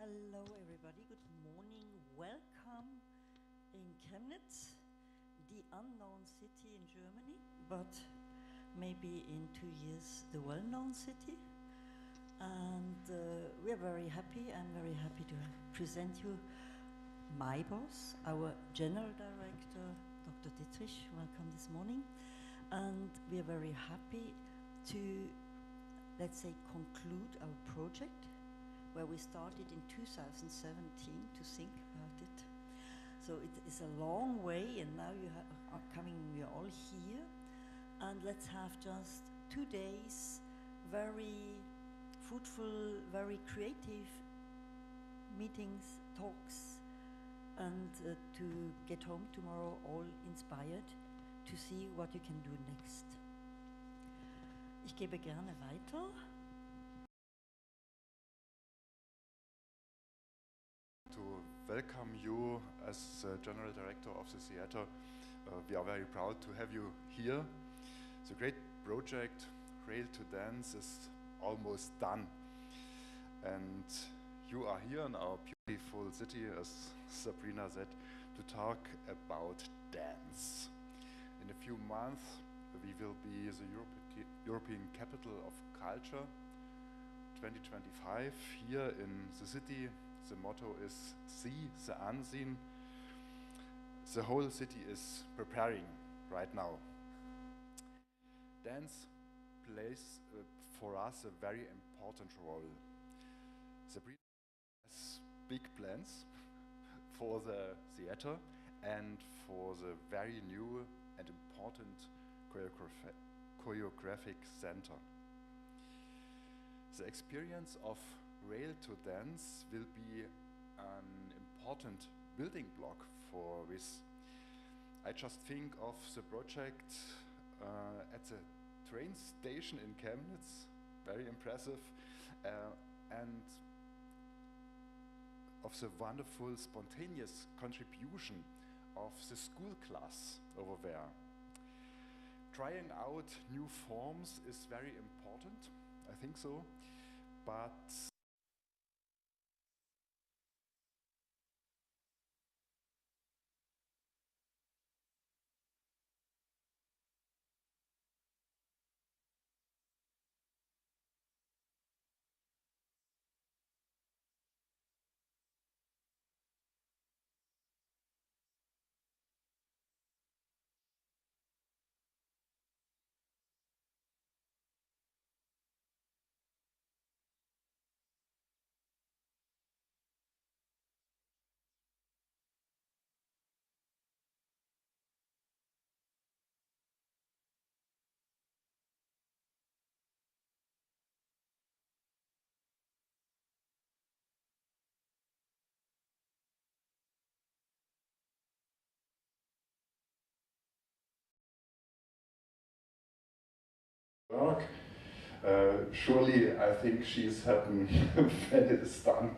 Hello everybody, good morning, welcome in Chemnitz, the unknown city in Germany, but maybe in 2 years the well-known city. And we are very happy, I'm very happy to present you my boss, our General Director, Dr. Dietrich, welcome this morning. And we are very happy to, let's say, conclude our project where we started in 2017 to think about it. So it is a long way, and now you are coming, we are all here. And let's have just 2 days, very fruitful, very creative meetings, talks, and to get home tomorrow all inspired to see what you can do next. Ich gebe gerne weiter. To welcome you as General Director of the theater. We are very proud to have you here. The great project Rail2Dance is almost done. And you are here in our beautiful city, as Sabrina said, to talk about dance. In a few months, we will be the European Capital of Culture 2025 here in the city. The motto is See the Unseen. The whole city is preparing right now. Dance plays for us a very important role. Sabrina has big plans for the theater and for the very new and important choreographic center. The experience of Rail2Dance will be an important building block for this. I just think of the project at the train station in Chemnitz, very impressive, and of the wonderful spontaneous contribution of the school class over there. Trying out new forms is very important, I think so, but work. Surely, I think she's happy when it is done.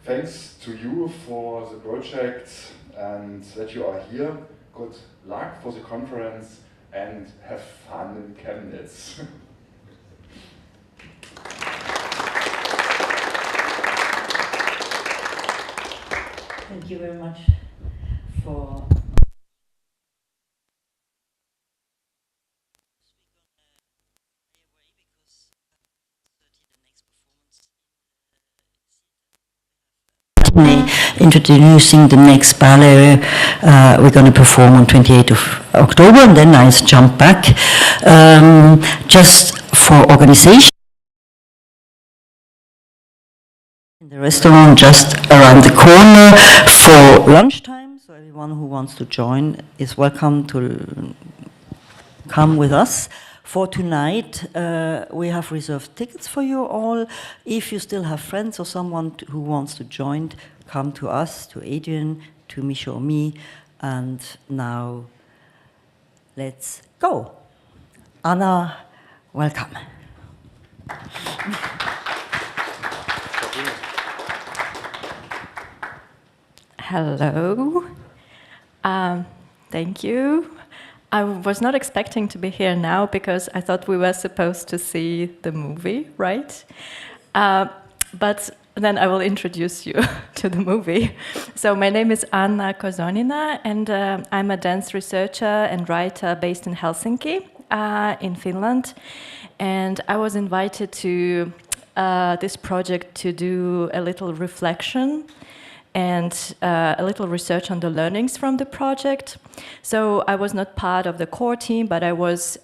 Thanks to you for the project and that you are here. Good luck for the conference and have fun in Chemnitz. Thank you very much for introducing the next ballet we're going to perform on 28th of October, and then I jump back just for organization in the restaurant just around the corner for lunchtime, so everyone who wants to join is welcome to come with us. For tonight, we have reserved tickets for you all. If you still have friends or someone who wants to join, come to us, to Adrian, to Misha or me. And now, let's go. Anna, welcome. Hello. Thank you. I was not expecting to be here now because I thought we were supposed to see the movie, right? But then I will introduce you to the movie. So my name is Anna Kozonina, and I'm a dance researcher and writer based in Helsinki, in Finland. And I was invited to this project to do a little reflection and a little research on the learnings from the project. So I was not part of the core team, but I was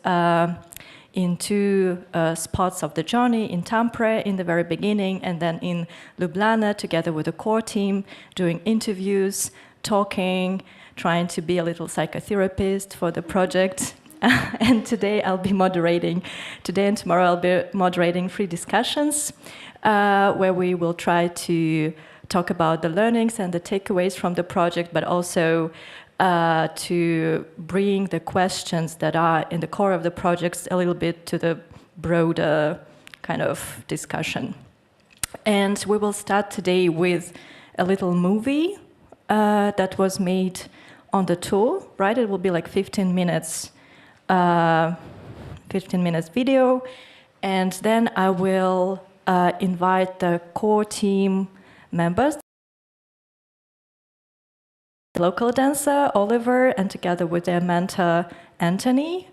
in two spots of the journey, in Tampere in the very beginning, and then in Ljubljana together with the core team, doing interviews, talking, trying to be a little psychotherapist for the project. And today I'll be moderating. Today and tomorrow I'll be moderating 3 discussions where we will try to talk about the learnings and the takeaways from the project, but also to bring the questions that are in the core of the projects a little bit to the broader kind of discussion. And we will start today with a little movie that was made on the tour, right? It will be like 15 minutes video. And then I will invite the core team members, local dancer Oliver, and together with their mentor Anthony,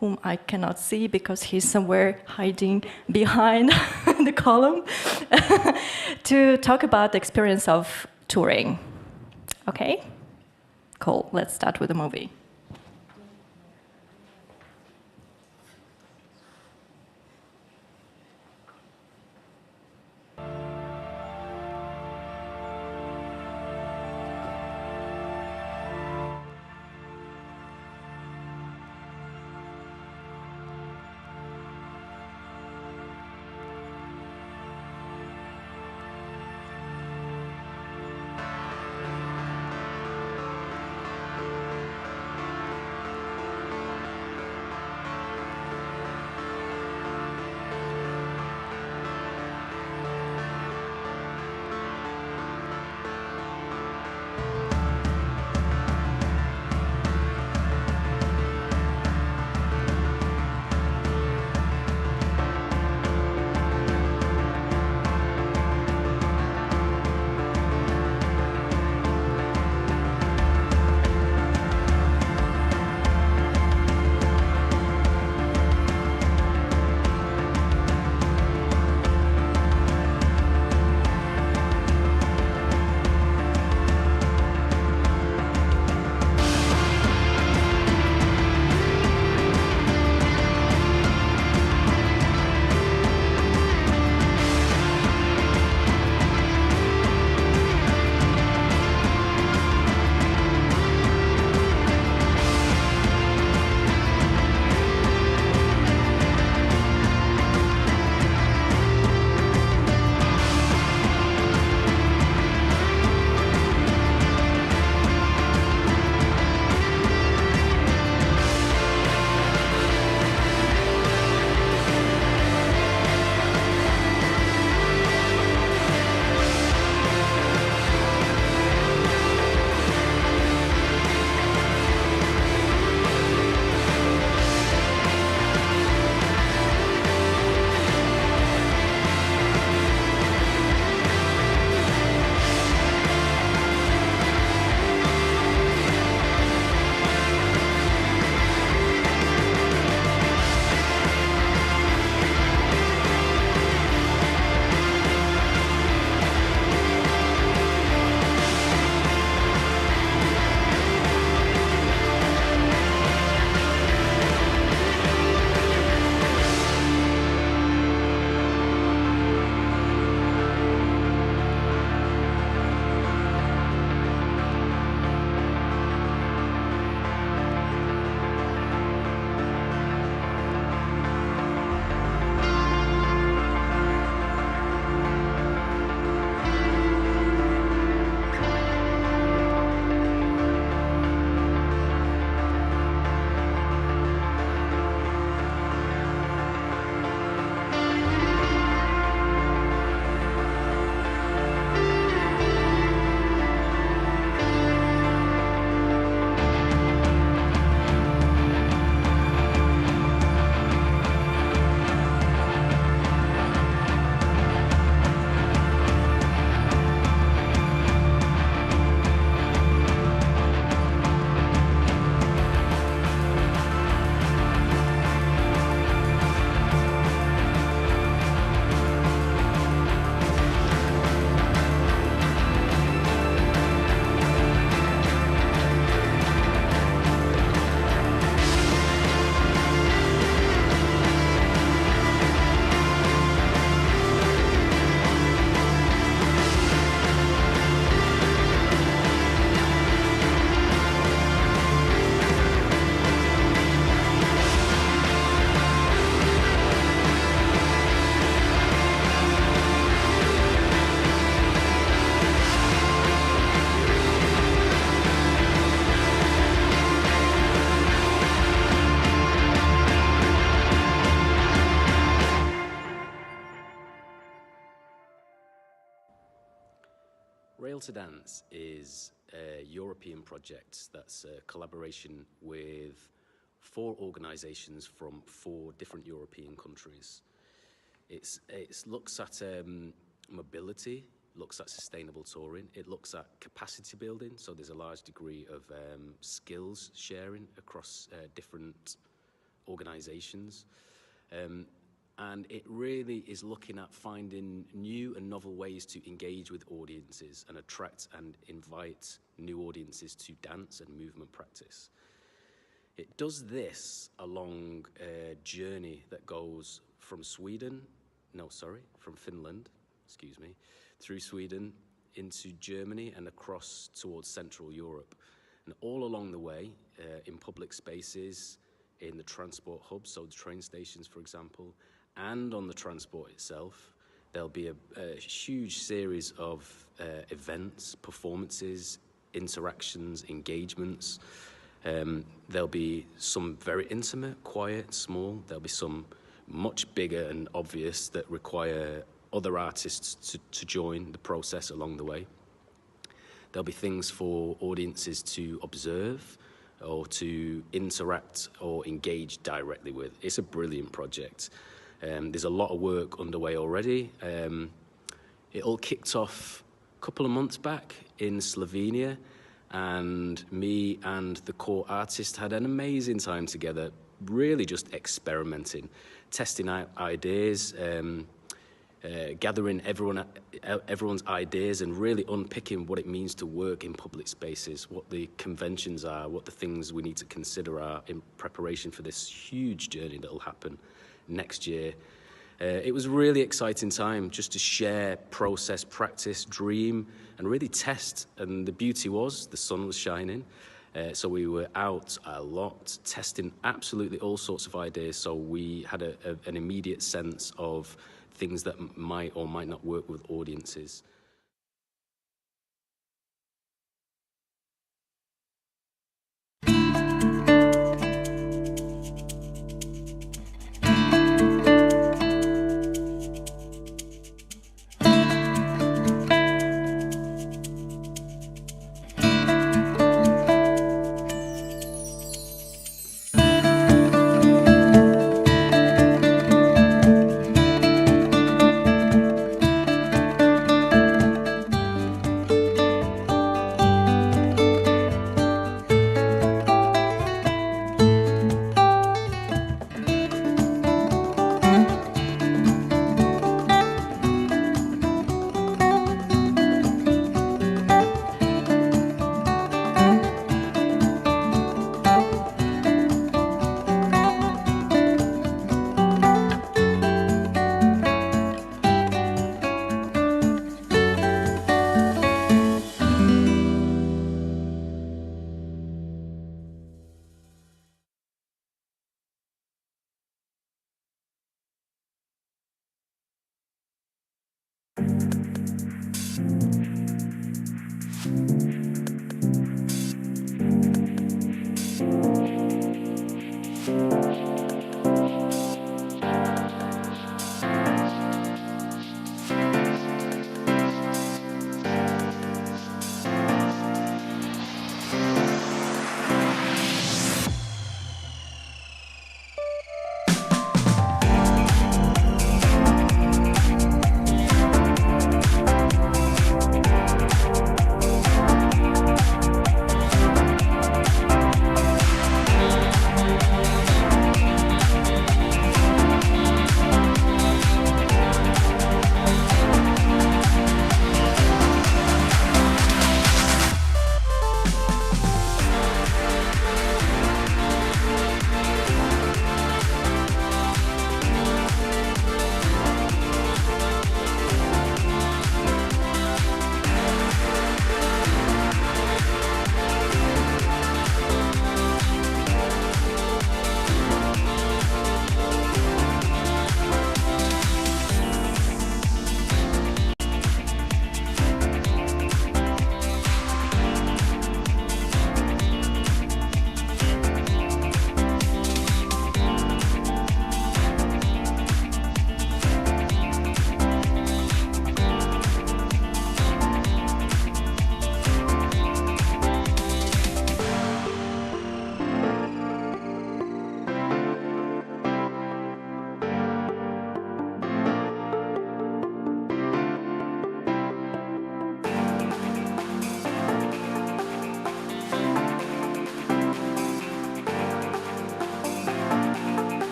whom I cannot see because he's somewhere hiding behind the column, to talk about the experience of touring. Okay? Cool. Let's start with the movie. Rail2Dance is a European project that's a collaboration with 4 organisations from 4 different European countries. It looks at mobility, looks at sustainable touring, it looks at capacity building, so there's a large degree of skills sharing across different organisations. And it really is looking at finding new and novel ways to engage with audiences and attract and invite new audiences to dance and movement practice. It does this along a journey that goes from Finland, through Sweden into Germany and across towards Central Europe. And all along the way, in public spaces, in the transport hubs, so the train stations, for example, and on the transport itself, there'll be a huge series of events, performances, interactions, engagements. There'll be some very intimate, quiet, small. There'll be some much bigger and obvious that require other artists to join the process along the way. There'll be things for audiences to observe or to interact or engage directly with. It's a brilliant project. There's a lot of work underway already. It all kicked off a couple of months back in Slovenia, and me and the core artist had an amazing time together, really just experimenting, testing out ideas, gathering everyone's ideas and really unpicking what it means to work in public spaces, what the conventions are, what the things we need to consider are in preparation for this huge journey that will happen next year. It was a really exciting time just to share, process, practice, dream, and really test. And the beauty was the sun was shining. So we were out a lot, testing absolutely all sorts of ideas. So we had an immediate sense of things that might or might not work with audiences.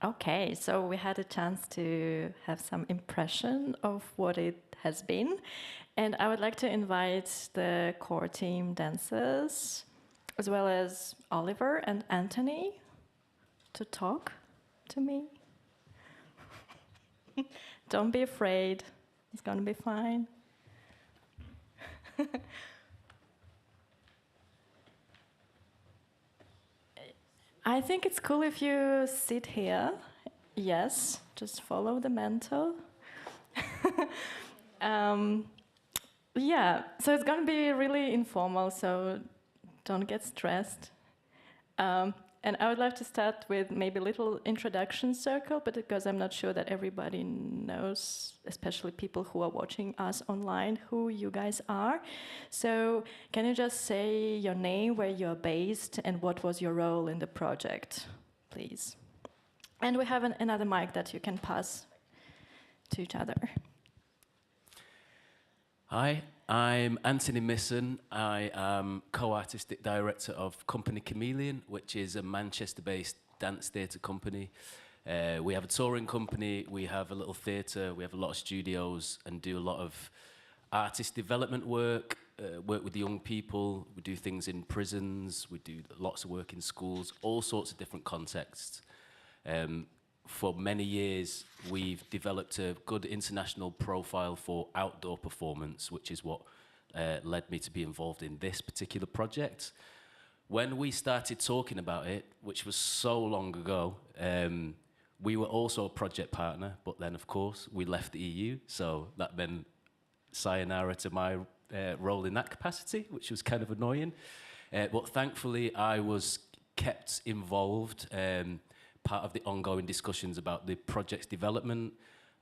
Okay, so we had a chance to have some impression of what it has been. And I would like to invite the core team dancers, as well as Oliver and Anthony, to talk to me. Don't be afraid, it's going to be fine. I think it's cool if you sit here. Yes, just follow the mantle. Yeah, so it's going to be really informal, so don't get stressed. And I would like to start with maybe a little introduction circle, but because I'm not sure that everybody knows, especially people who are watching us online, who you guys are. So can you just say your name, where you're based, and what was your role in the project, please? And we have another mic that you can pass to each other. Hi, I'm Anthony Misson. I am co-artistic director of Company Chameleon, which is a Manchester-based dance theatre company. We have a touring company, we have a little theatre, we have a lot of studios and do a lot of artist development work, work with young people, we do things in prisons, we do lots of work in schools, all sorts of different contexts. For many years, we've developed a good international profile for outdoor performance, which is what led me to be involved in this particular project. When we started talking about it, which was so long ago, we were also a project partner, but then, of course, we left the EU, so that meant sayonara to my role in that capacity, which was kind of annoying. But thankfully, I was kept involved, part of the ongoing discussions about the project's development,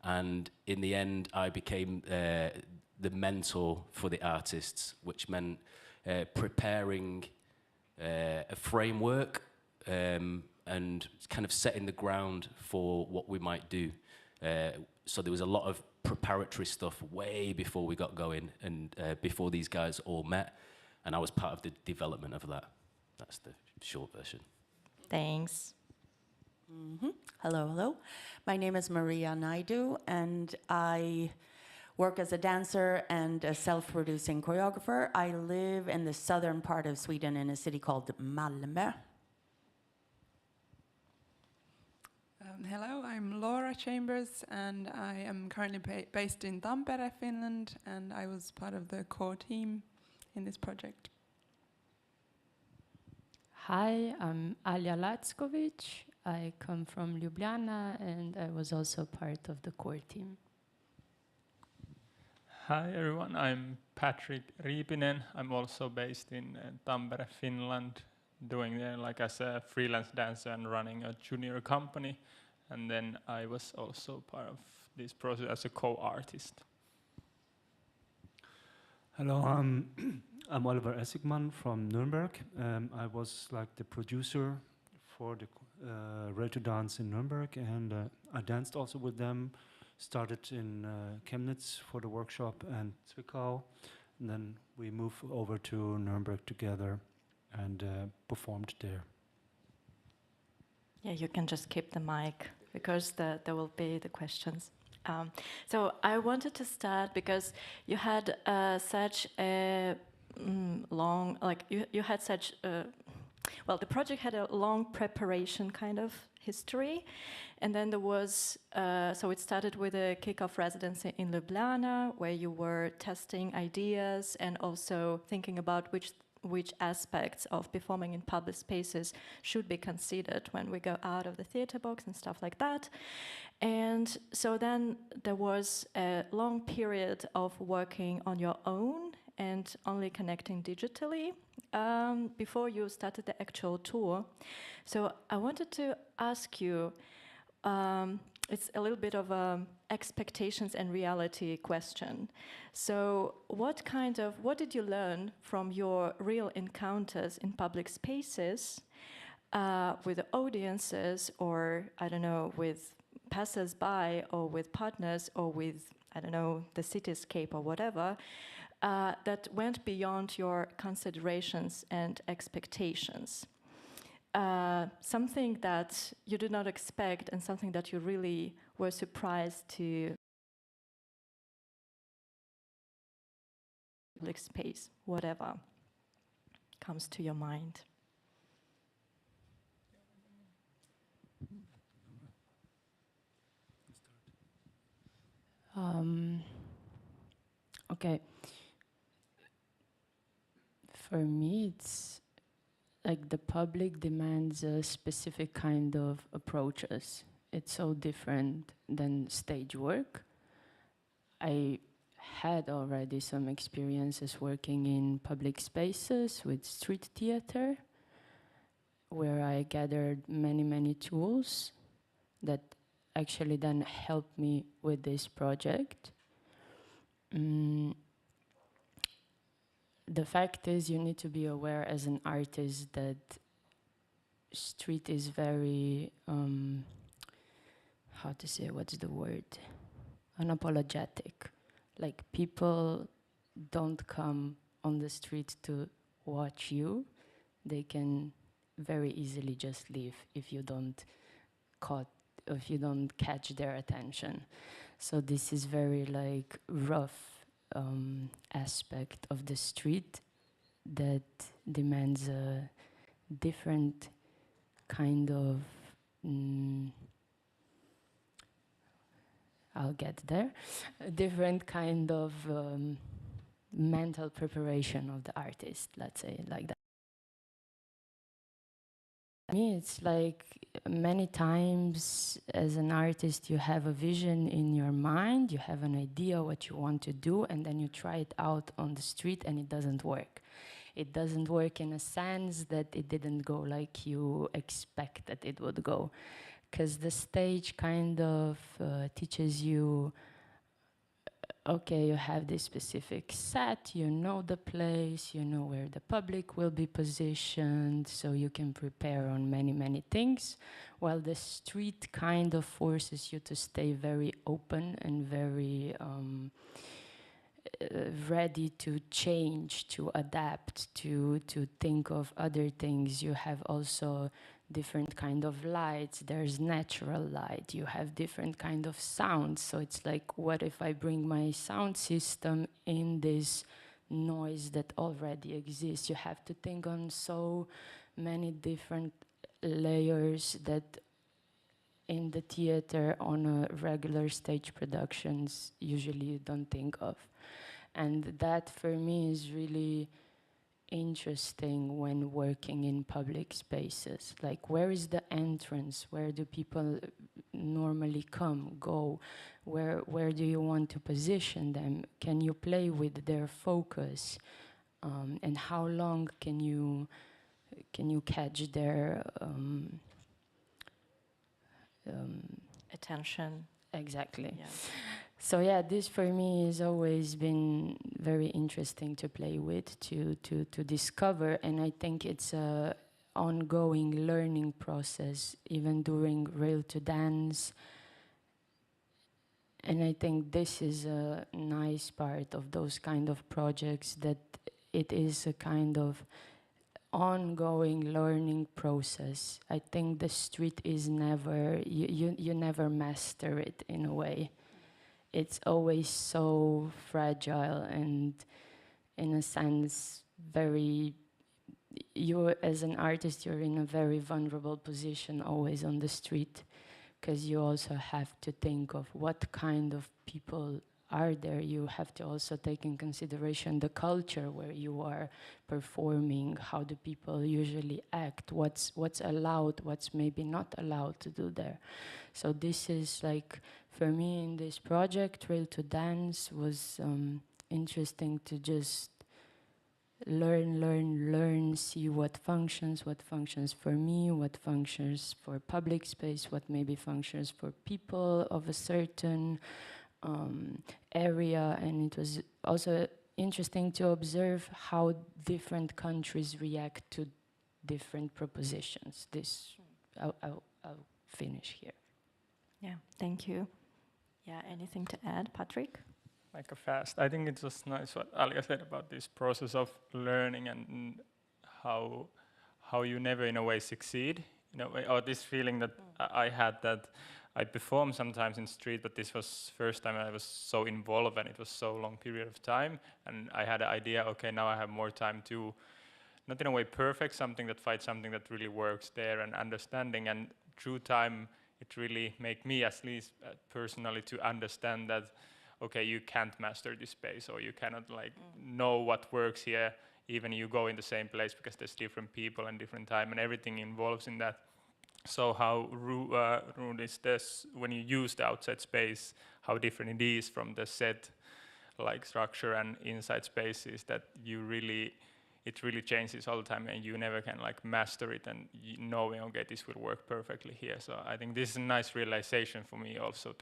and in the end I became the mentor for the artists, which meant preparing a framework and kind of setting the ground for what we might do. So there was a lot of preparatory stuff way before we got going and before these guys all met, and I was part of the development of that. That's the short version. Thanks. Mm-hmm. Hello, hello. My name is Maria Naidu, and I work as a dancer and a self-producing choreographer. I live in the southern part of Sweden in a city called Malmö. Hello, I'm Laura Chambers, and I am currently based in Tampere, Finland, and I was part of the core team in this project. Hi, I'm Alia Lackovic. I come from Ljubljana, and I was also part of the core team. Hi everyone, I'm Patrick Riipinen. I'm also based in Tampere, Finland, doing like as a freelance dancer and running a junior company. And then I was also part of this process as a co-artist. Hello, I'm Oliver Essigmann from Nuremberg. I was like the producer for the Rail2Dance in Nuremberg, and I danced also with them. Started in Chemnitz for the workshop and Zwickau, and then we moved over to Nuremberg together and performed there. Yeah, you can just keep the mic because there will be the questions. So I wanted to start because you had such a long, like you had such, well, the project had a long preparation kind of history. And then there was, so it started with a kick-off residency in Ljubljana, where you were testing ideas and also thinking about which aspects of performing in public spaces should be considered when we go out of the theater box and stuff like that. And so then there was a long period of working on your own and only connecting digitally before you started the actual tour. So I wanted to ask you, it's a little bit of a expectations and reality question. So what did you learn from your real encounters in public spaces with the audiences, or I don't know, with passers-by or with partners or with, I don't know, the cityscape or whatever, that went beyond your considerations and expectations? something that you did not expect and something that you really were surprised to public space, whatever comes to your mind. Okay. For me, it's like the public demands a specific kind of approaches. It's so different than stage work. I had already some experiences working in public spaces with street theater, where I gathered many tools that actually then helped me with this project. The fact is, you need to be aware as an artist that street is very, how to say, what's the word? Unapologetic. Like, people don't come on the street to watch you. They can very easily just leave if you don't catch their attention. So this is very like rough aspect of the street that demands a different kind of I'll get there, a different kind of mental preparation of the artist, let's say like that. For me, it's like many times as an artist, you have a vision in your mind, you have an idea what you want to do, and then you try it out on the street and it doesn't work. It doesn't work in a sense that it didn't go like you expected it would go. Because the stage kind of teaches you, okay, you have this specific set, you know the place, you know where the public will be positioned, so you can prepare on many things, while the street kind of forces you to stay very open and very ready to change, to adapt, to think of other things. You have also different kind of lights. There's natural light. You have different kind of sounds. So it's like, what if I bring my sound system in this noise that already exists? You have to think on so many different layers that in the theater on a regular stage productions usually you don't think of. And that for me is really interesting when working in public spaces. Like, where is the entrance? Where do people normally go? Where do you want to position them? Can you play with their focus? And how long can you catch their Attention. Exactly. Yeah. So yeah, this for me has always been very interesting to play with, to discover, and I think it's a ongoing learning process, even during Rail2Dance. And I think this is a nice part of those kind of projects, that it is a kind of ongoing learning process. I think the street is never, you never master it in a way. It's always so fragile and, in a sense, very, you as an artist, you're in a very vulnerable position always on the street, because you also have to think of what kind of people are there. You have to also take in consideration the culture where you are performing, how do people usually act, what's allowed, what's maybe not allowed to do there. So this is like, for me in this project, Rail2Dance was interesting to just learn, see what functions for me, what functions for public space, what maybe functions for people of a certain area. And it was also interesting to observe how different countries react to different propositions. This, I'll finish here. Yeah, thank you. Yeah, anything to add, Patrick? Like a fast. I think it's just nice what Alia said about this process of learning and how how you never in a way succeed, in a way, or this feeling that I had that I perform sometimes in street, but this was first time I was so involved and it was so long period of time, and I had an idea, okay, now I have more time to, not in a way perfect something that fights something that really works there, and understanding, and through time it really make me at least personally to understand that, okay, you can't master this space, or you cannot like know what works here, even you go in the same place, because there's different people and different time and everything involves in that. So how rude is this when you use the outside space, how different it is from the set like structure and inside spaces, that you really, it really changes all the time and you never can like master it and knowing, okay, this will work perfectly here. So I think this is a nice realization for me also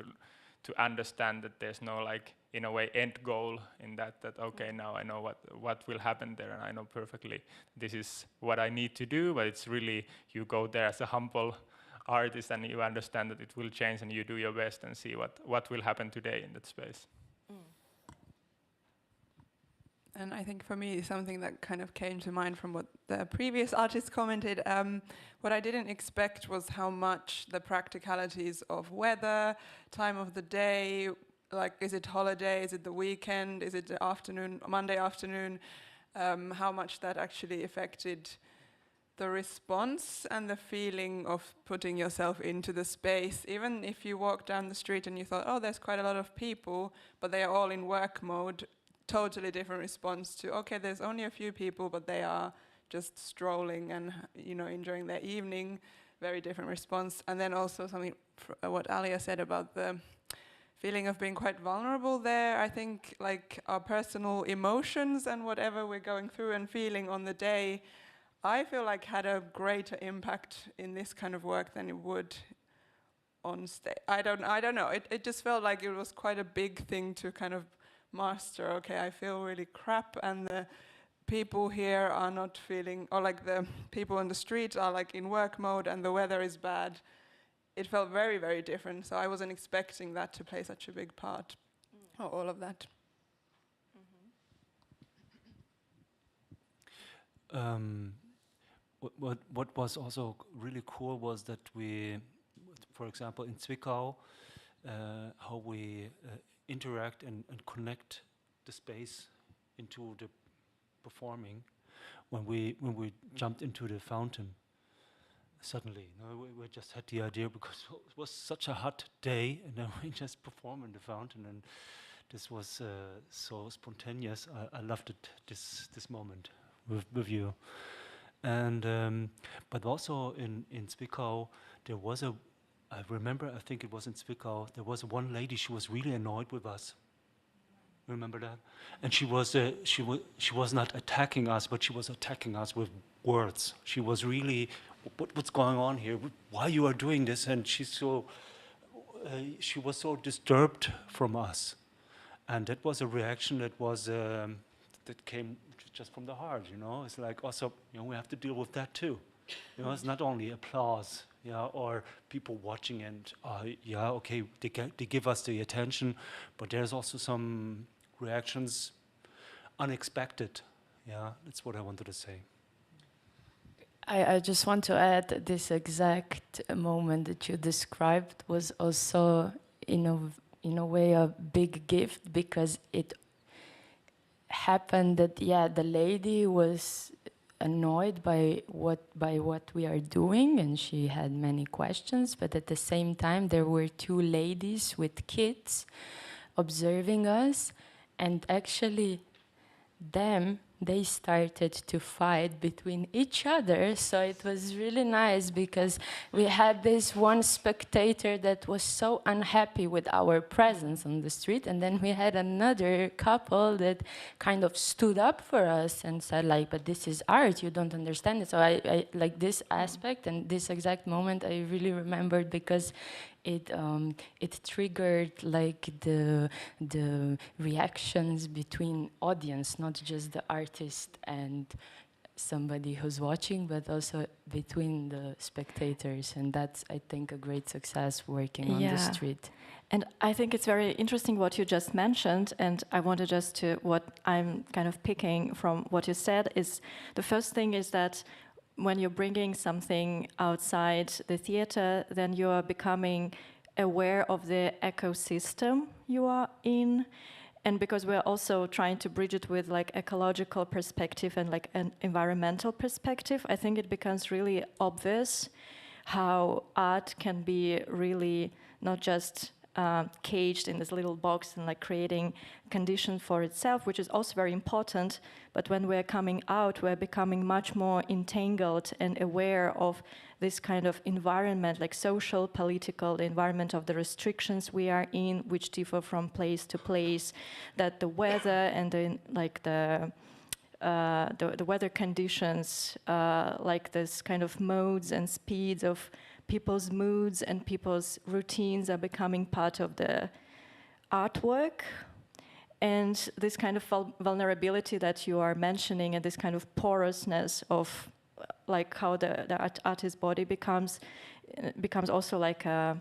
to understand that there's no like, in a way, end goal in that okay, now I know what will happen there and I know perfectly this is what I need to do, but it's really, you go there as a humble artist and you understand that it will change and you do your best and see what will happen today in that space. And I think for me, something that kind of came to mind from what the previous artist commented, what I didn't expect was how much the practicalities of weather, time of the day, like is it holiday, is it the weekend, is it the afternoon, Monday afternoon, how much that actually affected the response and the feeling of putting yourself into the space. Even if you walk down the street and you thought, oh, there's quite a lot of people, but they are all in work mode, totally different response to, okay, there's only a few people, but they are just strolling and, you know, enjoying their evening. Very different response. And then also something, what Alia said about the feeling of being quite vulnerable there. I think like our personal emotions and whatever we're going through and feeling on the day, I feel like had a greater impact in this kind of work than it would on stage. I don't know. It just felt like it was quite a big thing to kind of master. Okay, I feel really crap, and the people here are not feeling, or like the people on the street are like in work mode and the weather is bad. It felt very, very different. So I wasn't expecting that to play such a big part, or all of that. What was also really cool was that we, for example, in Zwickau, how we interact and connect the space into the performing. When we jumped into the fountain, suddenly, we just had the idea because it was such a hot day, and then we just performed in the fountain, and this was so spontaneous. I loved it, this moment with you. And but also in Zwickau, there was I remember, I think it was in Zwickau, there was one lady, she was really annoyed with us. Remember that? And she was not attacking us, but she was attacking us with words. She was really, what's going on here? Why you are doing this? And she was so disturbed from us. And that was a reaction that was that came just from the heart, you know. It's like also, you know, we have to deal with that too. You know, it's not only applause, or people watching and okay, they give us the attention, but there's also some reactions unexpected. Yeah, that's what I wanted to say. I just want to add this exact moment that you described was also in a way a big gift, because it happened that the lady was annoyed by what we are doing, and she had many questions, but at the same time there were two ladies with kids observing us, and actually they started to fight between each other. So it was really nice, because we had this one spectator that was so unhappy with our presence on the street, and then we had another couple that kind of stood up for us and said like, but this is art, you don't understand it. So I like this aspect, and this exact moment I really remembered, because it triggered like the reactions between audience, not just the artist and somebody who's watching, but also between the spectators. And that's, I think, a great success working on the street. And I think it's very interesting what you just mentioned, and I wanted just to, what I'm kind of picking from what you said is, the first thing is that when you're bringing something outside the theater, then you are becoming aware of the ecosystem you are in. And because we're also trying to bridge it with like ecological perspective and like an environmental perspective, I think it becomes really obvious how art can be really not just caged in this little box and like creating conditions for itself, which is also very important. But when we're coming out, we're becoming much more entangled and aware of this kind of environment, like social, political, the environment of the restrictions we are in, which differ from place to place, that the weather and the weather conditions, like this kind of modes and speeds of people's moods and people's routines are becoming part of the artwork. And this kind of vulnerability that you are mentioning and this kind of porousness of like how the artist's body becomes also like a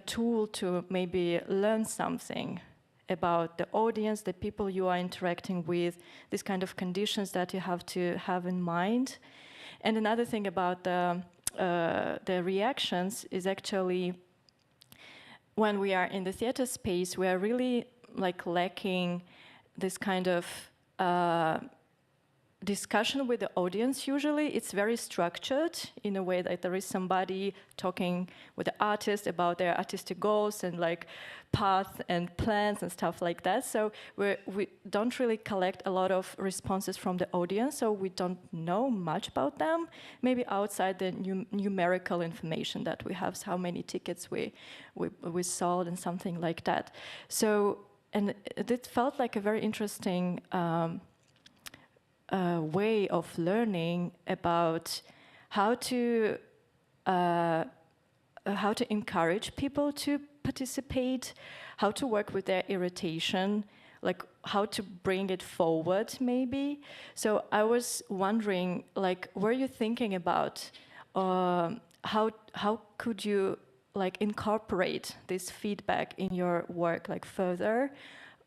tool to maybe learn something about the audience, the people you are interacting with, these kind of conditions that you have to have in mind. And another thing about the reactions is actually when we are in the theater space, we are really like lacking this kind of discussion with the audience. Usually it's very structured in a way that there is somebody talking with the artist about their artistic goals and like path and plans and stuff like that. So we don't really collect a lot of responses from the audience, so we don't know much about them, maybe outside the numerical information that we have, so how many tickets we sold and something like that. So, and it felt like a very interesting way of learning about how to encourage people to participate, how to work with their irritation, like how to bring it forward maybe. So I was wondering, like, were you thinking about how could you like incorporate this feedback in your work like further?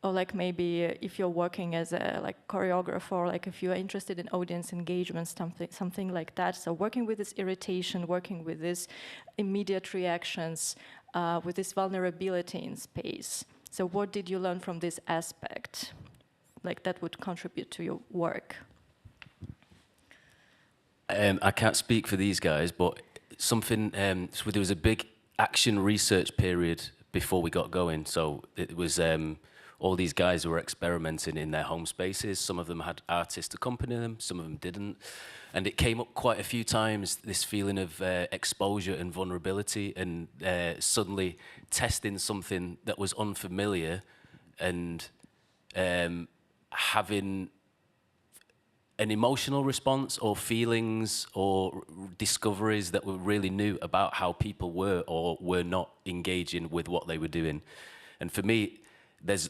Or like maybe if you're working as a like choreographer, or like if you're interested in audience engagement, something like that. So working with this irritation, working with this immediate reactions, with this vulnerability in space. So what did you learn from this aspect, like that would contribute to your work? I can't speak for these guys, but something, so there was a big action research period before we got going. So it was all these guys were experimenting in their home spaces. Some of them had artists accompany them, some of them didn't. And it came up quite a few times, this feeling of exposure and vulnerability, and suddenly testing something that was unfamiliar and having an emotional response or feelings or discoveries that were really new about how people were or were not engaging with what they were doing. And for me, there's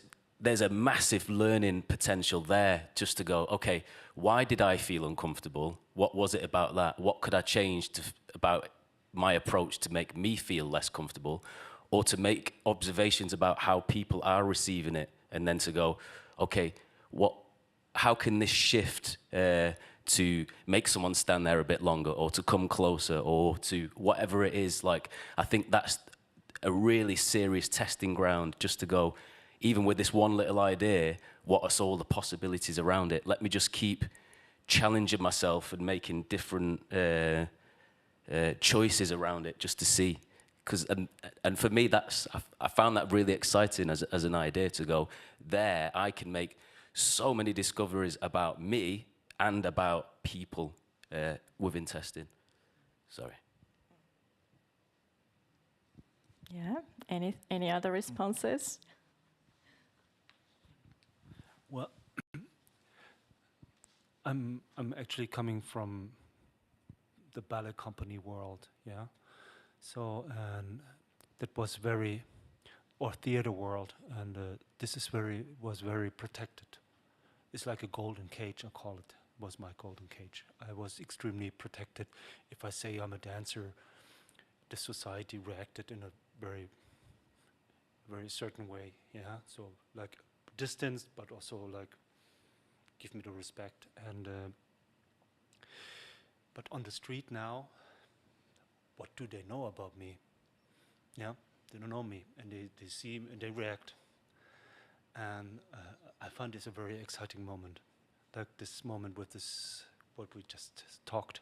a massive learning potential there, just to go, okay, why did I feel uncomfortable? What was it about that? What could I change about my approach to make me feel less comfortable, or to make observations about how people are receiving it, and then to go, okay, how can this shift to make someone stand there a bit longer, or to come closer, or to whatever it is. Like, I think that's a really serious testing ground, just to go, even with this one little idea, what are all the possibilities around it? Let me just keep challenging myself and making different choices around it, just to see. And for me, I found that really exciting as an idea, to go, there I can make so many discoveries about me and about people within testing. Sorry. Yeah, any other responses? Well, I'm actually coming from the ballet company world, yeah. So that was or theater world, and this was very protected. It's like a golden cage, I call it. Was my golden cage. I was extremely protected. If I say I'm a dancer, the society reacted in a very, very certain way, yeah. So like distance, but also like give me the respect. And But on the street now, what do they know about me? Yeah, they don't know me, and they see me and they react. And I find this a very exciting moment, like this moment with this, what we just talked.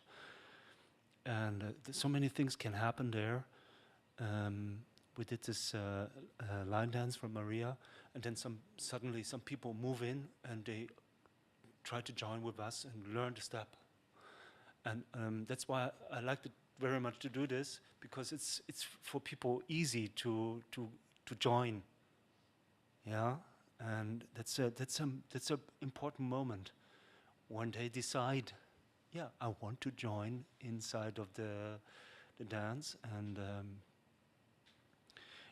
And so many things can happen there. We did this line dance for Maria, and then suddenly some people move in and they try to join with us and learn the step. And that's why I liked it very much to do this, because it's for people easy to join. Yeah, and that's a important moment when they decide, yeah, I want to join inside of the dance. And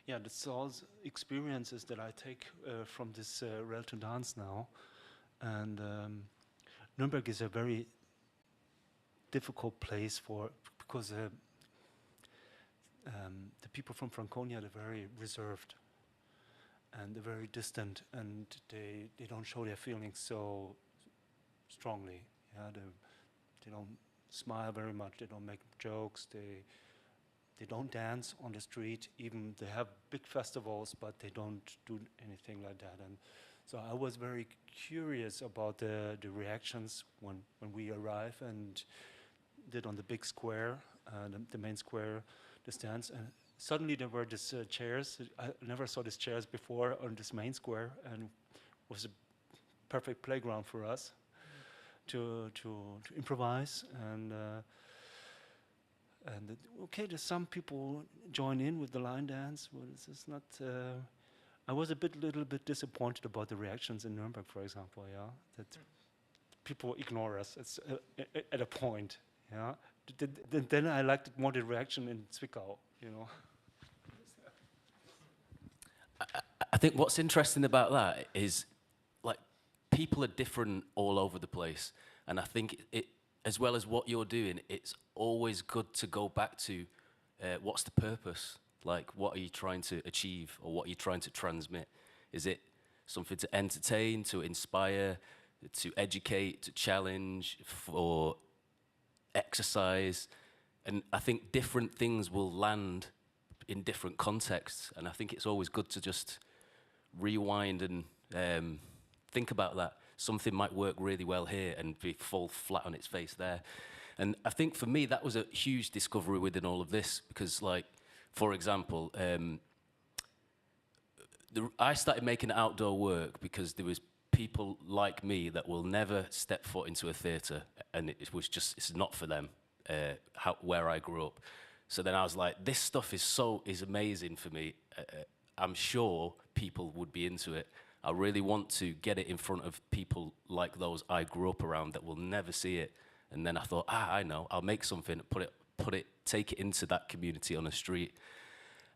yeah, that's all experiences that I take from this Rail2Dance now. And Nuremberg is a very difficult place because the people from Franconia, they're very reserved and they're very distant, and they don't show their feelings so strongly. Yeah, they don't smile very much. They don't make jokes. They don't dance on the street. Even they have big festivals, but they don't do anything like that. And so I was very curious about the reactions when we arrive and did on the big square, the main square, this dance. And suddenly there were these chairs. I never saw these chairs before on this main square, and it was a perfect playground for us to improvise. And okay, there's some people join in with the line dance. Well, this is not. I was a little bit disappointed about the reactions in Nuremberg, for example. Yeah, that people ignore us. It's at a point. Yeah. Then I liked more the reaction in Zwickau. You know. I think what's interesting about that is, like, people are different all over the place, and I think it, as well as what you're doing, it's always good to go back to what's the purpose? Like, what are you trying to achieve, or what are you trying to transmit? Is it something to entertain, to inspire, to educate, to challenge, for exercise? And I think different things will land in different contexts, and I think it's always good to just rewind and think about that. Something might work really well here and fall flat on its face there. And I think for me, that was a huge discovery within all of this, because, like, for example, I started making outdoor work because there was people like me that will never step foot into a theatre, and it was just, it's not for them, where I grew up. So then I was like, this stuff is amazing for me. I'm sure people would be into it. I really want to get it in front of people like those I grew up around that will never see it. And then I thought, I know, I'll make something, take it into that community on the street.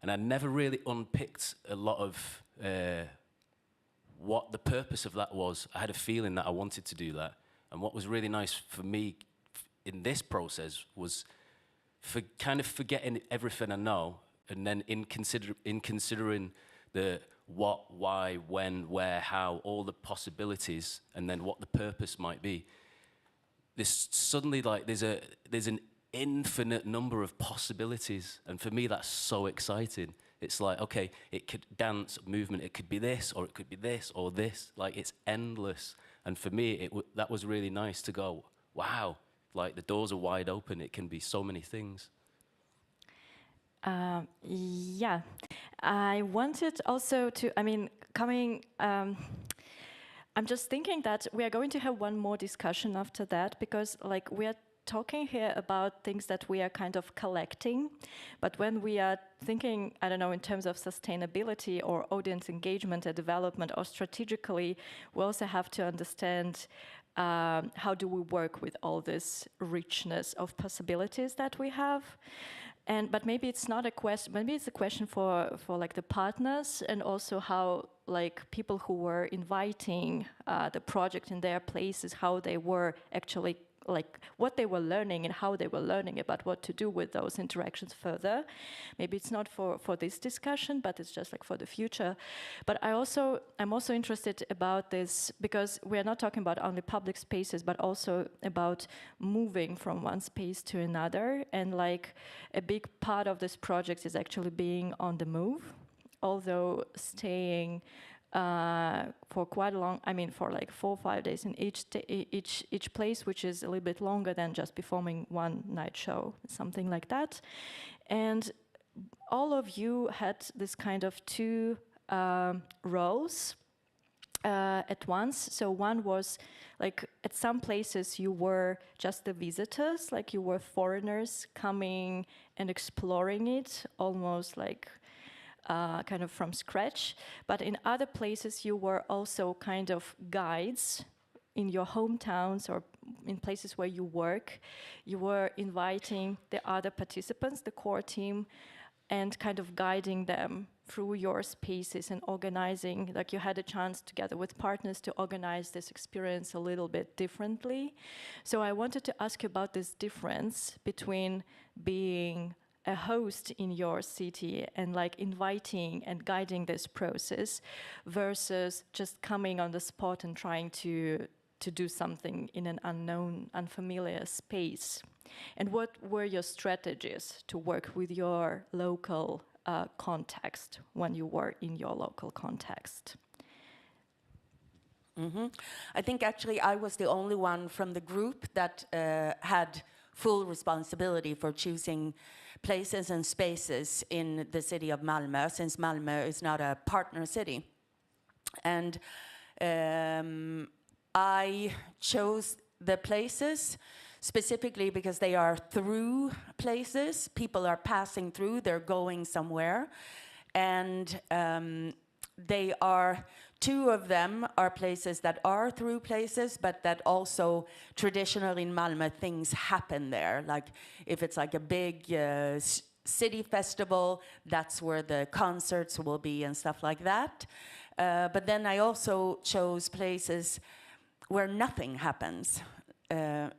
And I never really unpicked a lot of what the purpose of that was. I had a feeling that I wanted to do that. And what was really nice for me in this process was kind of forgetting everything I know, and then in considering the what, why, when, where, how, all the possibilities, and then what the purpose might be. Suddenly, like, there's an infinite number of possibilities, and for me that's so exciting. It's like, okay, it could dance, movement, it could be this, or it could be this, or this. Like, it's endless. And for me, that was really nice to go, wow, like, the doors are wide open. It can be so many things. Yeah, I wanted also to, I'm just thinking that we are going to have one more discussion after that, because, like, we are talking here about things that we are kind of collecting, but when we are thinking, I don't know, in terms of sustainability or audience engagement and development, or strategically, we also have to understand how do we work with all this richness of possibilities that we have. But maybe it's not a question, maybe it's a question for like the partners, and also how, like, people who were inviting the project in their places, how they were actually like what they were learning and how they were learning about what to do with those interactions further. Maybe it's not for this discussion, but it's just like for the future. But I'm also interested about this because we're not talking about only public spaces, but also about moving from one space to another. And like a big part of this project is actually being on the move, although staying for quite a long, for like 4 or 5 days in each place, which is a little bit longer than just performing one night show, something like that. And all of you had this kind of two roles at once. So one was like at some places you were just the visitors, like you were foreigners coming and exploring it, almost like kind of from scratch. But in other places you were also kind of guides in your hometowns or in places where you work. You were inviting the other participants, the core team, and kind of guiding them through your spaces and organizing, like you had a chance together with partners to organize this experience a little bit differently. So I wanted to ask you about this difference between being a host in your city and like inviting and guiding this process versus just coming on the spot and trying to do something in an unknown, unfamiliar space. And what were your strategies to work with your local context when you were in your local context? I think actually I was the only one from the group that had full responsibility for choosing places and spaces in the city of Malmö, since Malmö is not a partner city. And I chose the places specifically because they are through places. People are passing through, they're going somewhere. And they are, two of them are places that are through places, but that also traditionally in Malmö things happen there. Like if it's like a big city festival, that's where the concerts will be and stuff like that. But then I also chose places where nothing happens.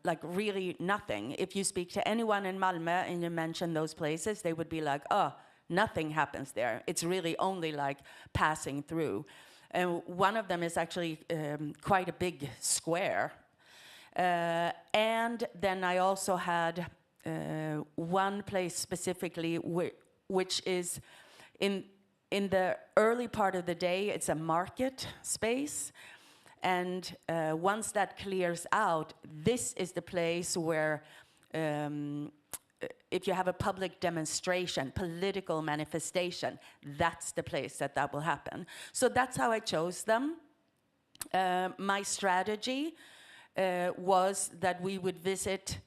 Like really nothing. If you speak to anyone in Malmö and you mention those places, they would be like, oh, nothing happens there. It's really only like passing through. And one of them is actually quite a big square. And then I also had one place specifically which is in the early part of the day, it's a market space. And once that clears out, this is the place where if you have a public demonstration, political manifestation, that's the place that will happen. So that's how I chose them. My strategy was that we would visit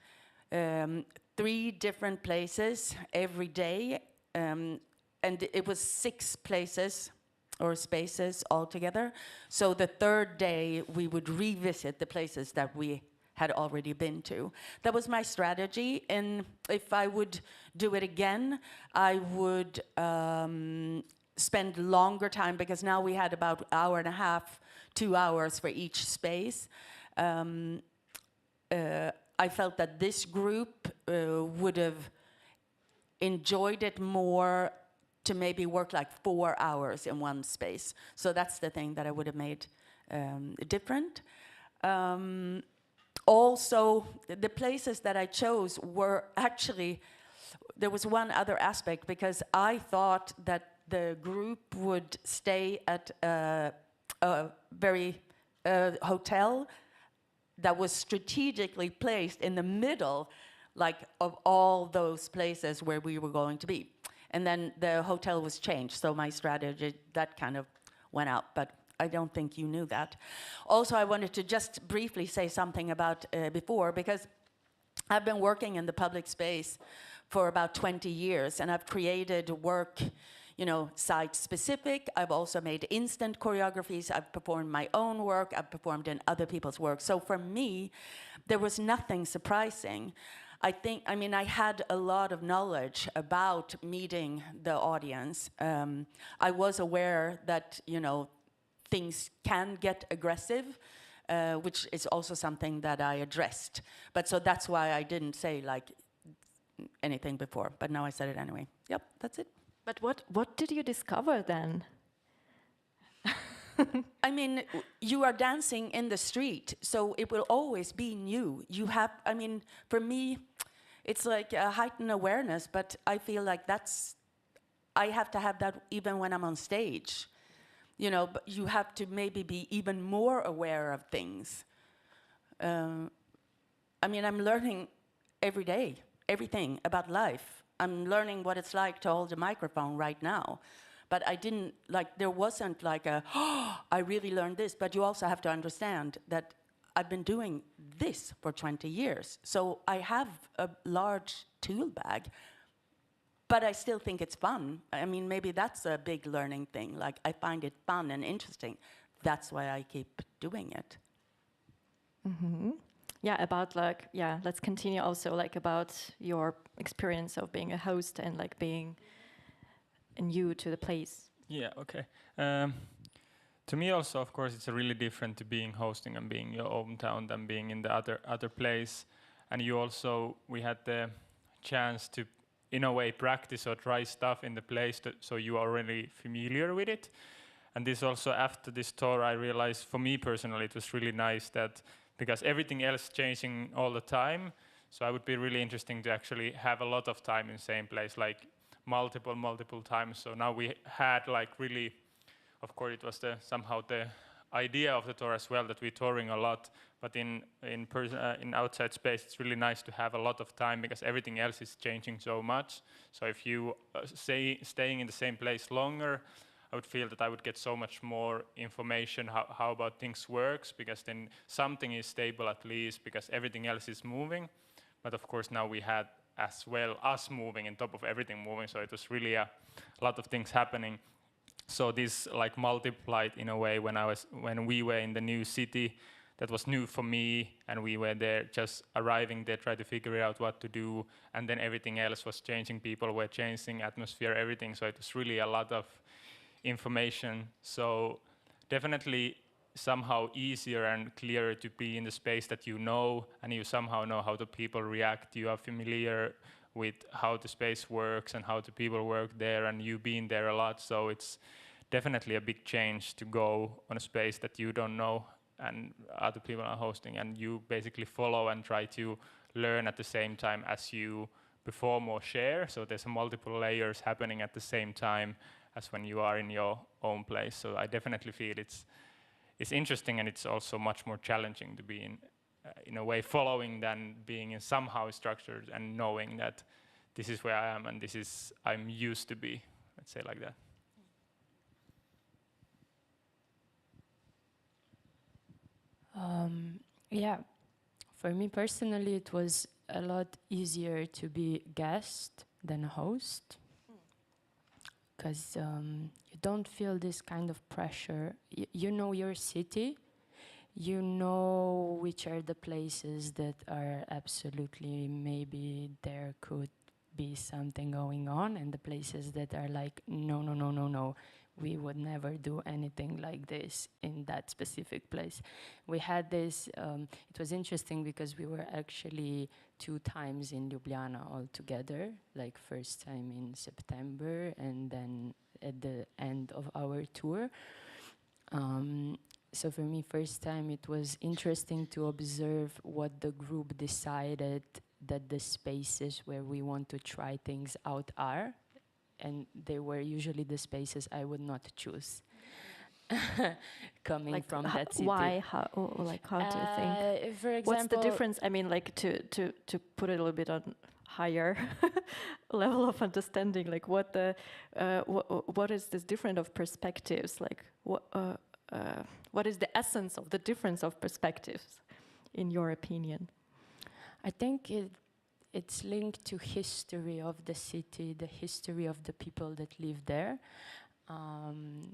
3 different places every day. And it was 6 places or spaces altogether. So the 3rd day, we would revisit the places that we had already been to. That was my strategy, and if I would do it again, I would spend longer time, because now we had about an hour and a half, 2 hours for each space. I felt that this group would have enjoyed it more to maybe work like 4 hours in one space. So that's the thing that I would have made different. Also, the places that I chose were actually, there was one other aspect, because I thought that the group would stay at a very hotel that was strategically placed in the middle, like of all those places where we were going to be. And then the hotel was changed, so my strategy, that kind of went out, but I don't think you knew that. Also, I wanted to just briefly say something about before, because I've been working in the public space for about 20 years, and I've created work, you know, site-specific. I've also made instant choreographies. I've performed my own work. I've performed in other people's work. So for me, there was nothing surprising. I mean, I had a lot of knowledge about meeting the audience. I was aware that, you know, things can get aggressive which is also something that I addressed. But so that's why I didn't say like anything before, but now I said it anyway. Yep, that's it. But what did you discover then? I mean, you are dancing in the street, so it will always be new. You have, I mean, for me, it's like a heightened awareness, but I feel like I have to have that even when I'm on stage. You know, but you have to maybe be even more aware of things. I mean, I'm learning every day, everything about life. I'm learning what it's like to hold a microphone right now. But I didn't, like, there wasn't like I really learned this. But you also have to understand that I've been doing this for 20 years. So I have a large tool bag, but I still think it's fun. I mean, maybe that's a big learning thing. Like, I find it fun and interesting. That's why I keep doing it. Mm-hmm. Yeah, about like, yeah, let's continue also like about your experience of being a host and like being new to the place. Yeah, okay. To me also, of course, it's really different to being hosting and being your hometown than being in the other place. And you also, we had the chance to, in a way, practice or try stuff in the place so you are already familiar with it. And this also, after this tour, I realized for me personally, it was really nice that, because everything else changing all the time, so I would be really interesting to actually have a lot of time in the same place, like multiple times. So now we had like really, of course, it was somehow the idea of the tour as well, that we're touring a lot, but in outside space, it's really nice to have a lot of time because everything else is changing so much. So if you staying in the same place longer, I would feel that I would get so much more information how about things works, because then something is stable at least, because everything else is moving. But of course now we had as well us moving on top of everything moving, so it was really a lot of things happening. So this like multiplied in a way when we were in the new city. That was new for me, and we were there just arriving there, trying to figure out what to do, and then everything else was changing, people were changing, atmosphere, everything, so it was really a lot of information. So definitely somehow easier and clearer to be in the space that you know, and you somehow know how the people react. You are familiar with how the space works and how the people work there, and you've been there a lot. So it's definitely a big change to go on a space that you don't know and other people are hosting, and you basically follow and try to learn at the same time as you perform or share. So there's multiple layers happening at the same time as when you are in your own place. So I definitely feel it's interesting, and it's also much more challenging to be in a way following than being in somehow structured and knowing that this is where I am and this is I'm used to be, let's say like that. Yeah, for me personally, it was a lot easier to be guest than host, because you don't feel this kind of pressure. You know your city, you know which are the places that are absolutely maybe there could be something going on, and the places that are like, no, we would never do anything like this in that specific place. We had this, it was interesting because we were actually 2 times in Ljubljana all together, like first time in September and then at the end of our tour. So for me, first time it was interesting to observe what the group decided that the spaces where we want to try things out are. And they were usually the spaces I would not choose. Coming like from that city. Why? How do you think? For example, what's the difference? I mean, like to put it a little bit on higher level of understanding. Like what is this difference of perspectives? Like what is the essence of the difference of perspectives, in your opinion? I think it's linked to history of the city, the history of the people that live there.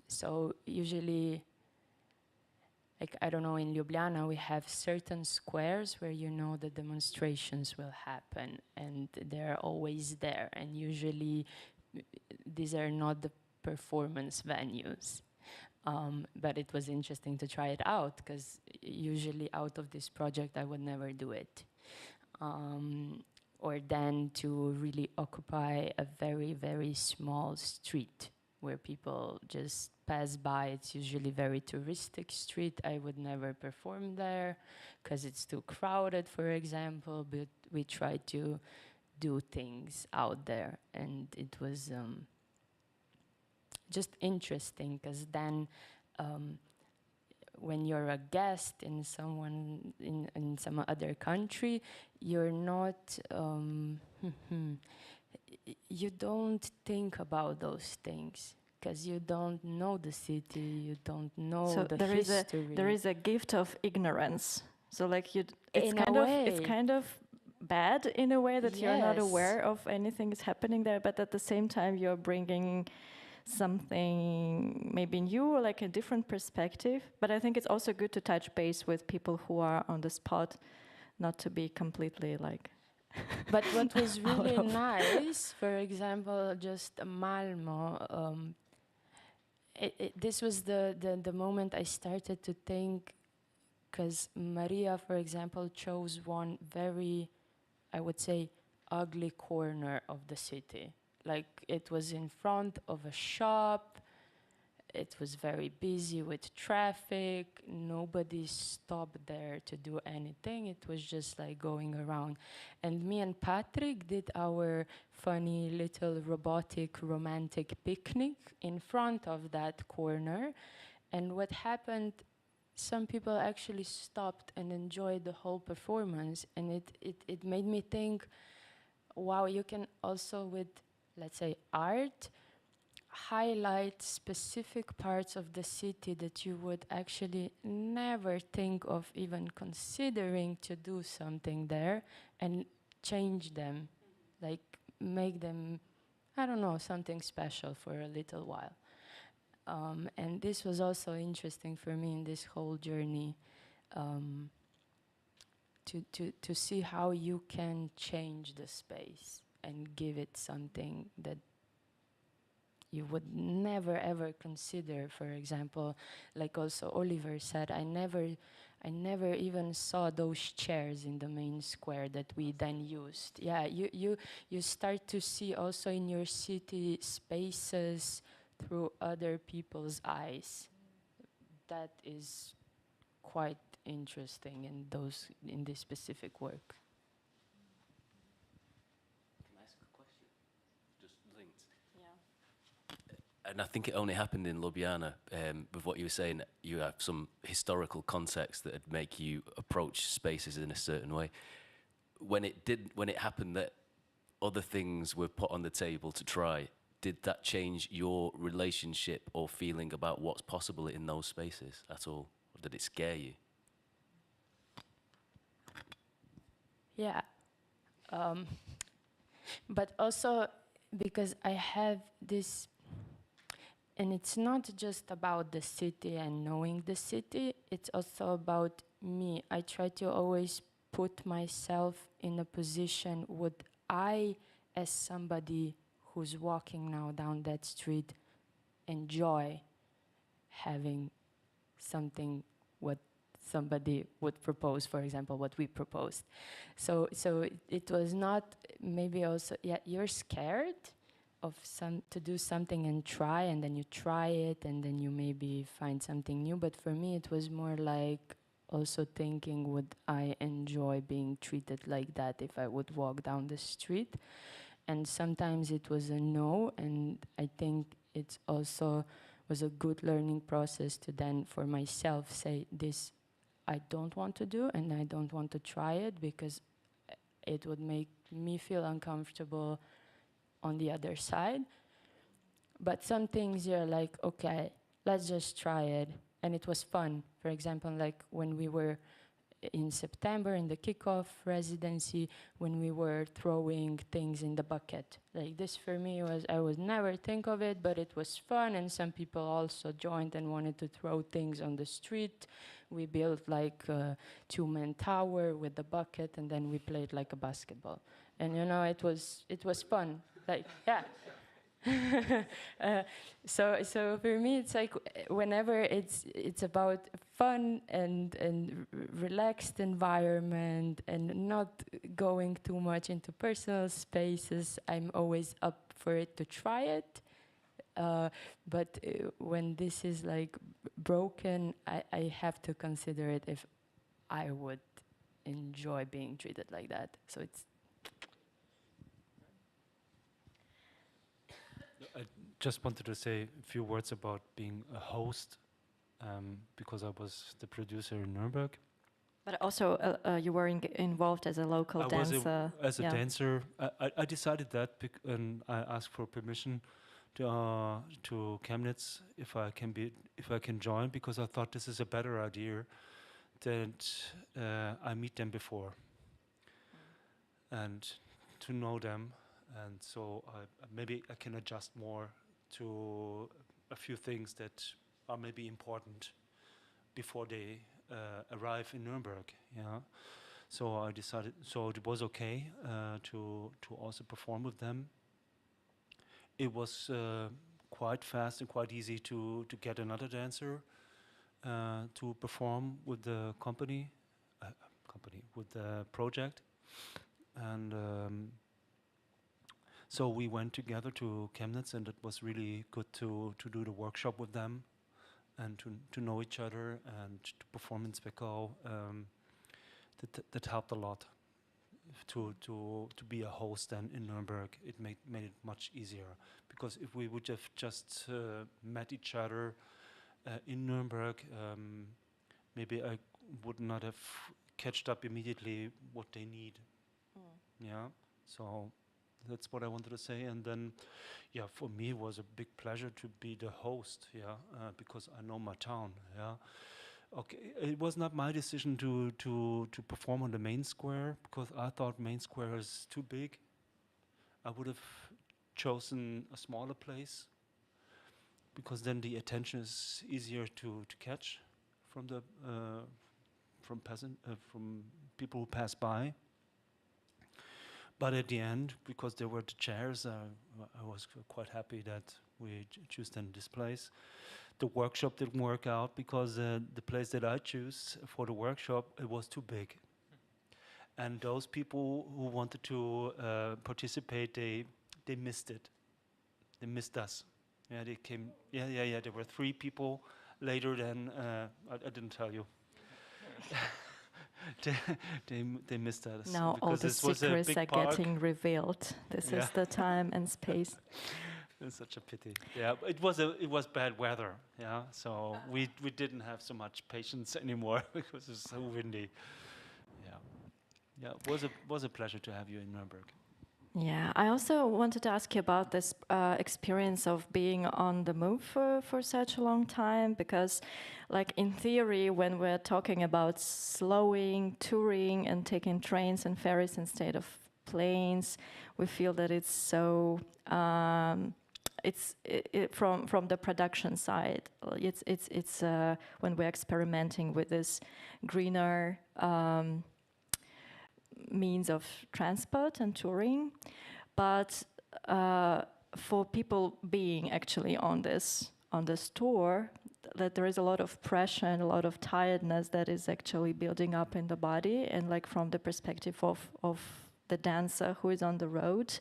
So usually, like, I don't know, in Ljubljana we have certain squares where you know the demonstrations will happen and they're always there, and usually these are not the performance venues. But it was interesting to try it out, because usually out of this project I would never do it. Or then to really occupy a very, very small street where people just pass by. It's usually very touristic street. I would never perform there because it's too crowded, for example, but we tried to do things out there, and it was just interesting, because then when you're a guest in someone in some other country, you're not you don't think about those things because you don't know the city, you don't know So the there history. there is a gift of ignorance. So like it's In a it's way. kind of bad in a way that you're not Yes. aware of anything is happening there, but at the same time you're bringing something maybe new or like a different perspective. But I think it's also good to touch base with people who are on the spot, not to be completely like. But what was out really of- nice, for example, just Malmo, this was the moment I started to think, because Maria, for example, chose one very, I would say, ugly corner of the city. Like, it was in front of a shop. It was very busy with traffic. Nobody stopped there to do anything. It was just like going around. And me and Patrick did our funny little robotic romantic picnic in front of that corner. And what happened, some people actually stopped and enjoyed the whole performance. And it made me think, wow, you can also with, let's say, art, highlight specific parts of the city that you would actually never think of even considering to do something there, and change them, like make them, I don't know, something special for a little while. And this was also interesting for me in this whole journey, to see how you can change the space and give it something that you would never ever consider. For example, like also Oliver said, I never even saw those chairs in the main square that we then used. Yeah, you start to see also in your city spaces through other people's eyes. That is quite interesting in this specific work. Can I ask a question? Just linked. And I think it only happened in Ljubljana. With what you were saying, you have some historical context that would make you approach spaces in a certain way. When it happened that other things were put on the table to try, did that change your relationship or feeling about what's possible in those spaces at all? Or did it scare you? Yeah. But also because I have this, and it's not just about the city and knowing the city, it's also about me. I try to always put myself in a position, would I, as somebody who's walking now down that street, enjoy having something what somebody would propose, for example, what we proposed. So it was not, maybe also, yeah, you're scared of to do something and try, and then you try it, and then you maybe find something new. But for me, it was more like also thinking, would I enjoy being treated like that if I would walk down the street? And sometimes it was a no, and I think it's also was a good learning process to then for myself say, this I don't want to do, and I don't want to try it because it would make me feel uncomfortable on the other side. But some things you're like, okay, let's just try it. And it was fun. For example, like when we were in September in the kickoff residency, when we were throwing things in the bucket. Like this for me was, I would never think of it, but it was fun, and some people also joined and wanted to throw things on the street. We built like a 2-man tower with the bucket, and then we played like a basketball. And you know, it was fun. Like, yeah. So for me, it's like whenever it's about fun and relaxed environment and not going too much into personal spaces, I'm always up for it to try it. But when this is like broken, I have to consider it if I would enjoy being treated like that. So it's. I just wanted to say a few words about being a host, because I was the producer in Nuremberg. But also, you were involved as a local dancer. As a dancer. I decided that, and I asked for permission to Chemnitz if I can join, because I thought this is a better idea that I meet them before and to know them. And so maybe I can adjust more to a few things that are maybe important before they arrive in Nuremberg. Yeah, so I decided. So it was okay to also perform with them. It was quite fast and quite easy to get another dancer to perform with the company with the project, and. So we went together to Chemnitz, and it was really good to do the workshop with them and to know each other and to perform in Zwickau. That helped a lot to be a host then in Nuremberg. It made it much easier, because if we would have just met each other in Nuremberg, maybe I would not have catched up immediately what they need. Yeah, so. That's what I wanted to say. And then, yeah, for me it was a big pleasure to be the host, because I know my town, Okay, it was not my decision to perform on the main square, because I thought main square is too big. I would have chosen a smaller place, because then the attention is easier to catch from the from people who pass by. But at the end, because there were the chairs, I was quite happy that we chose then this place. The workshop didn't work out because the place that I chose for the workshop, it was too big. And those people who wanted to participate, they missed it. They missed us. Yeah, they came. Yeah. There were 3 people later than I didn't tell you. They missed us. Now all the secrets are getting revealed. This is the time and space. It's such a pity. Yeah, it was bad weather. Yeah, so we didn't have so much patience anymore because it's so windy. Yeah, it was a pleasure to have you in Nuremberg. Yeah, I also wanted to ask you about this experience of being on the move for such a long time, because like in theory, when we're talking about slowing, touring and taking trains and ferries instead of planes, we feel that it's so, from the production side, it's when we're experimenting with this greener means of transport and touring, but for people being actually on this tour, that there is a lot of pressure and a lot of tiredness that is actually building up in the body, and like from the perspective of the dancer who is on the road,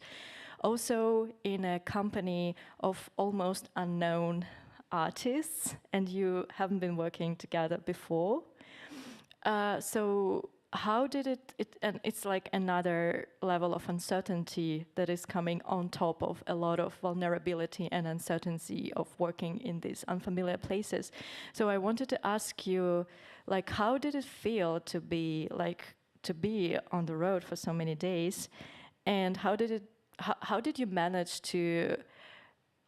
also in a company of almost unknown artists, and you haven't been working together before, so how did it and it's like another level of uncertainty that is coming on top of a lot of vulnerability and uncertainty of working in these unfamiliar places. So I wanted to ask you, like, how did it feel to be on the road for so many days, and how did you manage to,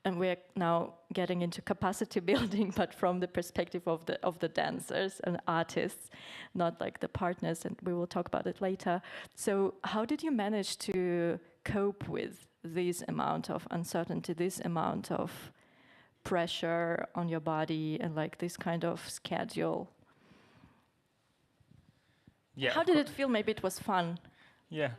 and we're now getting into capacity building, but from the perspective of the dancers and artists, not like the partners, and we will talk about it later. So how did you manage to cope with this amount of uncertainty, this amount of pressure on your body, and like this kind of schedule? Yeah. How did it feel? Maybe it was fun. Yeah,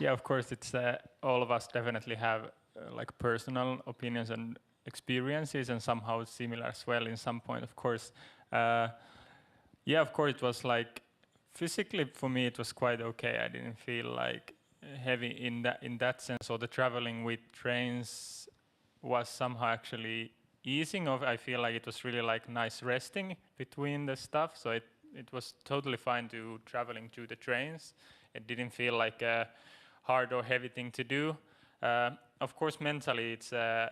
of course, it's all of us definitely have like personal opinions and experiences, and somehow similar as well in some point, of course. Yeah, of course, it was like physically for me it was quite okay. I didn't feel like heavy in that sense. So the traveling with trains was somehow actually easing off. I feel like it was really like nice resting between the stuff. So it was totally fine to traveling to the trains. It didn't feel like a hard or heavy thing to do. Of course, mentally it's a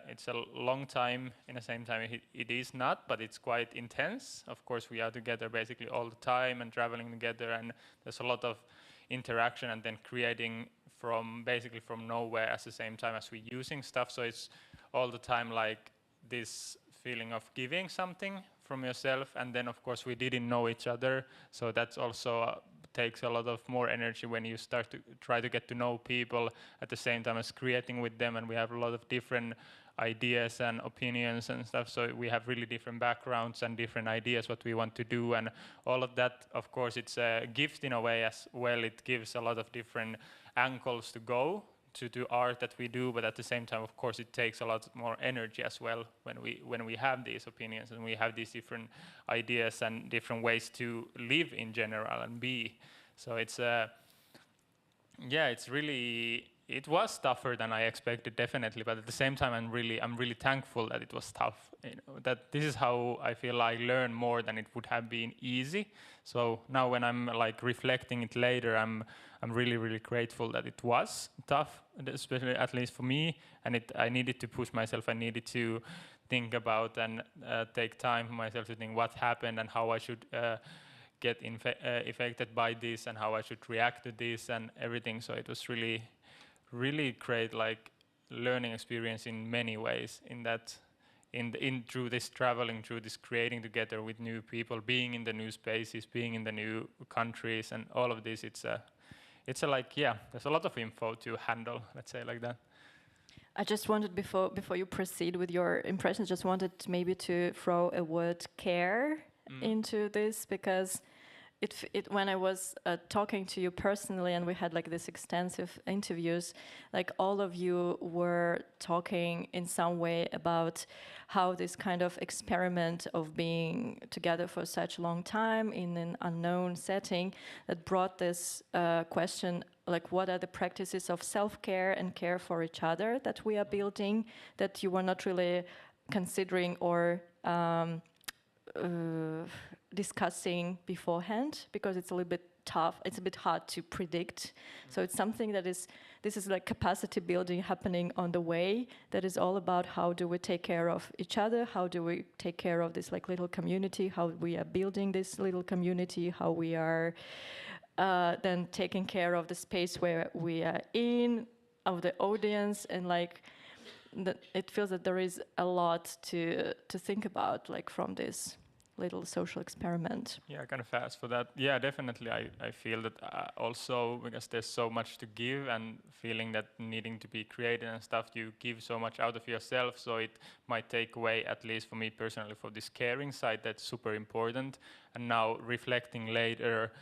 long time. In the same time, it is not, but it's quite intense. Of course, we are together basically all the time and traveling together, and there's a lot of interaction, and then creating from basically from nowhere at the same time as we're using stuff. So it's all the time like this feeling of giving something from yourself, and then of course we didn't know each other, so that's also takes a lot of more energy when you start to try to get to know people at the same time as creating with them, and we have a lot of different ideas and opinions and stuff, so we have really different backgrounds and different ideas what we want to do, and all of that, of course, it's a gift in a way as well. It gives a lot of different angles to go to do art that we do, but at the same time, of course, it takes a lot more energy as well when we have these opinions and we have these different ideas and different ways to live in general and be. So it's it's really, it was tougher than I expected, definitely, but at the same time, I'm really thankful that it was tough. You know, that this is how I feel I learn more than it would have been easy. So now when I'm like reflecting it later, I'm really grateful that it was tough, especially at least for me, and I needed to push myself. I needed to think about and take time for myself to think what happened and how I should get affected by this and how I should react to this and everything. So it was really great, like learning experience in many ways. In that, through this traveling, through this creating together with new people, being in the new spaces, being in the new countries, and all of this. It's a like, yeah, there's a lot of info to handle, let's say like that. I just wanted, before you proceed with your impressions, just wanted maybe to throw a word care into this, because when I was talking to you personally, and we had like this extensive interviews, like all of you were talking in some way about how this kind of experiment of being together for such a long time in an unknown setting that brought this question, like what are the practices of self-care and care for each other that we are building, that you were not really considering or discussing beforehand, because it's a little bit tough, it's a bit hard to predict. So it's something that this is like capacity building happening on the way, that is all about how do we take care of each other, how do we take care of this like little community, how we are building this little community, how we are then taking care of the space where we are in, of the audience, and like it feels that there is a lot to think about, like from this little social experiment. Yeah, kind of fast for that. Yeah, definitely. I feel that also because there's so much to give, and feeling that needing to be creative and stuff, you give so much out of yourself, so it might take away, at least for me personally, for this caring side that's super important. And now reflecting later,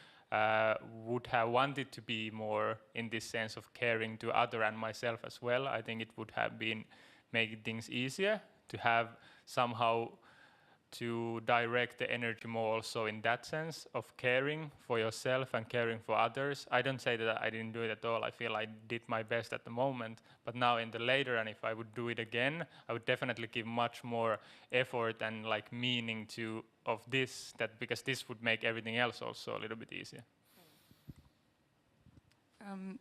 would have wanted to be more in this sense of caring to other and myself as well. I think it would have been making things easier to have somehow to direct the energy more also in that sense of caring for yourself and caring for others. I don't say that I didn't do it at all. I feel I did my best at the moment, but now in the later, and if I would do it again, I would definitely give much more effort and like meaning to of this, that because this would make everything else also a little bit easier.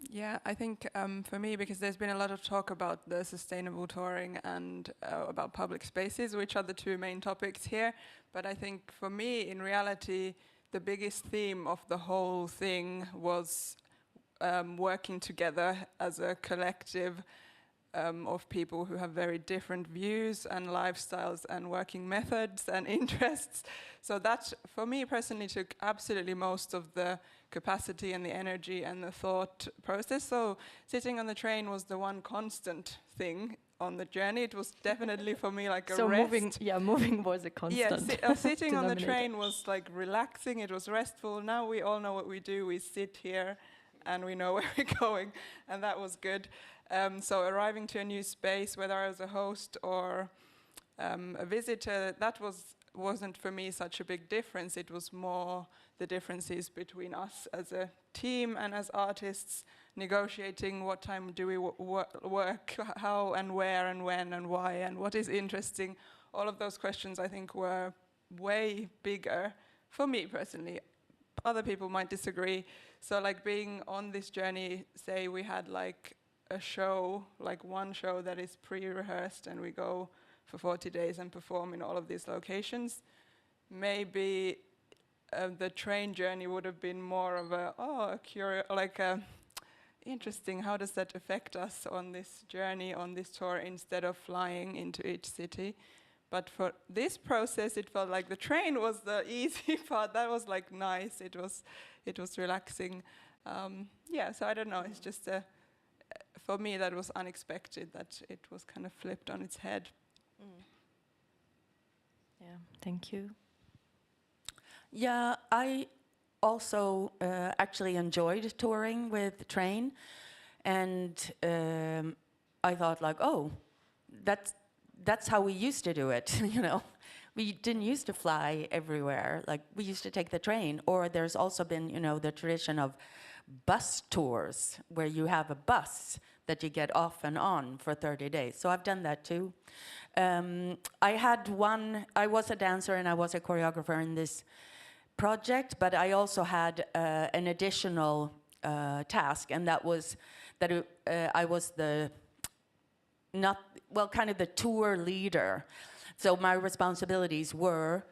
Yeah, I think for me, because there's been a lot of talk about the sustainable touring and about public spaces, which are the two main topics here. But I think for me, in reality, the biggest theme of the whole thing was working together as a collective of people who have very different views and lifestyles and working methods and interests. So that, for me personally, took absolutely most of the capacity and the energy and the thought process. So sitting on the train was the one constant thing on the journey. It was definitely for me like a rest. Moving was a constant. Yeah, sitting on the train was like relaxing. It was restful. Now we all know what we do. We sit here and we know where we're going, and that was good. So arriving to a new space, whether I was a host or a visitor, that wasn't for me such a big difference. It was more the differences between us as a team and as artists, negotiating what time do we work, how and where and when and why and what is interesting. All of those questions I think were way bigger for me personally. Other people might disagree. So like being on this journey, say we had like a show, like one show that is pre-rehearsed and we go for 40 days and perform in all of these locations. Maybe the train journey would have been more of interesting, how does that affect us on this journey, on this tour, instead of flying into each city. But for this process, it felt like the train was the easy part. That was like nice. It was relaxing. So I don't know. It's just for me that was unexpected, that it was kind of flipped on its head. Yeah, thank you. Yeah, I also actually enjoyed touring with the train, and I thought like, oh, that's how we used to do it. You know, we didn't used to fly everywhere. Like we used to take the train. Or there's also been, you know, the tradition of bus tours where you have a bus that you get off and on for 30 days. So I've done that too. I was a dancer and I was a choreographer in this project, but I also had an additional task, and that was that I was kind of the tour leader. So my responsibilities were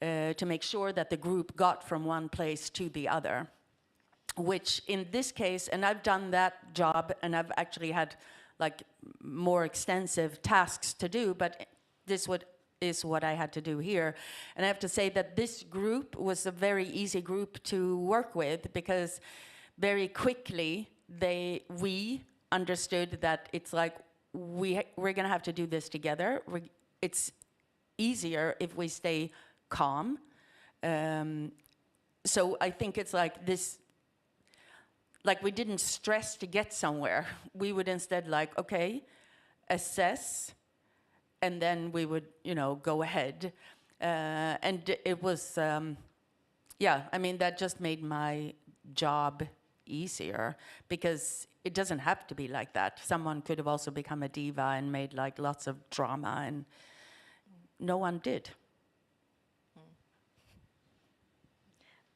to make sure that the group got from one place to the other, which in this case, and I've done that job, and I've actually had like more extensive tasks to do, but this is what I had to do here. And I have to say that this group was a very easy group to work with, because very quickly we understood that it's like we're gonna have to do this together. It's easier if we stay calm. So I think it's like this, like we didn't stress to get somewhere. We would instead like, okay, assess, and then we would, you know, go ahead. And it was, I mean, that just made my job easier, because it doesn't have to be like that. Someone could have also become a diva and made like lots of drama, and no one did.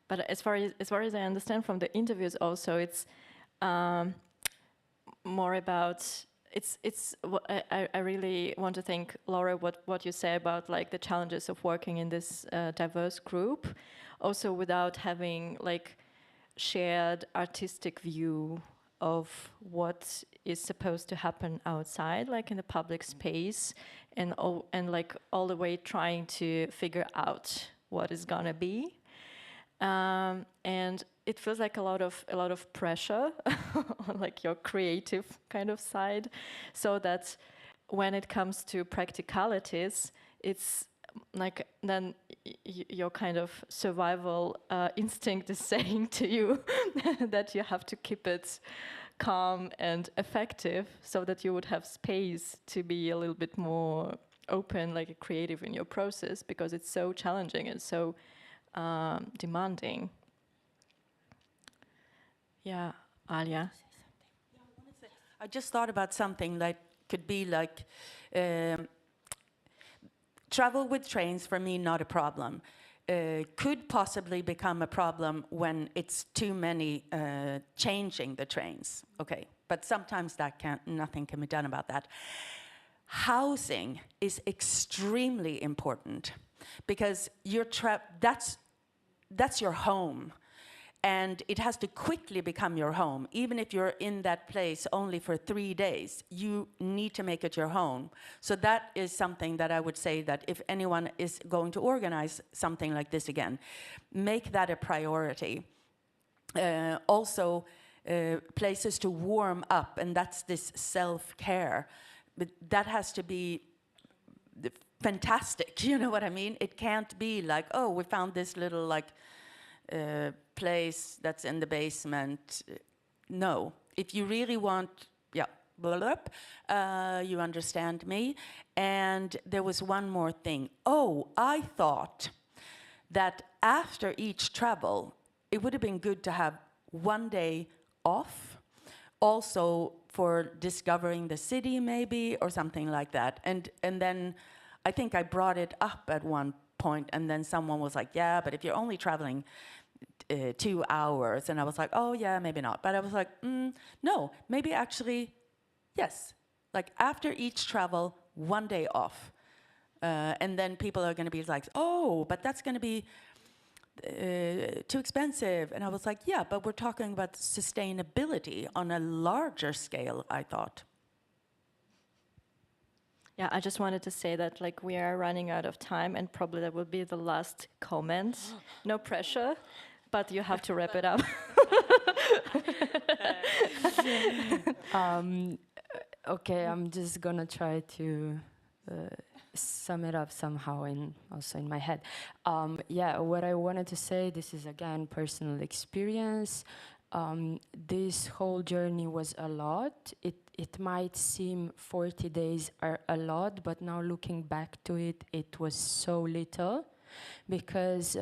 But as far as I understand from the interviews, also it's more about I really want to thank Laura what you say about like the challenges of working in this diverse group, also without having like shared artistic view of what is supposed to happen outside, like in the public space, and like all the way trying to figure out what is gonna be. And it feels like a lot of pressure on like your creative kind of side, so that when it comes to practicalities, it's like then your kind of survival instinct is saying to you that you have to keep it calm and effective, so that you would have space to be a little bit more open, like creative in your process, because it's so challenging and so demanding. Yeah, Alia. I just thought about something that could be like travel with trains, for me, not a problem. Could possibly become a problem when it's too many changing the trains. Okay, but sometimes nothing can be done about that. Housing is extremely important, because that's your home, and it has to quickly become your home. Even if you're in that place only for 3 days, you need to make it your home. So that is something that I would say, that if anyone is going to organize something like this again, make that a priority. Also, places to warm up, and that's this self-care. But that has to be fantastic, you know what I mean? It can't be like, oh, we found this little like place that's in the basement. no. If you really want, yeah, blah, blah, blah, you understand me. And there was one more thing. Oh, I thought that after each travel, it would have been good to have one day off, also for discovering the city maybe, or something like that. And then I think I brought it up at one point, and then someone was like, yeah, but if you're only traveling 2 hours, and I was like, oh yeah, maybe not. But I was like, no, maybe actually, yes. Like after each travel, one day off. And then people are gonna be like, oh, but that's gonna be too expensive. And I was like, yeah, but we're talking about sustainability on a larger scale, I thought. Yeah, I just wanted to say that like we are running out of time, and probably that will be the last comment. No pressure, but you have to wrap it up. Okay, I'm just gonna try to sum it up somehow, also in my head. Yeah, what I wanted to say, this is again personal experience. This whole journey was a lot. It might seem 40 days are a lot, but now looking back to it, it was so little, because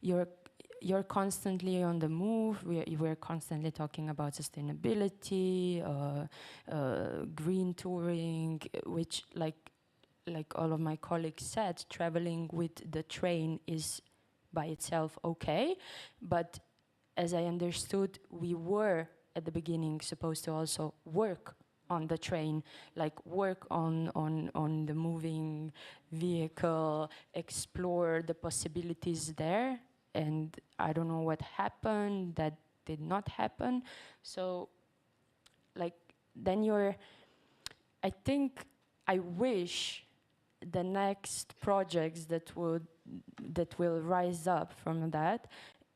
you're constantly on the move. We're constantly talking about sustainability, green touring, which like all of my colleagues said, traveling with the train is by itself okay, but as I understood, we were at the beginning supposed to also work on the train, like work on the moving vehicle, explore the possibilities there. And I don't know what happened, that did not happen. So like then I think, I wish the next projects that will rise up from that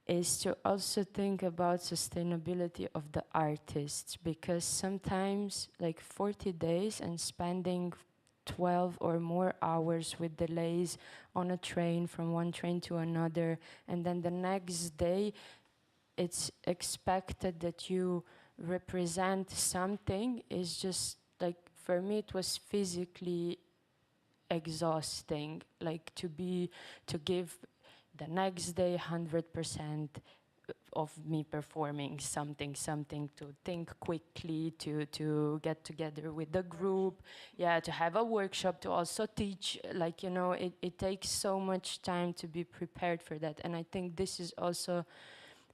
is to also think about sustainability of the artists, because sometimes like 40 days and spending 12 or more hours with delays on a train from one train to another, and then the next day it's expected that you represent something, is just like, for me it was physically exhausting, like to give the next day 100% of me performing something, to think quickly, to get together with the group, yeah, to have a workshop, to also teach, like, you know, it takes so much time to be prepared for that. And I think this is also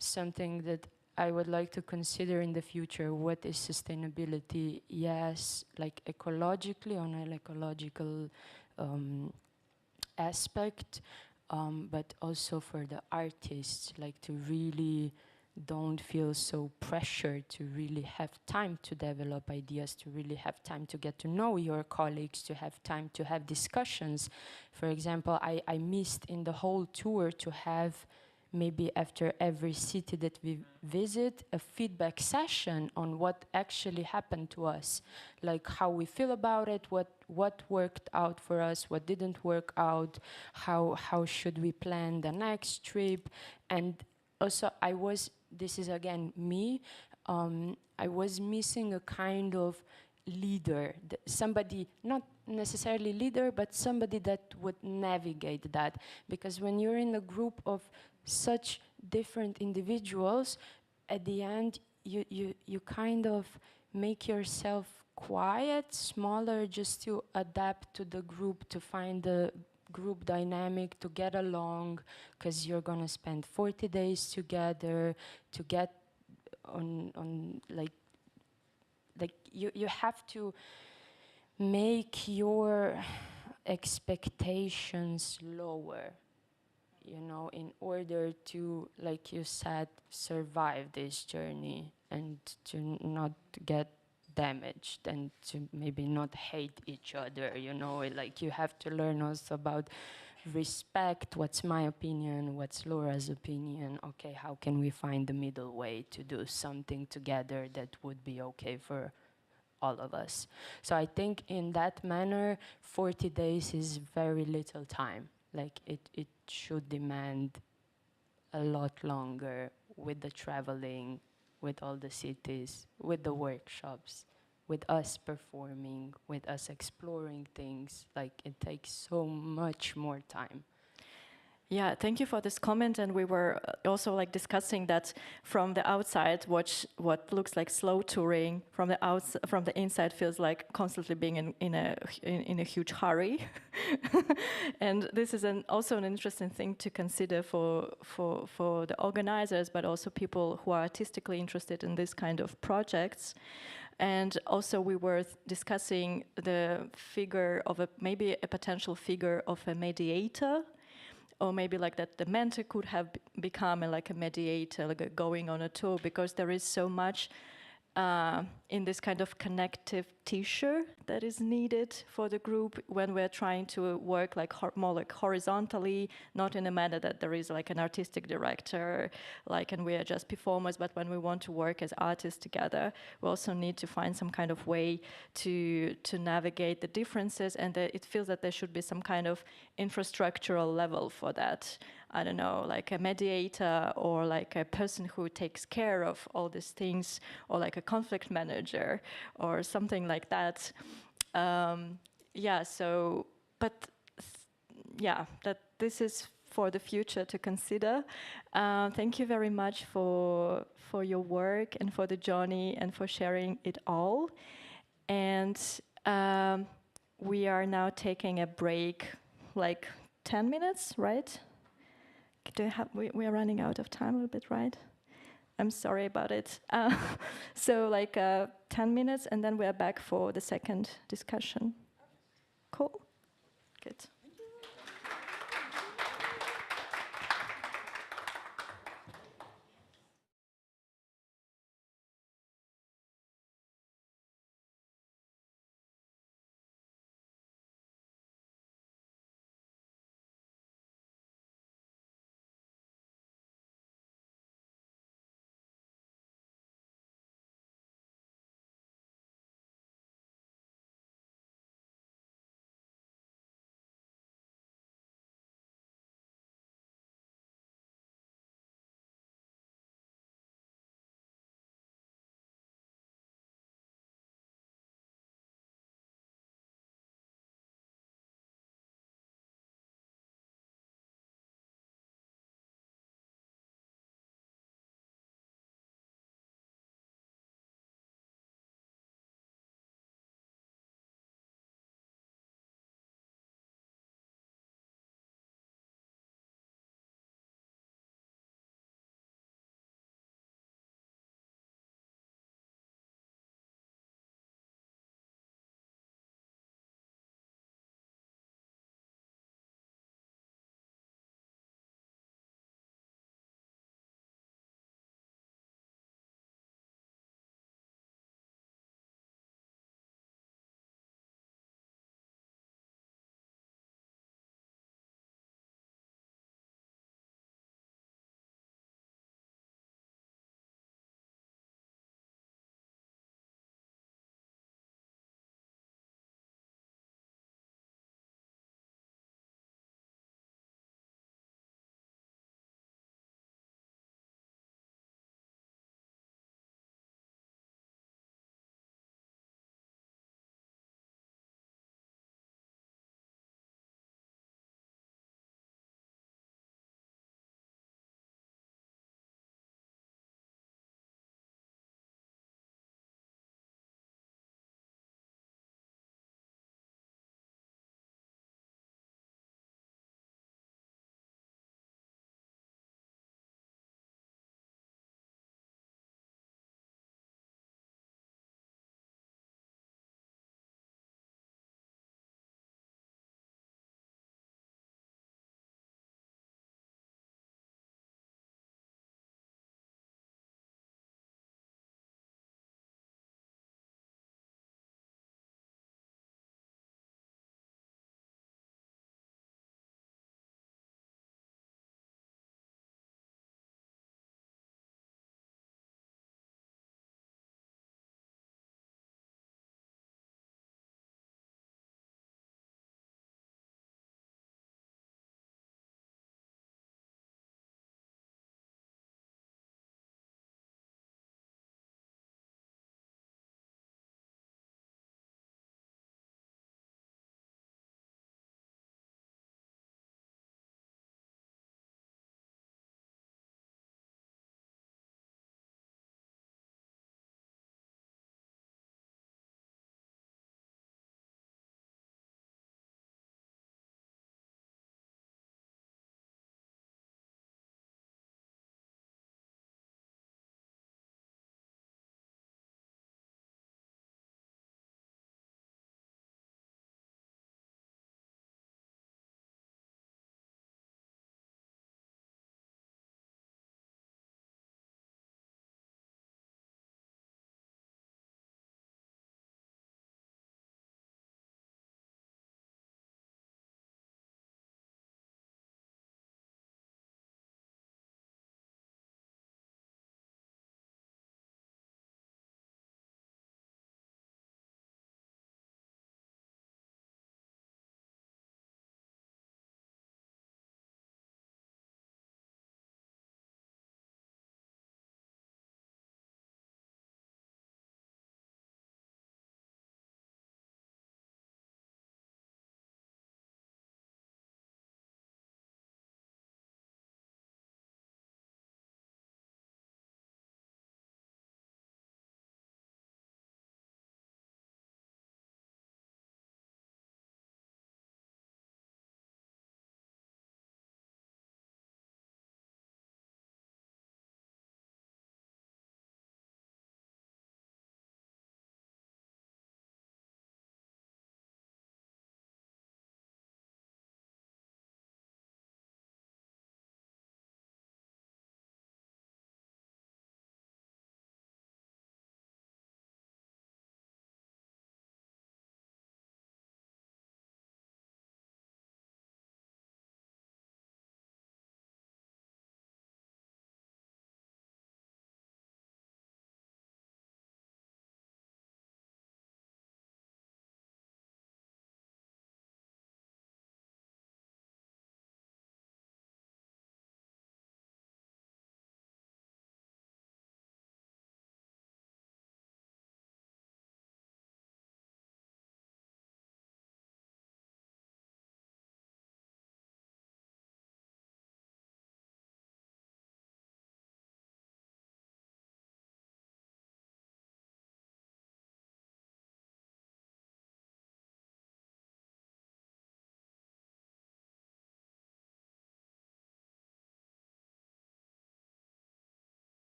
something that I would like to consider in the future. What is sustainability? Yes, like ecologically, on an ecological aspect, but also for the artists, like to really don't feel so pressured, to really have time to develop ideas, to really have time to get to know your colleagues, to have time to have discussions. For example, I missed in the whole tour to have, maybe after every city that we visit, a feedback session on what actually happened to us, like how we feel about it, what worked out for us, what didn't work out, how should we plan the next trip. And also this is again me, I was missing a kind of leader, somebody, not necessarily leader, but somebody that would navigate that. Because when you're in a group of such different individuals, at the end you kind of make yourself quiet, smaller, just to adapt to the group, to find the group dynamic, to get along, because you're gonna spend 40 days together, to get on like you have to make your expectations lower, you know, in order to, like you said, survive this journey and to not get damaged and to maybe not hate each other, you know. Like you have to learn also about respect. What's my opinion? What's Laura's opinion? Okay, how can we find the middle way to do something together that would be okay for all of us? So I think in that manner, 40 days is very little time. Like it should demand a lot longer with the traveling, with all the cities, with the workshops, with us performing, with us exploring things. Like, it takes so much more time. Yeah, thank you for this comment. And we were also like discussing that from the outside, what looks like slow touring from the inside feels like constantly being in a huge hurry. And this is also an interesting thing to consider for the organizers, but also people who are artistically interested in this kind of projects. And also we were discussing the figure of maybe a potential figure of a mediator, or maybe like that the mentor could have become like a mediator, like going on a tour, because there is so much in this kind of connective tissue that is needed for the group when we're trying to work like more like horizontally, not in a manner that there is like an artistic director, like, and we are just performers, but when we want to work as artists together, we also need to find some kind of way to navigate the differences, and it feels that there should be some kind of infrastructural level for that. I don't know, like a mediator, or like a person who takes care of all these things, or like a conflict manager or something like that. Yeah, so, but yeah, that this is for the future to consider. Thank you very much for your work and for the journey and for sharing it all. And we are now taking a break, like 10 minutes, right? We are running out of time a little bit, right? I'm sorry about it. So like 10 minutes, and then we are back for the second discussion. Cool. Good.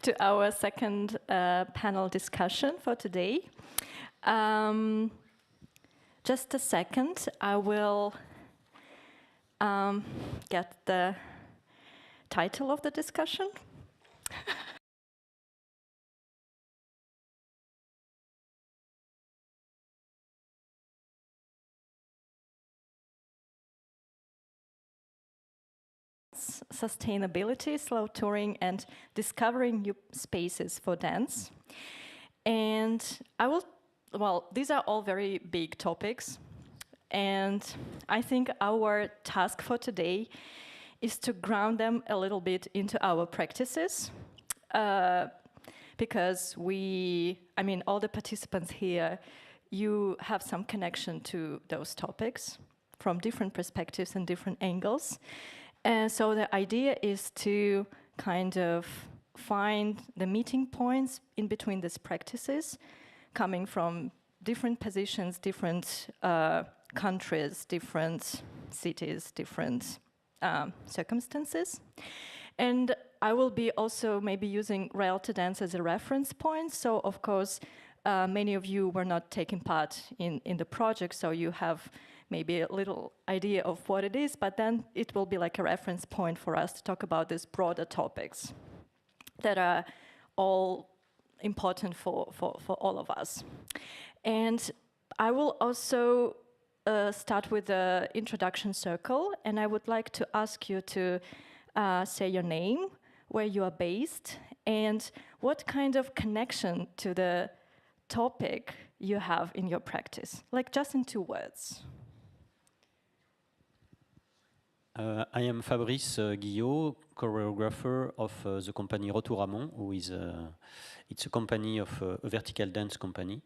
to our second panel discussion for today. Just a second, I will get the title of the discussion. Sustainability, slow touring, and discovering new spaces for dance. And these are all very big topics. And I think our task for today is to ground them a little bit into our practices. Because all the participants here, you have some connection to those topics from different perspectives and different angles. And so the idea is to kind of find the meeting points in between these practices, coming from different positions, different countries, different cities, different circumstances. And I will be also maybe using Rail2Dance as a reference point. So of course, many of you were not taking part in the project, so you have maybe a little idea of what it is, but then it will be like a reference point for us to talk about these broader topics that are all important for all of us. And I will also start with the introduction circle, and I would like to ask you to say your name, where you are based, and what kind of connection to the topic you have in your practice, like just in 2 words. I am Fabrice Guillot, choreographer of the company Rail2Ramon, who is it's a company of a vertical dance company.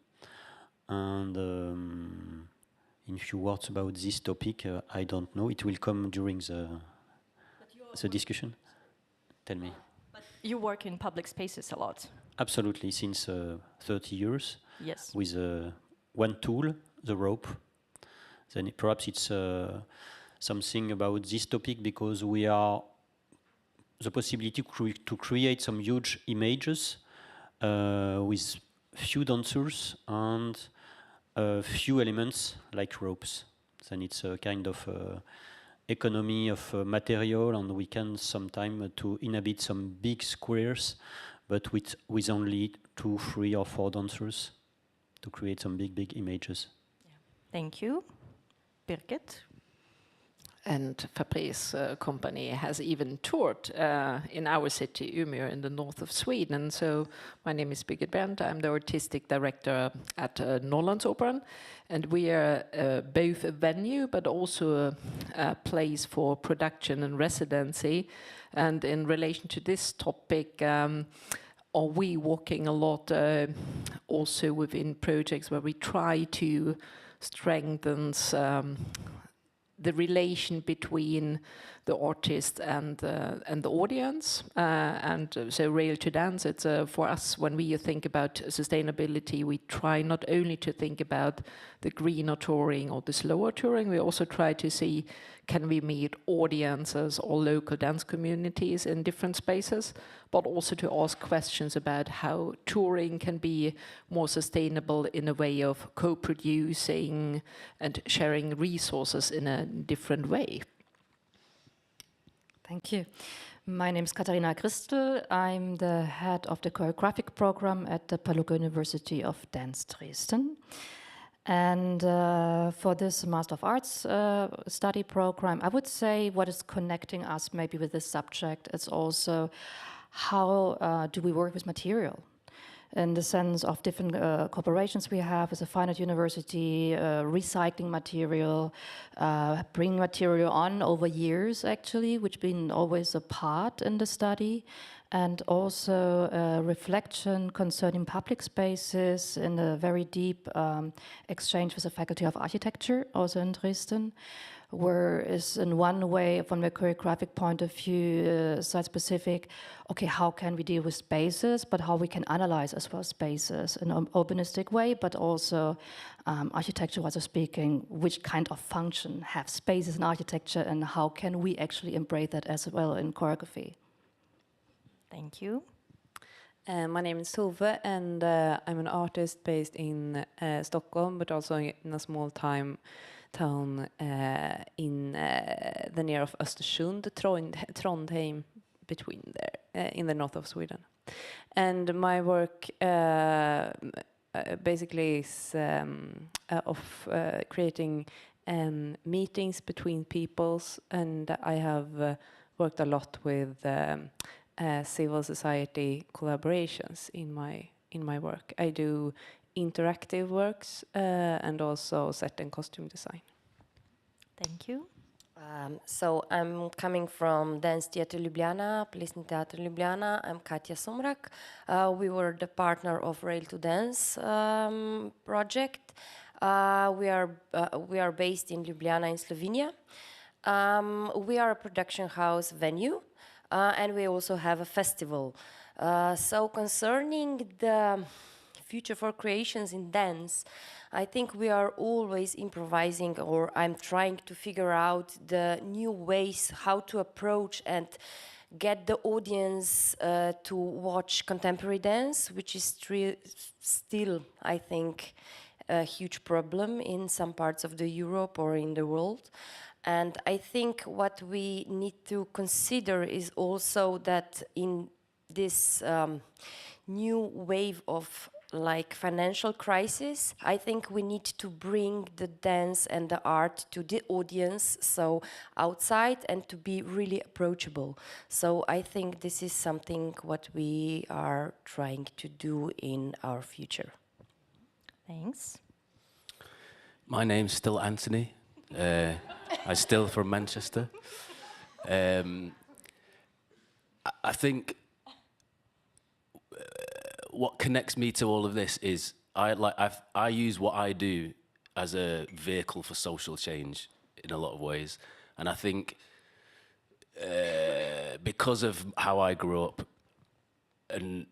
And in few words about this topic, I don't know. It will come during the discussion. Tell me. But you work in public spaces a lot. Absolutely, since 30 years. Yes. With one tool, the rope. Then perhaps it's something about this topic because we are the possibility to create some huge images with few dancers and few elements like ropes. Then it's a kind of economy of material, and we can sometimes to inhabit some big squares, but with only 2, 3, or 4 dancers to create some big images. Yeah. Thank you. Birgit? And Fabrice company has even toured in our city, Umeå, in the north of Sweden. So my name is Birgit Berndt. I'm the artistic director at Norrlandsoperan. And we are both a venue, but also a place for production and residency. And in relation to this topic, are we working a lot also within projects where we try to strengthen the relation between the artist and the audience, so Rail2Dance. It's for us, when we think about sustainability, we try not only to think about the greener touring or the slower touring. We also try to see, can we meet audiences or local dance communities in different spaces, but also to ask questions about how touring can be more sustainable in a way of co-producing and sharing resources in a different way. Thank you. My name is Katharina Christel. I'm the head of the choreographic program at the Paluca University of Dance Dresden. And for this Master of Arts study program, I would say what is connecting us maybe with this subject is also how do we work with material, in the sense of different cooperations we have with a fine art university, recycling material, bringing material on over years actually, which been always a part in the study, and also reflection concerning public spaces in a very deep exchange with the Faculty of Architecture, also in Dresden, where is in one way, from a choreographic point of view, site-specific, okay, how can we deal with spaces, but how we can analyze as well spaces in an urbanistic way, but also architecture-wise speaking, which kind of function have spaces in architecture, and how can we actually embrace that as well in choreography. Thank you. My name is Tove, and I'm an artist based in Stockholm, but also in a small town in the near of Östersund, Trondheim, between there, in the north of Sweden. And my work basically is of creating meetings between peoples, and I have worked a lot with civil society collaborations in my work. I do interactive works and also set and costume design. Thank you. So I'm coming from Dance Theatre Ljubljana, Plesni Teatr Ljubljana. I'm Katja Somrak. We were the partner of Rail2Dance project. We are based in Ljubljana in Slovenia. We are a production house venue, and we also have a festival. So concerning the future for creations in dance, I think we are always improvising, or I'm trying to figure out the new ways how to approach and get the audience to watch contemporary dance, which is still, I think, a huge problem in some parts of the Europe or in the world. And I think what we need to consider is also that in this new wave of like financial crisis, I think we need to bring the dance and the art to the audience, so outside, and to be really approachable. So I think this is something what we are trying to do in our future. Thanks. My name's still Anthony. I'm still from Manchester. I think what connects me to all of this is I use what I do as a vehicle for social change in a lot of ways, and I think because of how I grew up, and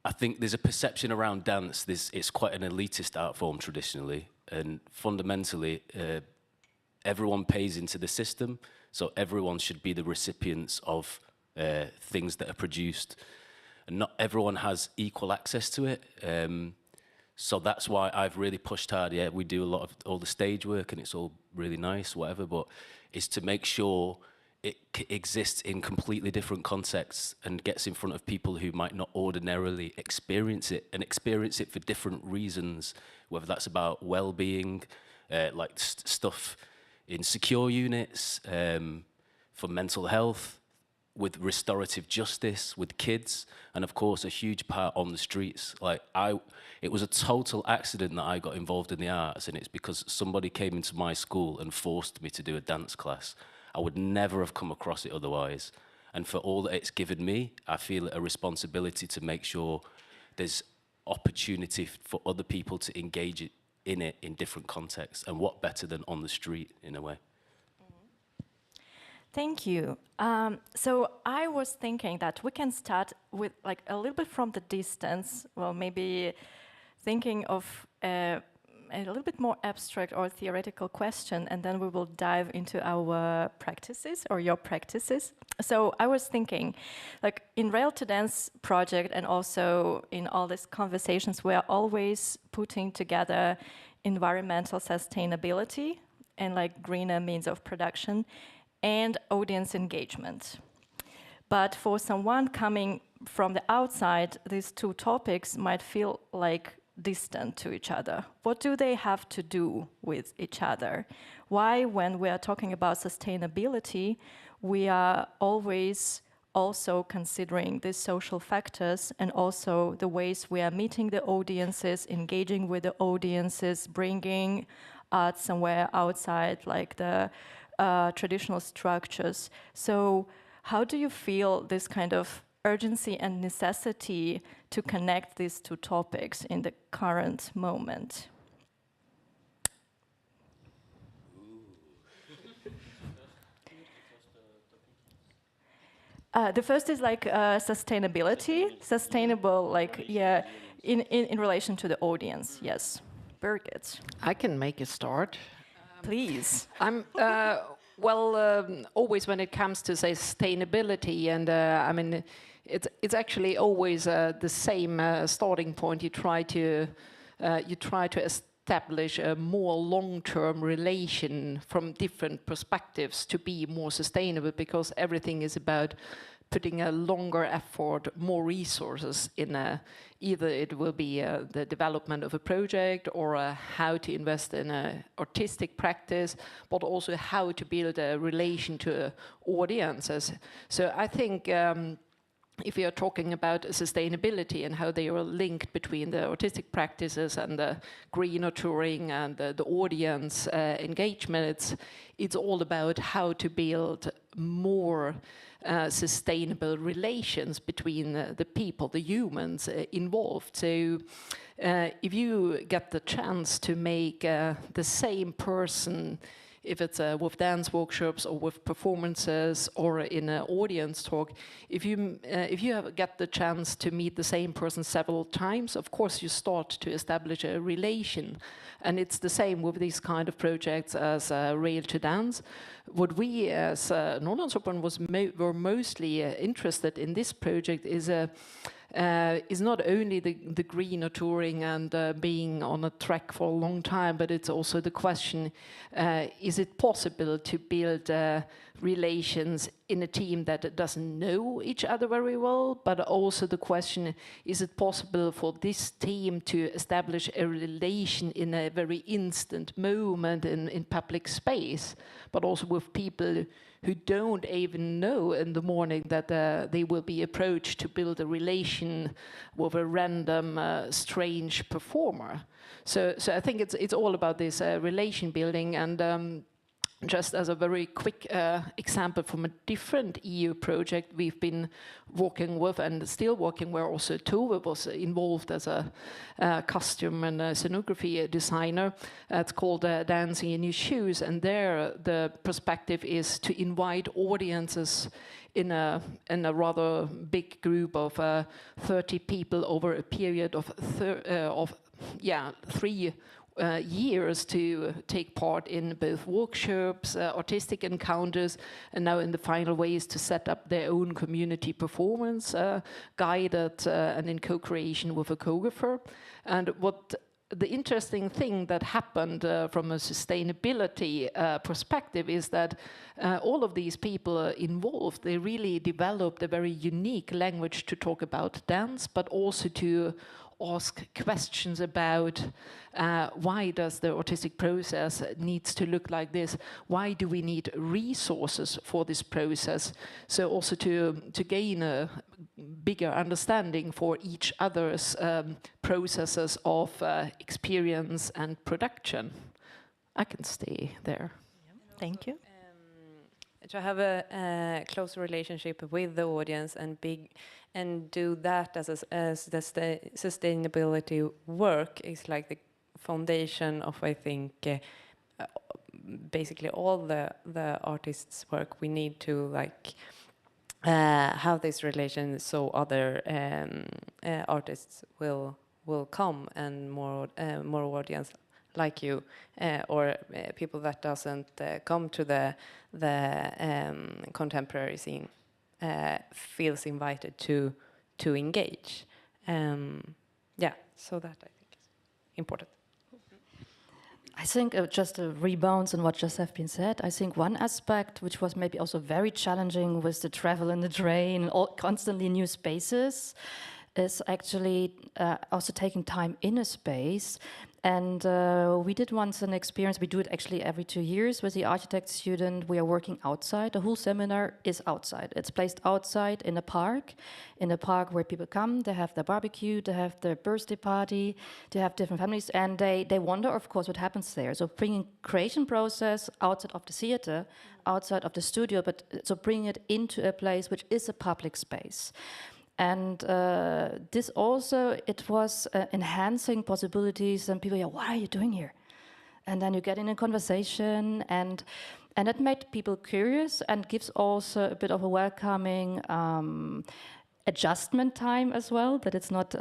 I think there's a perception around dance. It's quite an elitist art form traditionally, and fundamentally, everyone pays into the system, so everyone should be the recipients of things that are produced. And not everyone has equal access to it. So that's why I've really pushed hard. Yeah, we do a lot of all the stage work and it's all really nice, whatever, but it's to make sure it exists in completely different contexts and gets in front of people who might not ordinarily experience it, and experience it for different reasons, whether that's about well-being, like stuff in secure units, for mental health, with restorative justice, with kids, and of course a huge part on the streets. Like it was a total accident that I got involved in the arts, and it's because somebody came into my school and forced me to do a dance class. I would never have come across it otherwise. And for all that it's given me, I feel a responsibility to make sure there's opportunity for other people to engage in it in different contexts. And what better than on the street, in a way. Thank you. So I was thinking that we can start with like a little bit from the distance, well, maybe thinking of a little bit more abstract or theoretical question, and then we will dive into our practices or your practices. So I was thinking, like in Rail2Dance project and also in all these conversations, we are always putting together environmental sustainability and like greener means of production and audience engagement. But for someone coming from the outside, these two topics might feel like distant to each other. What do they have to do with each other? Why, when we are talking about sustainability, we are always also considering these social factors and also the ways we are meeting the audiences, engaging with the audiences, bringing art somewhere outside like the traditional structures. So how do you feel this kind of urgency and necessity to connect these two topics in the current moment? The first is like sustainability, sustainable, like, yeah, in relation to the audience, yes. Very good. I can make a start. Please. Well, always when it comes to sustainability, and I mean, it's actually always the same starting point. You try to establish a more long-term relation from different perspectives to be more sustainable, because everything is about putting a longer effort, more resources in either it will be the development of a project, or how to invest in a artistic practice, but also how to build a relation to audiences. So I think if we are talking about sustainability and how they are linked between the artistic practices and the greener touring and the audience engagement, it's all about how to build more sustainable relations between the people, the humans involved. So if you get the chance to make the same person, if it's with dance workshops or with performances or in an audience talk, if you get the chance to meet the same person several times, of course you start to establish a relation. And it's the same with these kind of projects as Rail2Dance. What we as Norrlandsopern were mostly interested in this project is not only the greener touring and being on a track for a long time, but it's also the question, is it possible to build relations in a team that doesn't know each other very well, but also the question, is it possible for this team to establish a relation in a very instant moment in public space, but also with people who don't even know in the morning that they will be approached to build a relation with a random strange performer. So I think it's all about this relation building. And just as a very quick example from a different EU project we've been working with and still working, where also Tove was involved as a costume and scenography designer. It's called Dancing in New Shoes, and there the perspective is to invite audiences in a rather big group of 30 people over a period of 3 years to take part in both workshops, artistic encounters, and now in the final ways to set up their own community performance, guided and in co-creation with a choreographer. And what the interesting thing that happened from a sustainability perspective is that all of these people involved, they really developed a very unique language to talk about dance, but also to ask questions about why does the artistic process needs to look like this? Why do we need resources for this process? So also to gain a bigger understanding for each other's processes of experience and production. I can stay there. Thank you. To have a close relationship with the audience and do that as the sustainability work is like the foundation of, I think, basically all the artists' work. We need to like have this relation so other artists will come, and more audience like you or people that doesn't come to the contemporary scene feels invited to engage. So that I think is important. I think just to rebound on what just have been said, I think one aspect which was maybe also very challenging was the travel in the train, constantly new spaces, is actually also taking time in a space. And we did once an experience, we do it actually every 2 years with the architect student. We are working outside. The whole seminar is outside. It's placed outside in a park where people come, they have their barbecue, they have their birthday party, they have different families, and they wonder, of course, what happens there. So bringing creation process outside of the theater, outside of the studio, but so bringing it into a place which is a public space. And this also, it was enhancing possibilities, and people, what are you doing here? And then you get in a conversation, and it made people curious and gives also a bit of a welcoming adjustment time as well, that it's not,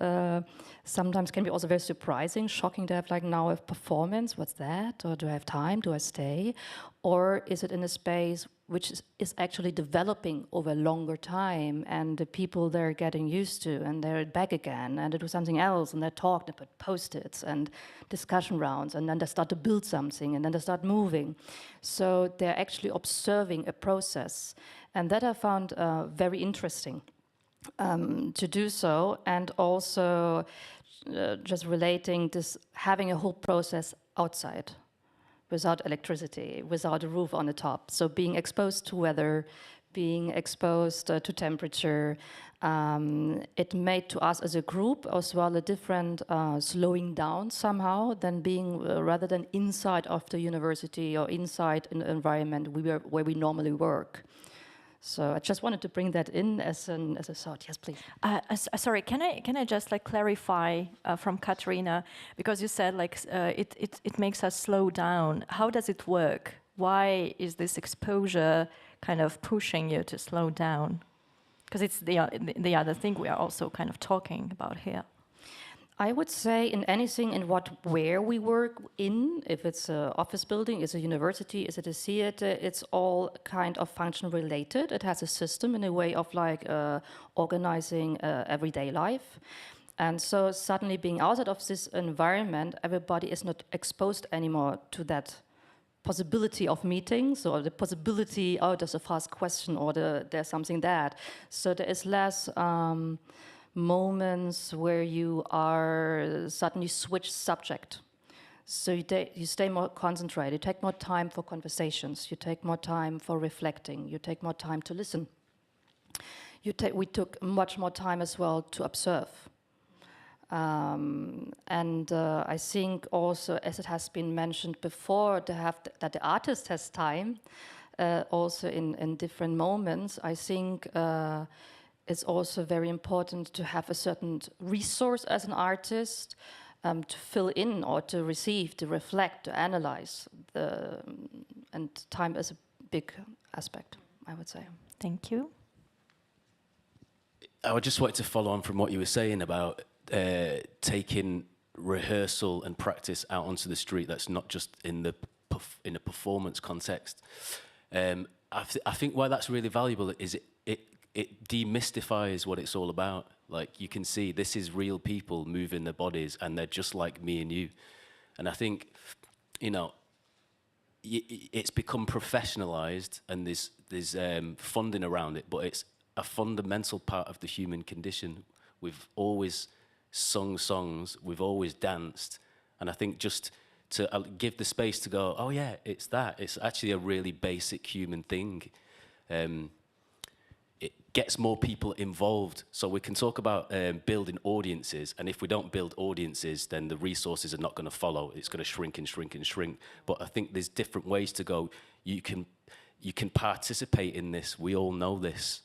sometimes can be also very surprising, shocking to have like now a performance, what's that? Or do I have time, do I stay? Or is it in a space which is actually developing over a longer time and the people they're getting used to and they're back again and they do something else and they talk, they put post-its and discussion rounds and then they start to build something and then they start moving. So they're actually observing a process, and that I found very interesting. To do so, and also just relating this, having a whole process outside, without electricity, without a roof on the top. So being exposed to weather, being exposed to temperature, it made to us as a group as well a different slowing down somehow than being rather than inside of the university or inside an environment where we normally work. So I just wanted to bring that in as a thought. Yes, please. Sorry, can I just like clarify from Katarina, because you said like it makes us slow down. How does it work? Why is this exposure kind of pushing you to slow down? Because it's the other thing we are also kind of talking about here. I would say in anything in where we work in, if it's an office building, is a university, is it a theater, it's all kind of function related. It has a system in a way of like organizing everyday life. And so suddenly being outside of this environment, everybody is not exposed anymore to that possibility of meetings or the possibility, oh, there's a fast question or there's something that. So there is less moments where you are suddenly switch subject. So you stay more concentrated, you take more time for conversations, you take more time for reflecting, you take more time to listen. We took much more time as well to observe. And I think also, as it has been mentioned before, that the artist has time also in different moments. I think it's also very important to have a certain resource as an artist to fill in or to receive, to reflect, to analyze. And time is a big aspect, I would say. Thank you. I would just like to follow on from what you were saying about taking rehearsal and practice out onto the street. That's not just in a performance context. I think why that's really valuable is it demystifies what it's all about. Like, you can see this is real people moving their bodies and they're just like me and you. And I think, it's become professionalized and there's funding around it, but it's a fundamental part of the human condition. We've always sung songs, we've always danced. And I think just to give the space to go, oh yeah, it's that. It's actually a really basic human thing. It gets more people involved. So we can talk about building audiences, and if we don't build audiences, then the resources are not going to follow. It's going to shrink and shrink and shrink. But I think there's different ways to go. You can participate in this. We all know this.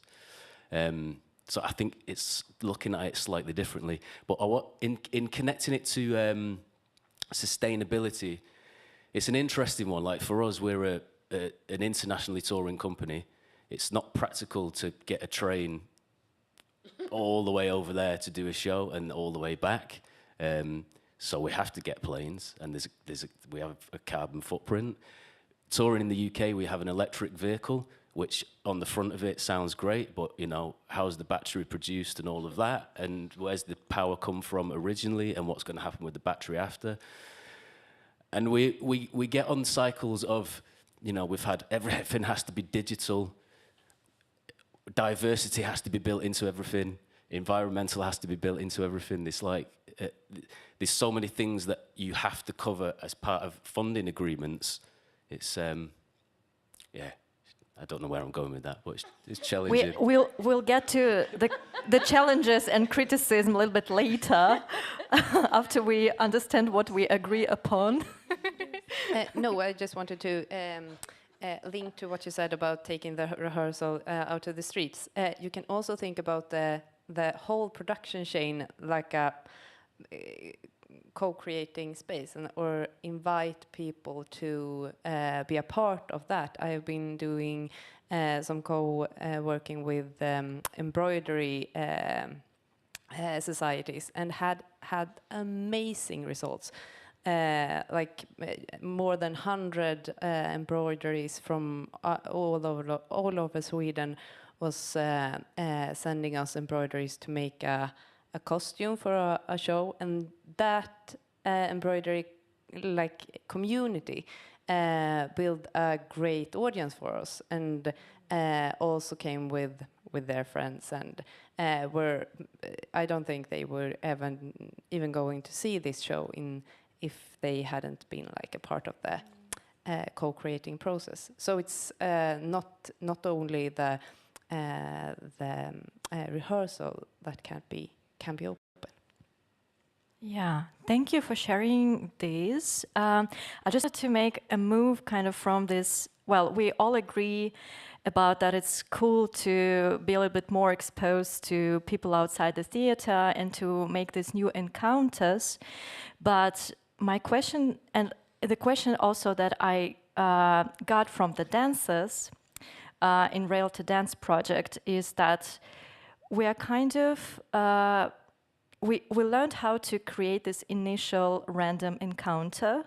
So I think it's looking at it slightly differently. But in connecting it to sustainability, it's an interesting one. Like, for us, we're an internationally touring company. It's not practical to get a train all the way over there to do a show and all the way back. So we have to get planes, and we have a carbon footprint. Touring in the UK, we have an electric vehicle, which on the front of it sounds great, but how's the battery produced and all of that? And where's the power come from originally, and what's going to happen with the battery after? And we get on cycles of, we've had everything has to be digital. Diversity has to be built into everything. Environmental has to be built into everything. It's like, there's so many things that you have to cover as part of funding agreements. It's, I don't know where I'm going with that, but it's challenging. We'll get to the challenges and criticism a little bit later, after we understand what we agree upon. No, I just wanted to link to what you said about taking the rehearsal out to the streets. You can also think about the whole production chain like a co-creating space or invite people to be a part of that. I have been doing some working with embroidery societies and had amazing results. Like more than 100 embroideries from all over Sweden was sending us embroideries to make a costume for a show, and that embroidery like community built a great audience for us, and also came with their friends, and I don't think they were even going to see this show if they hadn't been like a part of the co-creating process. So it's not only the rehearsal that can be open. Yeah, thank you for sharing this. I just had to make a move kind of from this. Well, we all agree about that it's cool to be a little bit more exposed to people outside the theater and to make these new encounters. But my question, and the question also that I got from the dancers in Rail2Dance project, is that we are kind of we learned how to create this initial random encounter,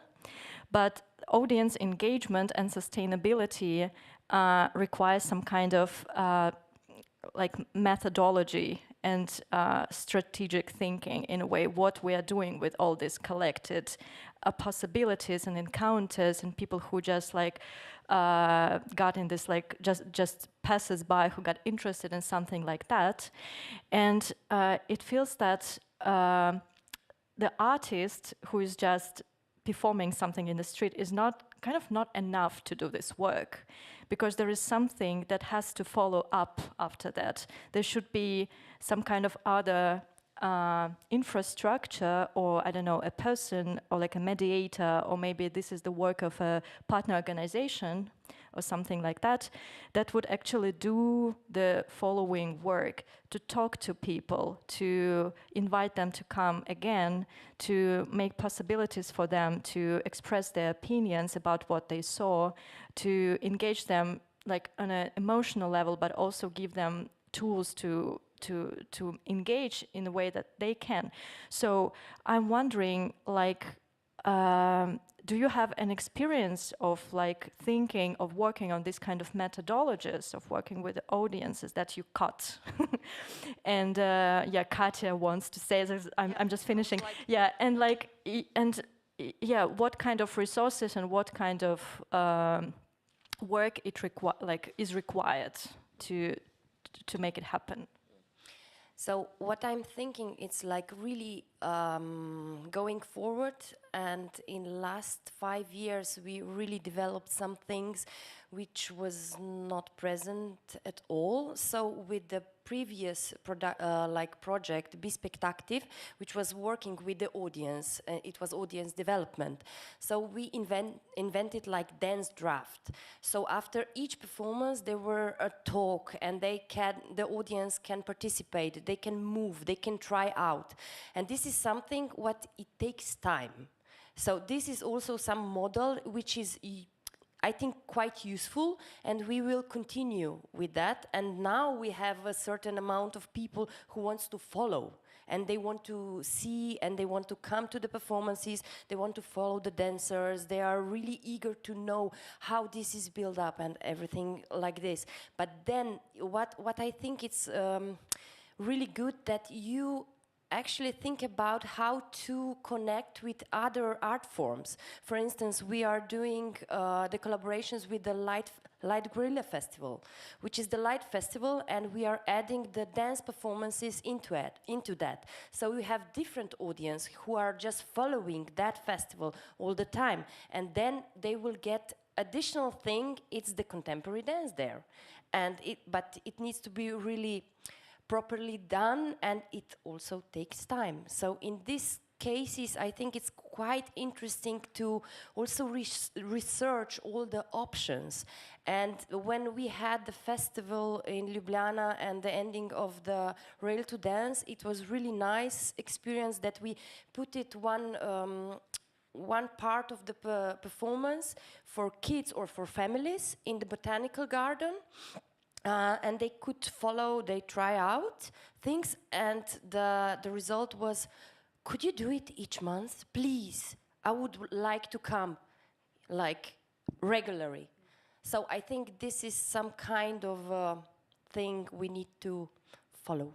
but audience engagement and sustainability requires some kind of like methodology and strategic thinking, in a way, what we are doing with all these collected possibilities and encounters, and people who just like got in this, like just passes by who got interested in something like that. And it feels that the artist who is just performing something in the street is not enough to do this work, because there is something that has to follow up after that. There should be some kind of other infrastructure, or I don't know, a person, or like a mediator, or maybe this is the work of a partner organization or something like that, that would actually do the following work, to talk to people, to invite them to come again, to make possibilities for them to express their opinions about what they saw, to engage them like on an emotional level, but also give them tools to engage in the way that they can. So I'm wondering, like, do you have an experience of like thinking of working on this kind of methodologies of working with the audiences that you cut? And yeah, Katya wants to say this. I'm just finishing. Yeah, and like, yeah, what kind of resources and what kind of work is required to make it happen? So what I'm thinking, it's like really going forward, and in last 5 years we really developed some things which was not present at all. So with the previous project, Be Spectactive, which was working with the audience, it was audience development. So we invented like dance draft. So after each performance there were a talk, and the audience can participate, they can move, they can try out. And this is something what it takes time. So this is also some model which is, I think, quite useful, and we will continue with that. And now we have a certain amount of people who wants to follow, and they want to see, and they want to come to the performances, they want to follow the dancers, they are really eager to know how this is built up and everything like this. But then what I think it's really good, that you actually think about how to connect with other art forms. For instance, we are doing the collaborations with the Light Guerrilla Festival, which is the light festival, and we are adding the dance performances into that. So we have different audience who are just following that festival all the time, and then they will get additional thing, it's the contemporary dance there. But it needs to be really properly done, and it also takes time. So in this cases, I think it's quite interesting to also research all the options. And when we had the festival in Ljubljana and the ending of the Rail2Dance, it was really nice experience that we put it one part of the performance for kids or for families in the botanical garden. And they could follow, they try out things, and the result was, could you do it each month, please? I would like to come, like, regularly. So I think this is some kind of thing we need to follow.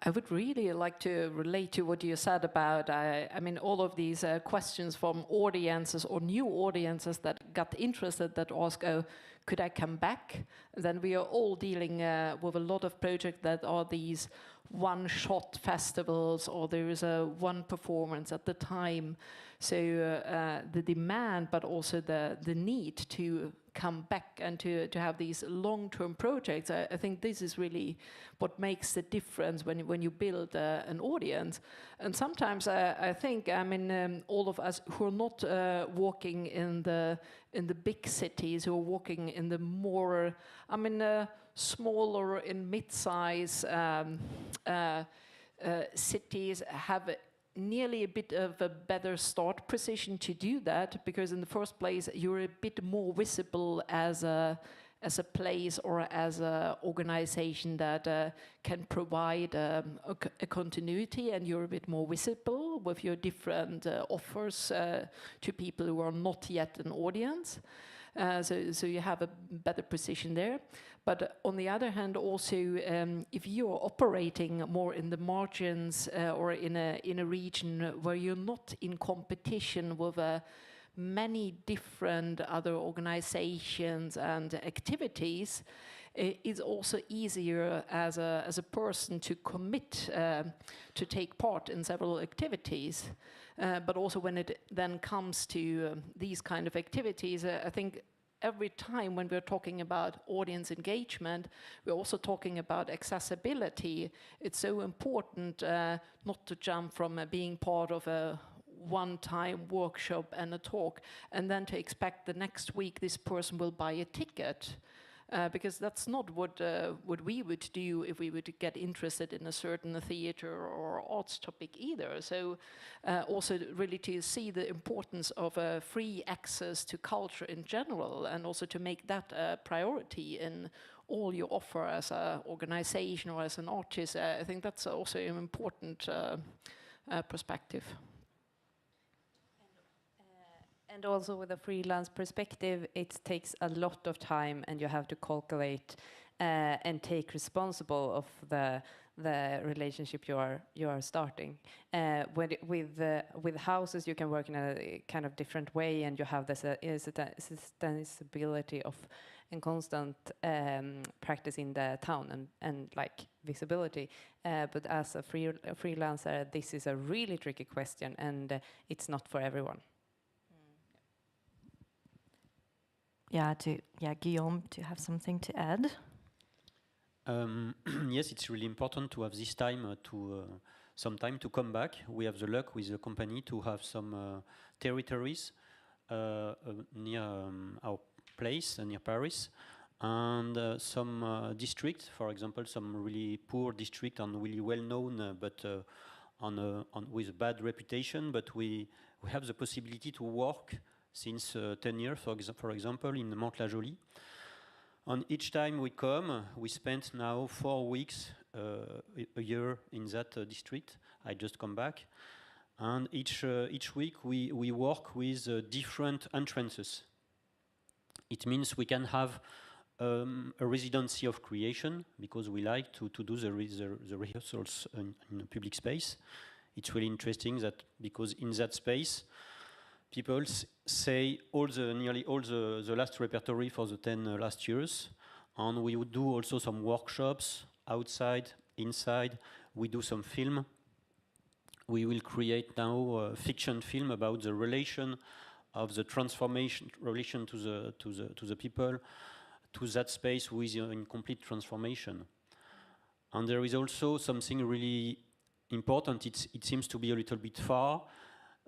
I would really like to relate to what you said about, I mean, all of these questions from audiences or new audiences that got interested, that ask, oh, could I come back? Then we are all dealing with a lot of projects that are these one-shot festivals, or there is a one performance at the time. So the demand, but also the need to come back and to have these long-term projects, I think this is really what makes the difference when you build an audience. And sometimes I think, I mean, all of us who are not walking in the big cities, who are walking in the more, I mean, smaller and mid-size cities have nearly a bit of a better start position to do that, because in the first place you're a bit more visible as a place or as an organization that can provide a continuity, and you're a bit more visible with your different offers to people who are not yet an audience. So you have a better position there. But on the other hand, also, if you're operating more in the margins or in a region where you're not in competition with many different other organizations and activities, it's also easier as a person to commit to take part in several activities. But also when it then comes to these kind of activities, I think every time when we're talking about audience engagement, we're also talking about accessibility. It's so important not to jump from being part of a one-time workshop and a talk, and then to expect the next week this person will buy a ticket. Because that's not what we would do if we would get interested in a certain theater or arts topic either. So also really to see the importance of free access to culture in general, and also to make that a priority in all you offer as an organization or as an artist. I think that's also an important perspective. And also with a freelance perspective, it takes a lot of time, and you have to calculate and take responsible of the relationship you are starting. With houses, you can work in a kind of different way, and you have this sustainability of and constant practice in the town and like visibility. But as a freelancer, this is a really tricky question, and it's not for everyone. Guillaume, do you have something to add? Yes, it's really important to have this time some time to come back. We have the luck with the company to have some territories near our place, near Paris, and some districts, for example, some really poor district and really well known, but with a bad reputation. But we have the possibility to work since 10 years, for example, in Mantes-la-Jolie. And each time we come, we spend now 4 weeks a year in that district. I just come back. And each week we work with different entrances. It means we can have a residency of creation, because we like to do the rehearsals in a public space. It's really interesting that because in that space, people say nearly all the last repertory for the 10 last years, and we would do also some workshops outside, inside. We do some film. We will create now a fiction film about the relation of the transformation relation to the people, to that space with in complete transformation. And there is also something really important, it seems to be a little bit far,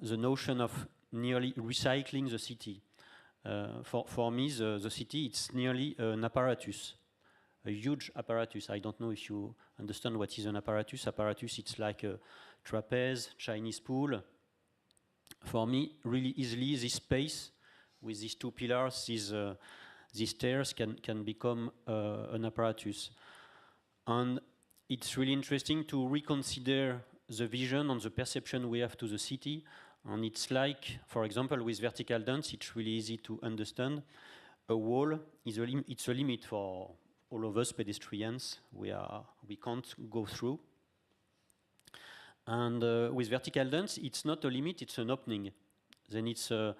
the notion of nearly recycling the city. For me, the city, it's nearly an apparatus, a huge apparatus. I don't know if you understand what is an apparatus. Apparatus, it's like a trapeze, Chinese pool. For me, really easily, this space with these two pillars, these stairs can become an apparatus. And it's really interesting to reconsider the vision and the perception we have to the city. And it's like, for example, with vertical dance, it's really easy to understand. A wall is it's a limit for all of us pedestrians. We can't go through. And with vertical dance, it's not a limit; it's an opening. Then it's to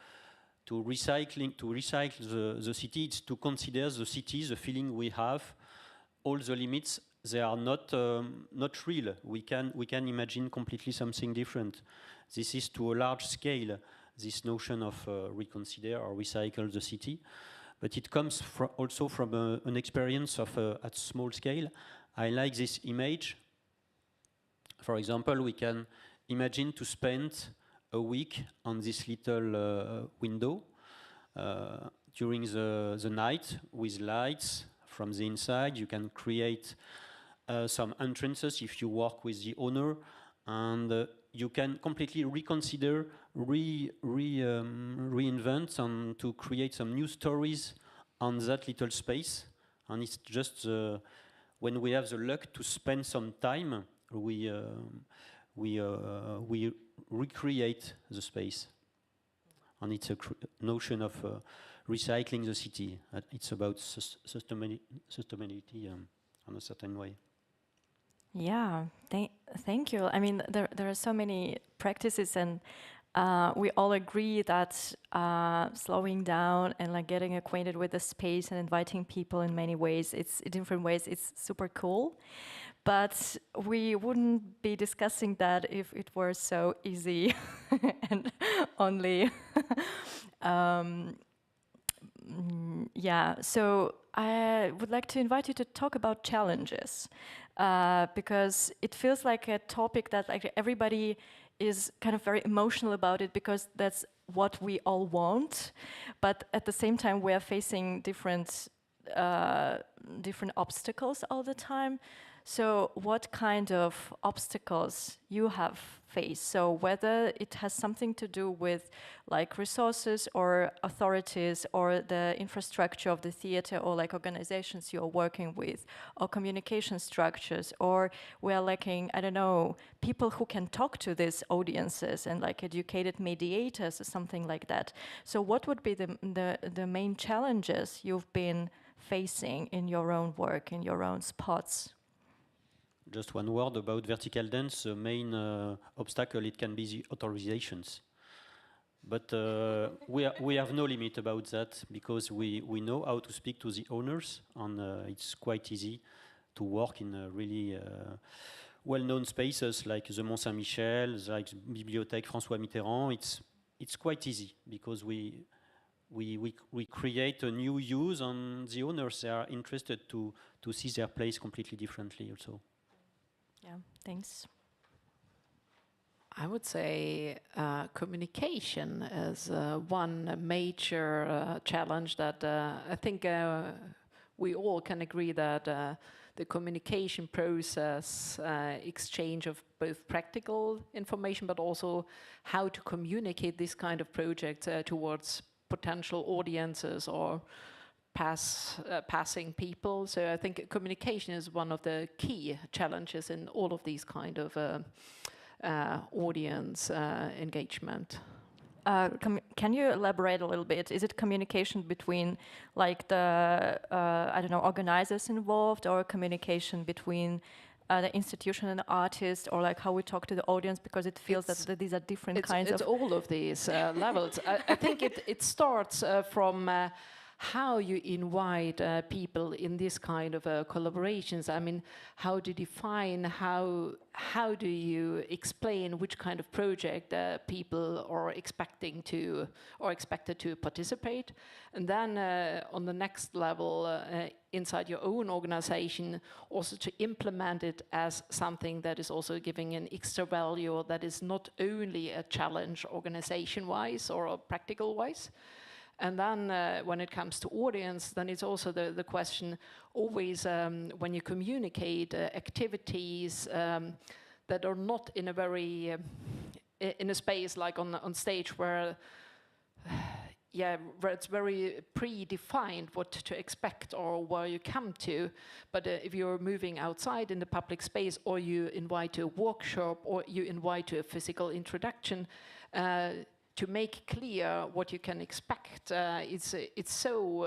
recycle the city. It's to consider the city, the feeling we have, all the limits. They are not real. We can imagine completely something different. This is to a large scale, this notion of reconsider or recycle the city. But it comes also from an experience of at small scale. I like this image. For example, we can imagine to spend a week on this little window during the night with lights from the inside. You can create some entrances if you work with the owner, and you can completely reconsider, reinvent, and to create some new stories on that little space. And it's just when we have the luck to spend some time, we recreate the space. And it's a notion of recycling the city. It's about sustainability in a certain way. Yeah, thank you. I mean, there are so many practices, and we all agree that slowing down and like getting acquainted with the space and inviting people in many ways, it's in different ways, it's super cool. But we wouldn't be discussing that if it were so easy and only. Yeah, so I would like to invite you to talk about challenges, because it feels like a topic that like everybody is kind of very emotional about it, because that's what we all want. But at the same time, we are facing different obstacles all the time. So what kind of obstacles you have faced? So whether it has something to do with like resources or authorities or the infrastructure of the theater or like organizations you're working with or communication structures, or we're lacking, I don't know, people who can talk to these audiences and like educated mediators or something like that. So what would be the main challenges you've been facing in your own work, in your own spots? Just one word about vertical dance. The main obstacle, it can be the authorizations. But we have no limit about that, because we know how to speak to the owners, and it's quite easy to work in really well-known spaces like the Mont Saint-Michel, like the Bibliothèque François Mitterrand. It's quite easy, because we create a new use, and the owners, they are interested to see their place completely differently also. Yeah, thanks. I would say communication is one major challenge that I think we all can agree that the communication process, exchange of both practical information, but also how to communicate this kind of project towards potential audiences or passing people. So I think communication is one of the key challenges in all of these kind of audience engagement. Can you elaborate a little bit? Is it communication between like the, I don't know, organizers involved, or communication between the institution and the artist, or like how we talk to the audience, because it feels that these are different kinds of... It's all of these levels. I think it starts from how you invite people in this kind of collaborations. I mean, how to define, how do you explain which kind of project people are expecting to or expected to participate, and then on the next level inside your own organization, also to implement it as something that is also giving an extra value, or that is not only a challenge organization-wise or practical-wise. And then when it comes to audience, then it's also the question always when you communicate activities that are not in a very, in a space like on stage where where it's very predefined what to expect or where you come to. But if you're moving outside in the public space, or you invite to a workshop, or you invite to a physical introduction, to make clear what you can expect, it's so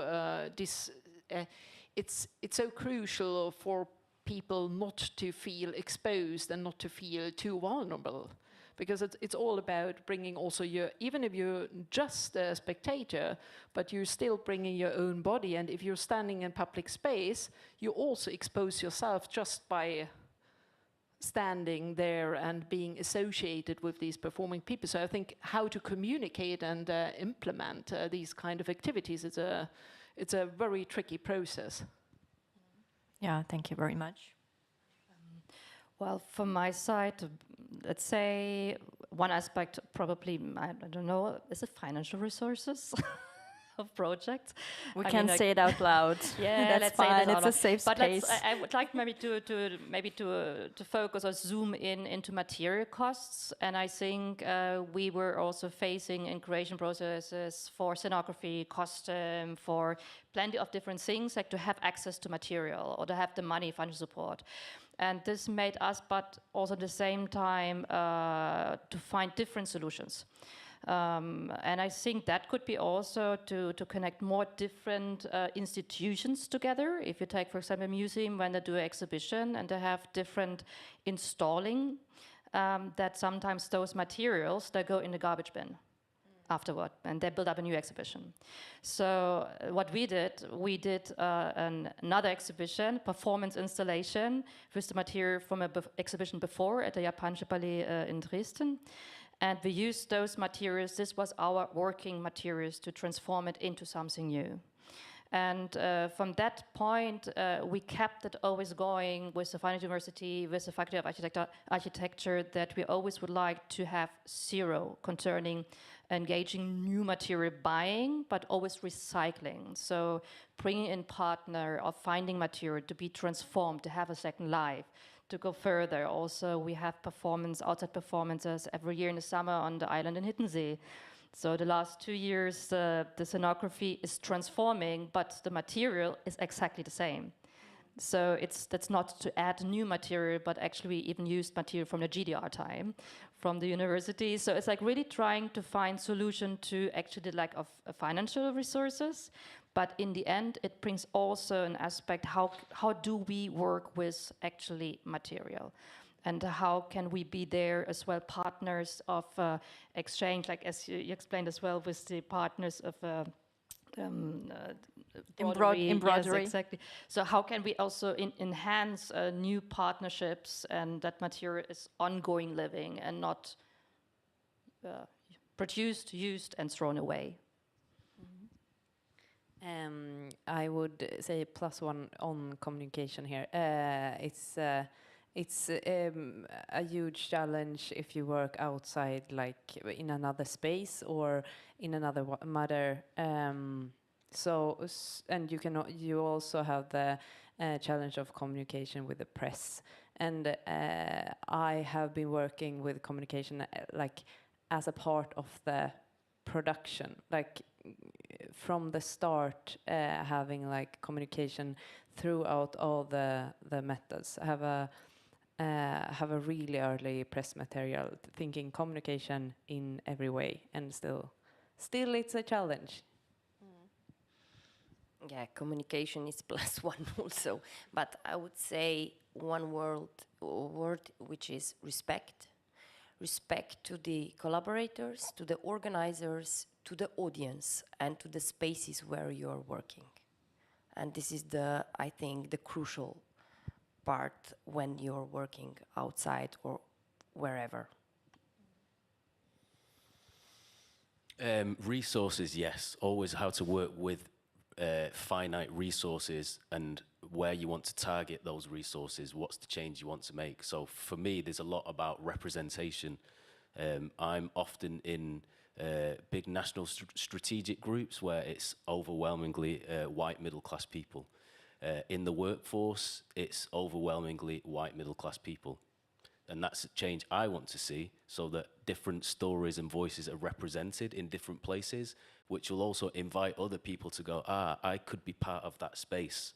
crucial for people not to feel exposed and not to feel too vulnerable. Because it's all about bringing also even if you're just a spectator, but you're still bringing your own body. And if you're standing in public space, you also expose yourself just by standing there and being associated with these performing people. So I think how to communicate and implement these kind of activities it's a very tricky process. Yeah, thank you very much. Well, from my side, let's say one aspect probably, I don't know, is it financial resources of projects? We can say it out loud. Yeah, that's fine. It's a safe space. I would like maybe to focus or zoom into material costs. And I think we were also facing in creation processes for scenography, costume, for plenty of different things, like to have access to material or to have the money, financial support. And this made us, but also at the same time, to find different solutions. And I think that could be also to connect more different institutions together. If you take, for example, a museum, when they do an exhibition and they have different installing, that sometimes those materials, they go in the garbage bin afterward, and they build up a new exhibition. So what we did another exhibition, performance installation, with the material from an exhibition before at the Japanische Palais in Dresden. And we used those materials, this was our working materials, to transform it into something new. And from that point, we kept it always going with the Finance University, with the Faculty of Architecture, that we always would like to have zero concerning engaging new material buying, but always recycling. So bringing in partner or finding material to be transformed, to have a second life. To go further, also we have outside performances every year in the summer on the island in Hiddensee. So the last 2 years, the scenography is transforming, but the material is exactly the same. So that's not to add new material, but actually we even used material from the GDR time, from the university. So it's like really trying to find solution to actually the lack of financial resources. But in the end, it brings also an aspect, how do we work with actually material? And how can we be there as well, partners of exchange, like as you explained as well, with the partners of embroidery. Yes, exactly. So how can we also enhance new partnerships, and that material is ongoing living and not produced, used, and thrown away? I would say +1 on communication here. It's a huge challenge if you work outside, like in another space or in another matter. And you also have the challenge of communication with the press. And I have been working with communication like as a part of the production, like from the start, having like communication throughout all the methods. Have a really early press material, thinking communication in every way, and still it's a challenge. Yeah, communication is +1 also, but I would say one word which is respect. Respect to the collaborators, to the organizers, to the audience and to the spaces where you're working. And this is I think, the crucial part when you're working outside or wherever. Resources, yes. Always how to work with finite resources and where you want to target those resources, what's the change you want to make. So for me, there's a lot about representation. I'm often in big national strategic groups where it's overwhelmingly white middle-class people. In the workforce, it's overwhelmingly white middle-class people. And that's a change I want to see, so that different stories and voices are represented in different places, which will also invite other people to go, I could be part of that space.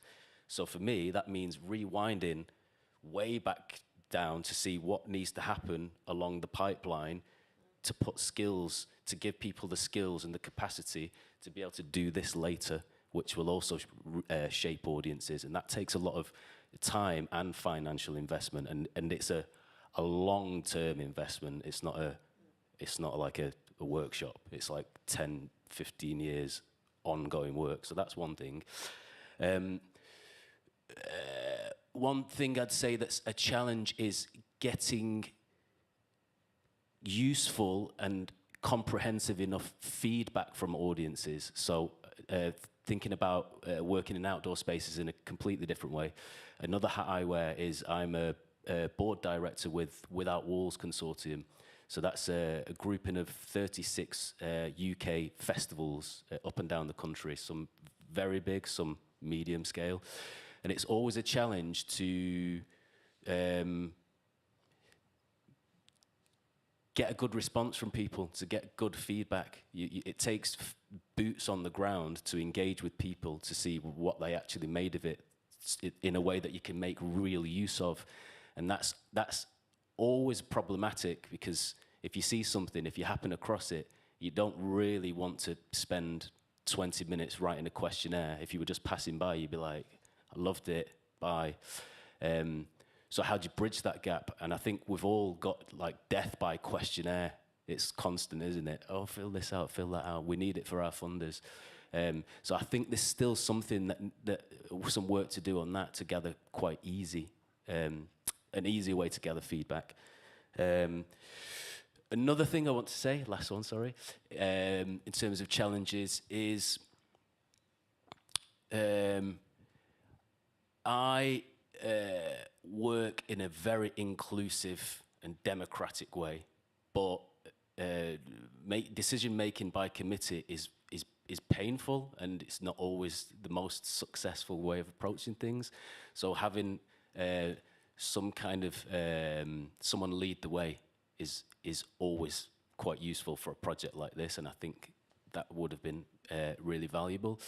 So for me, that means rewinding way back down to see what needs to happen along the pipeline to put skills, to give people the skills and the capacity to be able to do this later, which will also shape audiences. And that takes a lot of time and financial investment, and it's a long-term investment. It's not like a workshop. It's like 10, 15 years ongoing work. So that's one thing. One thing I'd say that's a challenge is getting useful and comprehensive enough feedback from audiences. So thinking about working in outdoor spaces in a completely different way. Another hat I wear is I'm a board director with Without Walls Consortium. So that's a grouping of 36 UK festivals up and down the country, some very big, some medium scale. And it's always a challenge to get a good response from people, to get good feedback. It takes boots on the ground to engage with people, to see what they actually made of it in a way that you can make real use of. And that's always problematic, because if you see something, if you happen across it, you don't really want to spend 20 minutes writing a questionnaire. If you were just passing by, you'd be like, I loved it, bye. So how do you bridge that gap? And I think we've all got like death by questionnaire. It's constant, isn't it? Oh, fill this out, fill that out. We need it for our funders. So I think there's still something that some work to do on that, to gather quite easy, an easier way to gather feedback. Another thing I want to say, last one, sorry, in terms of challenges is I work in a very inclusive and democratic way, but decision making by committee is painful, and it's not always the most successful way of approaching things. So having some kind of someone lead the way is always quite useful for a project like this, and I think that would have been really valuable.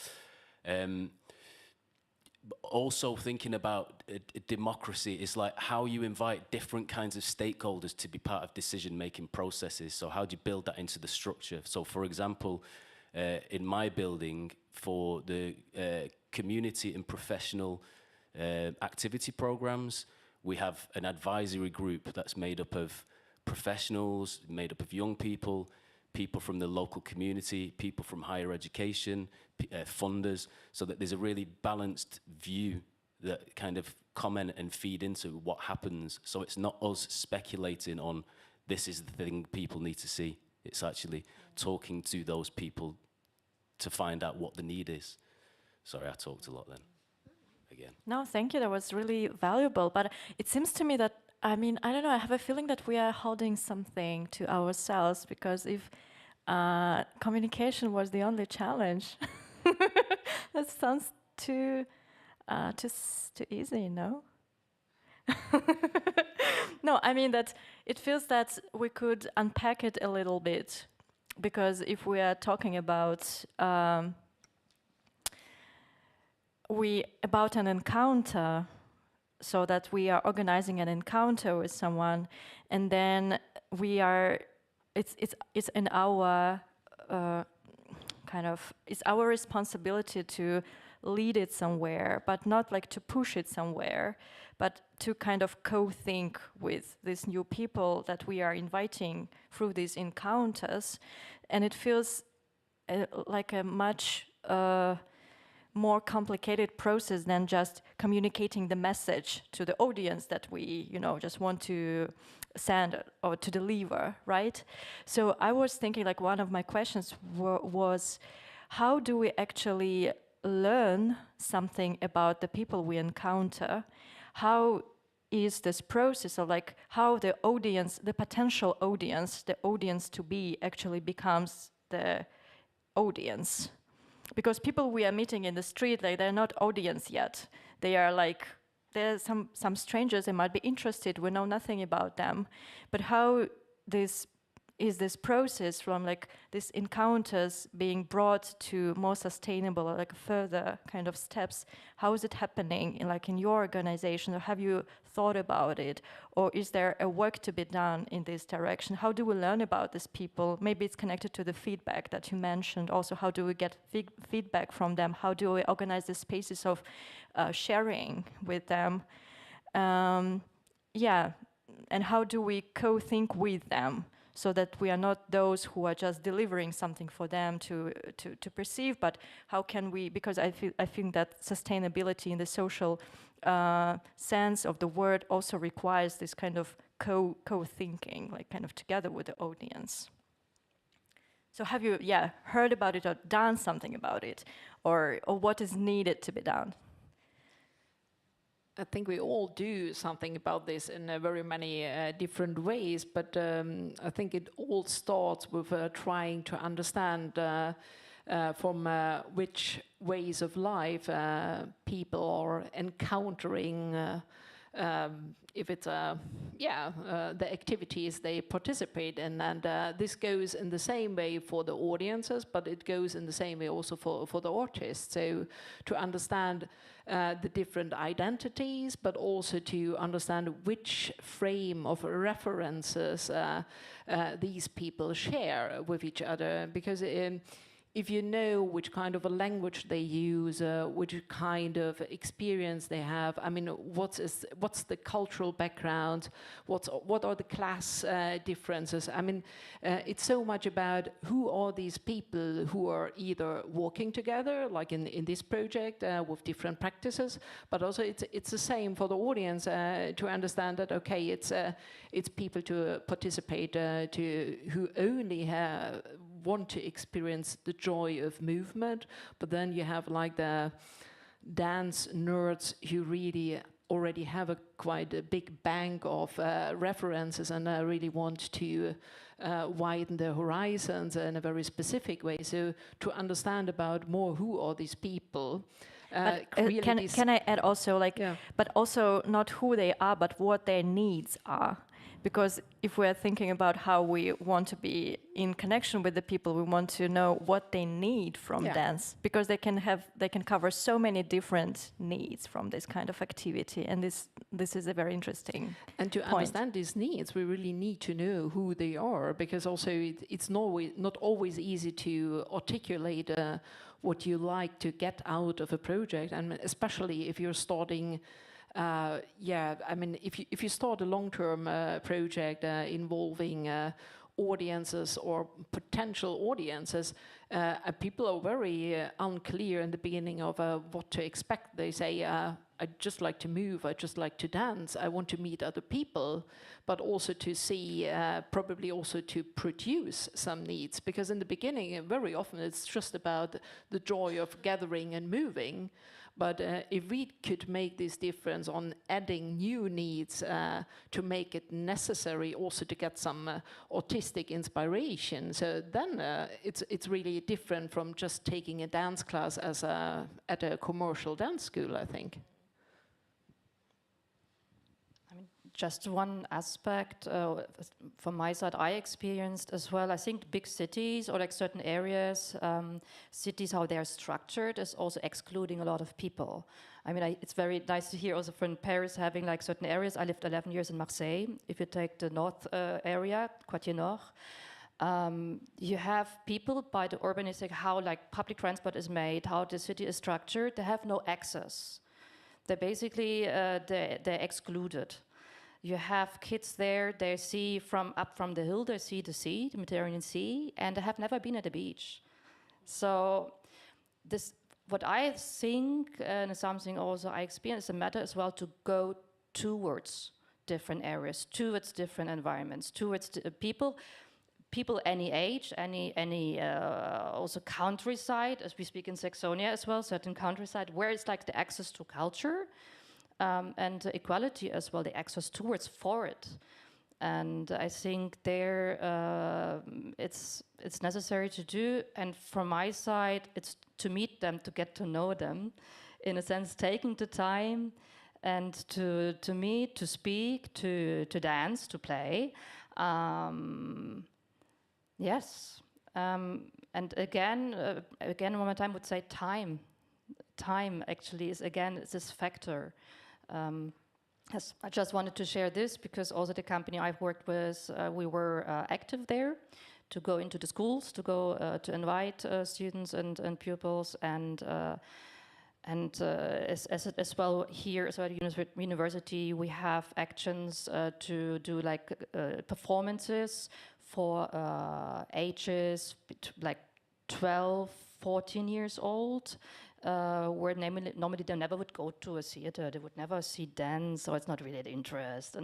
Also thinking about democracy is like how you invite different kinds of stakeholders to be part of decision-making processes. So how do you build that into the structure? So for example, in my building, for the community and professional activity programs, we have an advisory group that's made up of professionals, made up of young people, people from the local community, people from higher education, funders, so that there's a really balanced view that kind of comment and feed into what happens. So it's not us speculating on this is the thing people need to see. It's actually talking to those people to find out what the need is. Sorry, I talked a lot then. Again. No, thank you. That was really valuable. But it seems to me that, I mean, I don't know, I have a feeling that we are holding something to ourselves, because if communication was the only challenge, that sounds too easy, no? No, I mean that it feels that we could unpack it a little bit, because if we are talking about an encounter, so that we are organizing an encounter with someone, and then we are, it's in our it's our responsibility to lead it somewhere, but not like to push it somewhere, but to kind of co-think with these new people that we are inviting through these encounters. And it feels like a much more complicated process than just communicating the message to the audience that we, just want to send or to deliver, right? So I was thinking, like, one of my questions was, how do we actually learn something about the people we encounter? How is this process of, like, how the audience, the potential audience, the audience to be actually becomes the audience? Because people we are meeting in the street, like, they're not audience yet. They are like, there's some strangers, they might be interested, we know nothing about them. But how this process from, like, these encounters being brought to more sustainable, or like further kind of steps, how is it happening in your organization? Or have you thought about it? Or is there a work to be done in this direction? How do we learn about these people? Maybe it's connected to the feedback that you mentioned. Also, how do we get feedback from them? How do we organize the spaces of sharing with them? Yeah, and how do we co-think with them, so that we are not those who are just delivering something for them to perceive, but how can we, because I think that sustainability in the social sense of the word also requires this kind of co-thinking, like kind of together with the audience. So have you, heard about it or done something about it, or what is needed to be done? I think we all do something about this in very many different ways, but I think it all starts with trying to understand from which ways of life people are encountering, if it's the activities they participate in, and this goes in the same way for the audiences, but it goes in the same way also for the artists. So to understand the different identities, but also to understand which frame of references these people share with each other, because if you know which kind of a language they use, which kind of experience they have, I mean, what's the cultural background, what are the class differences? I mean, it's so much about who are these people who are either working together, like in this project with different practices, but also it's the same for the audience to understand that, okay, it's people to participate who only want to experience the joy of movement, but then you have like the dance nerds who really already have quite a big bank of references and really want to widen their horizons in a very specific way. So to understand about more who are these people. Really can I add also, but also not who they are, but what their needs are? Because if we're thinking about how we want to be in connection with the people, we want to know what they need from dance, because they can cover so many different needs from this kind of activity, and this is a very interesting And to point. understand these needs, we really need to know who they are, because also it's not always easy to articulate what you like to get out of a project, and especially if you're starting. I mean, if you start a long-term project involving audiences or potential audiences, people are very unclear in the beginning of what to expect. They say, I just like to move, I just like to dance, I want to meet other people, but also to see, probably also to produce some needs, because in the beginning, very often it's just about the joy of gathering and moving. But if we could make this difference on adding new needs to make it necessary also to get some artistic inspiration, so then it's really different from just taking a dance class as at a commercial dance school, I think. Just one aspect from my side I experienced as well. I think big cities or like certain areas, cities, how they are structured is also excluding a lot of people. I mean, it's very nice to hear also from Paris having like certain areas. I lived 11 years in Marseille. If you take the north area, Quartier Nord, you have people by the urbanistic, how like public transport is made, how the city is structured, they have no access. They're basically, they're excluded. You have kids there, they see up from the hill, they see the sea, the Mediterranean Sea, and they have never been at the beach. So this, what I think, and something also I experience, a matter as well to go towards different areas, towards different environments, towards people any age, any also countryside, as we speak in Saxonia as well, certain countryside, where it's like the access to culture and equality as well, the access towards for it. And I think there it's necessary to do. And from my side, it's to meet them, to get to know them, in a sense, taking the time and to meet, to speak, to dance, to play. Yes. And again, one more time, would say time. Time actually is again this factor. Yes, I just wanted to share this because also the company I've worked with, we were active there to go into the schools, to go to invite students and pupils, and as well here as well at university, we have actions to do like performances for ages like 12, 14 years old. Where normally they never would go to a theater, they would never see dance, so it's not really the interest.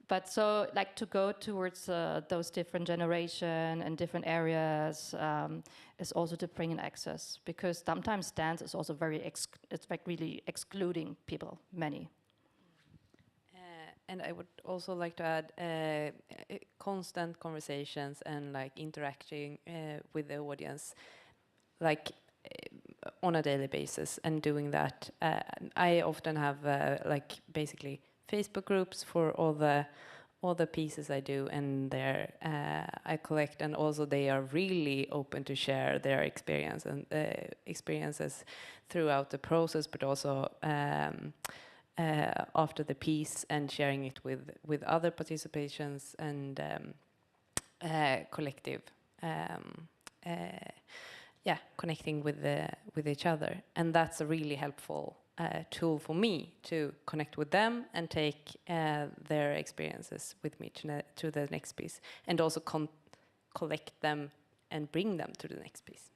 But so like to go towards those different generation and different areas is also to bring in access, because sometimes dance is also very it's like really excluding people, many. And I would also like to add constant conversations and like interacting with the audience, like on a daily basis, and doing that. I often have like basically Facebook groups for all the pieces I do, and there I collect, and also they are really open to share their experience and experiences throughout the process, but also after the piece, and sharing it with other participations and collective. Connecting with each other, and that's a really helpful tool for me to connect with them and take their experiences with me to the next piece, and also collect them and bring them to the next piece.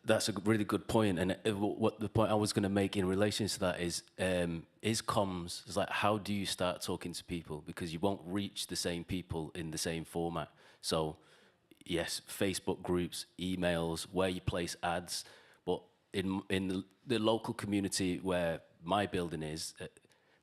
That's a really good point, and what the point I was going to make in relation to that is comms. It's like, how do you start talking to people, because you won't reach the same people in the same format. So yes, Facebook groups, emails, where you place ads, but in the local community where my building is,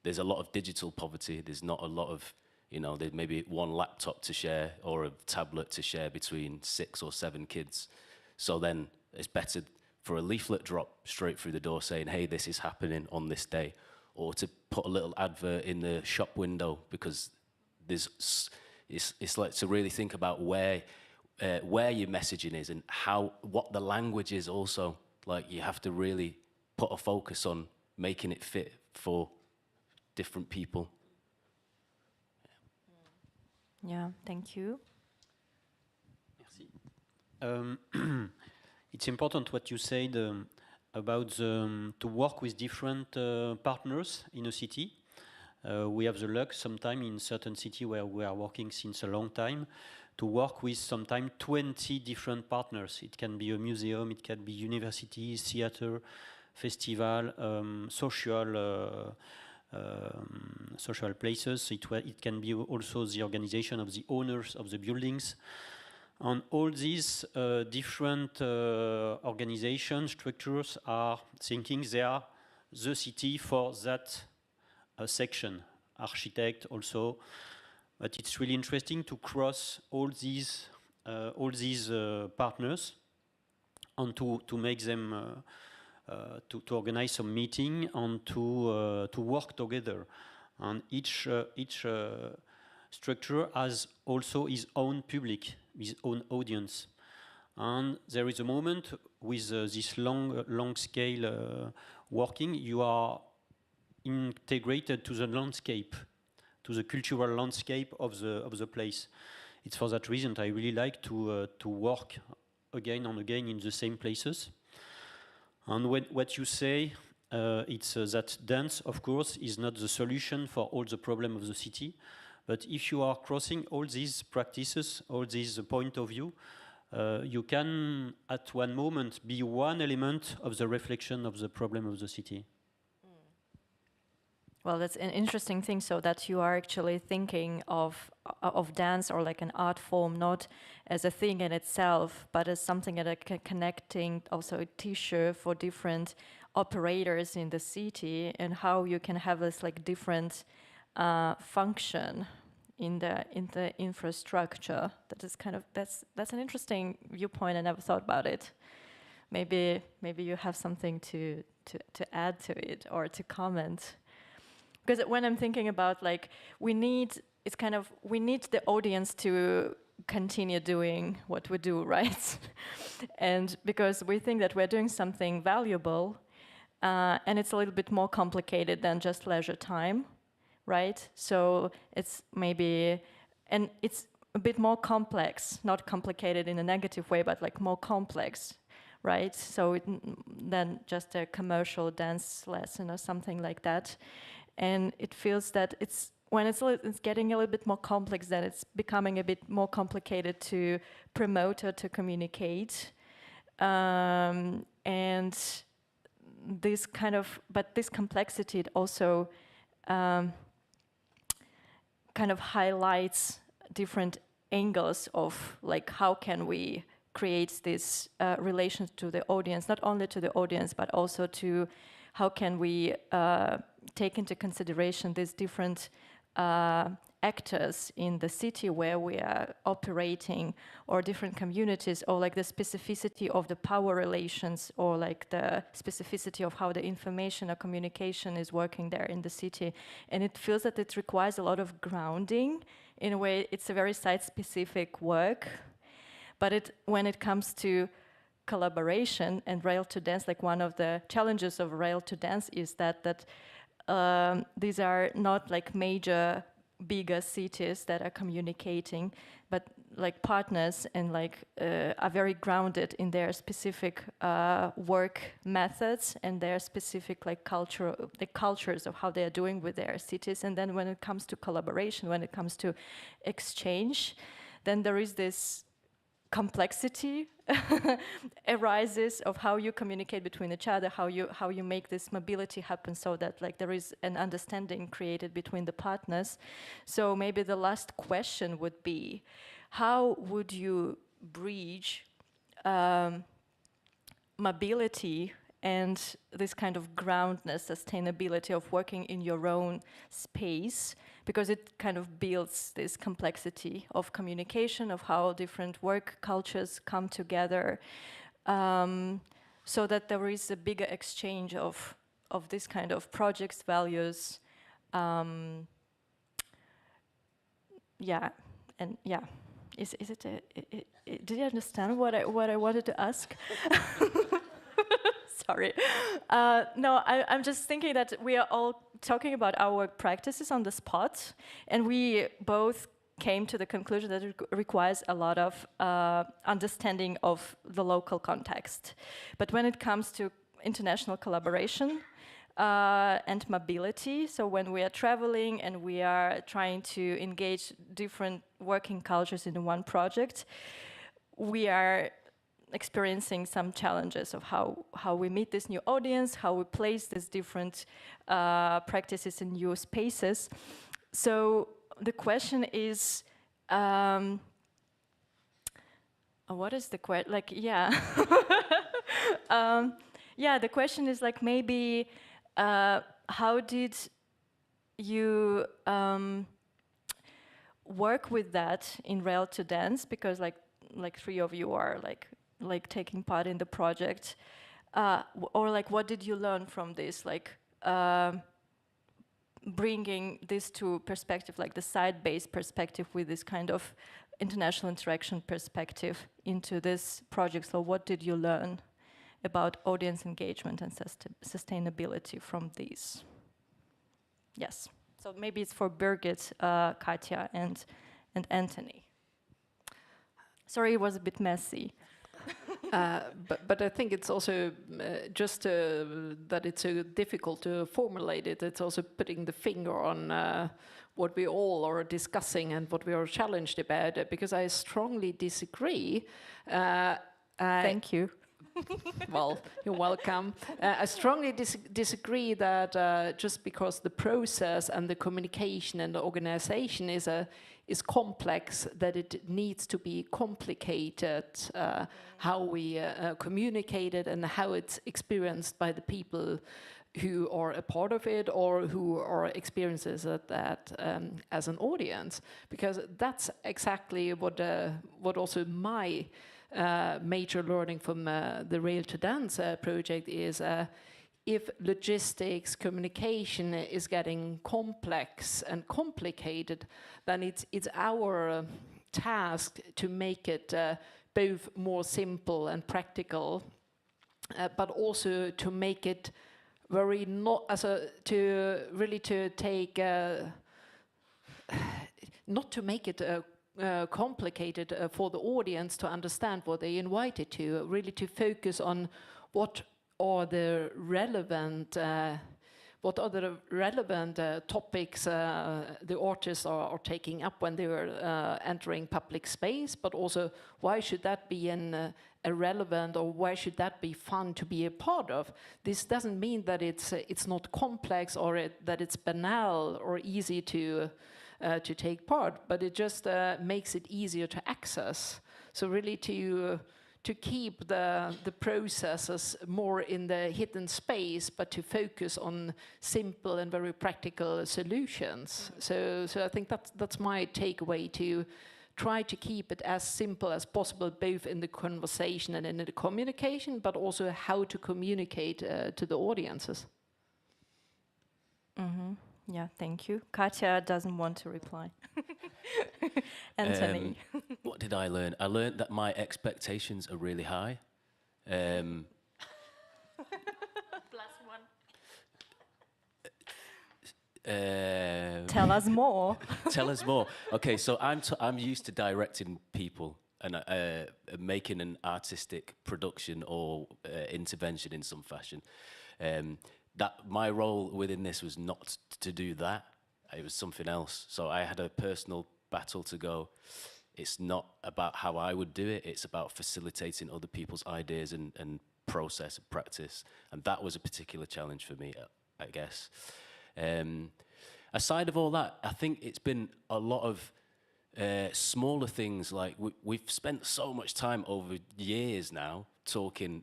there's a lot of digital poverty. There's not a lot of, there's maybe one laptop to share or a tablet to share between 6 or 7 kids. So then it's better for a leaflet drop straight through the door saying, hey, this is happening on this day, or to put a little advert in the shop window, because it's like to really think about where your messaging is and what the language is also. Like, you have to really put a focus on making it fit for different people. Yeah, thank you. Merci. It's important what you said about to work with different partners in a city. We have the luck sometime in certain city where we are working since a long time to work with sometimes 20 different partners. It can be a museum, it can be universities, theater, festival, social places. It can be also the organization of the owners of the buildings. And all these different organization structures are thinking they are the city for that section. Architect also. But it's really interesting to cross all these partners and to make them to organize some meeting and to work together. And each structure has also its own public, his own audience. And there is a moment with this long scale working, you are integrated to the landscape, to the cultural landscape of the place. It's for that reason I really like to work again and again in the same places. And what you say, it's that dance, of course, is not the solution for all the problems of the city, But if you are crossing all these practices, all these point of view, you can, at one moment, be one element of the reflection of the problem of the city. Well, that's an interesting thing, so that you are actually thinking of dance or like an art form, not as a thing in itself, but as something that connecting also a tissue for different operators in the city, and how you can have this like different function in the infrastructure. That is kind of that's an interesting viewpoint. I never thought about it. Maybe you have something to add to it or to comment. Because when I'm thinking about like we need the audience to continue doing what we do, right? And because we think that we're doing something valuable, and it's a little bit more complicated than just leisure time, right? So it's maybe, and it's a bit more complex, not complicated in a negative way, but like more complex, right? So than just a commercial dance lesson or something like that. And it feels that when it's getting a little bit more complex, then it's becoming a bit more complicated to promote or to communicate. And this complexity, it also kind of highlights different angles of like how can we create this relation to the audience, not only to the audience, but also to how can we take into consideration these different actors in the city where we are operating, or different communities, or like the specificity of the power relations, or like the specificity of how the information or communication is working there in the city. And it feels that it requires a lot of grounding. In a way, it's a very site-specific work, but when it comes to collaboration and Rail2Dance, like one of the challenges of Rail2Dance is that these are not like major, bigger cities that are communicating, but like partners and like are very grounded in their specific work methods and their specific like cultures of how they are doing with their cities. And then when it comes to collaboration, when it comes to exchange, then there is this complexity arises of how you communicate between each other, how you make this mobility happen, so that like there is an understanding created between the partners. So maybe the last question would be, how would you bridge mobility and this kind of groundness, sustainability of working in your own space, because it kind of builds this complexity of communication, of how different work cultures come together, so that there is a bigger exchange of this kind of projects, values, Is it did you understand what I wanted to ask? Sorry. No, I'm just thinking that we are all talking about our work practices on the spot, and we both came to the conclusion that it requires a lot of understanding of the local context. But when it comes to international collaboration and mobility, so when we are traveling and we are trying to engage different working cultures in one project, we are experiencing some challenges of how we meet this new audience, how we place these different practices in new spaces. So the question is, what is the question? Like, yeah. The question is like maybe how did you work with that in Rail2Dance? Because like three of you are like taking part in the project, or like what did you learn from this, like bringing this to perspective, like the site-based perspective with this kind of international interaction perspective into this project? So what did you learn about audience engagement and sustainability from these? Yes, so maybe it's for Birgit, Katja, and Anthony. Sorry, it was a bit messy. But I think it's also just that it's so difficult to formulate it. It's also putting the finger on what we all are discussing and what we are challenged about, because I strongly disagree. Thank you. Well, you're welcome. I strongly disagree that just because the process and the communication and the organization is complex, that it needs to be complicated, how we communicate it and how it's experienced by the people who are a part of it or who are experiences that as an audience, because that's exactly what also my major learning from the Rail2Dance project is. If logistics, communication is getting complex and complicated, then it's our task to make it both more simple and practical, but also to make it very not to make it complicated for the audience to understand what they invited to, really to focus on what are the relevant topics the artists are taking up when they are entering public space, but also why should that be a relevant, or why should that be fun to be a part of? This doesn't mean that it's not complex or that it's banal or easy to take part, but it just makes it easier to access. So really to keep the processes more in the hidden space, but to focus on simple and very practical solutions. So I think that's my takeaway, to try to keep it as simple as possible, both in the conversation and in the communication, but also how to communicate to the audiences. Mm-hmm. Yeah, thank you. Katja doesn't want to reply. Anthony. What did I learn? I learned that my expectations are really high. +1. Tell us more. Tell us more. Okay, so I'm used to directing people and making an artistic production or intervention in some fashion. That my role within this was not to do that. It was something else. So I had a personal battle to go. It's not about how I would do it. It's about facilitating other people's ideas and process and practice. And that was a particular challenge for me, I guess. Aside of all that, I think it's been a lot of smaller things. Like we've spent so much time over years now talking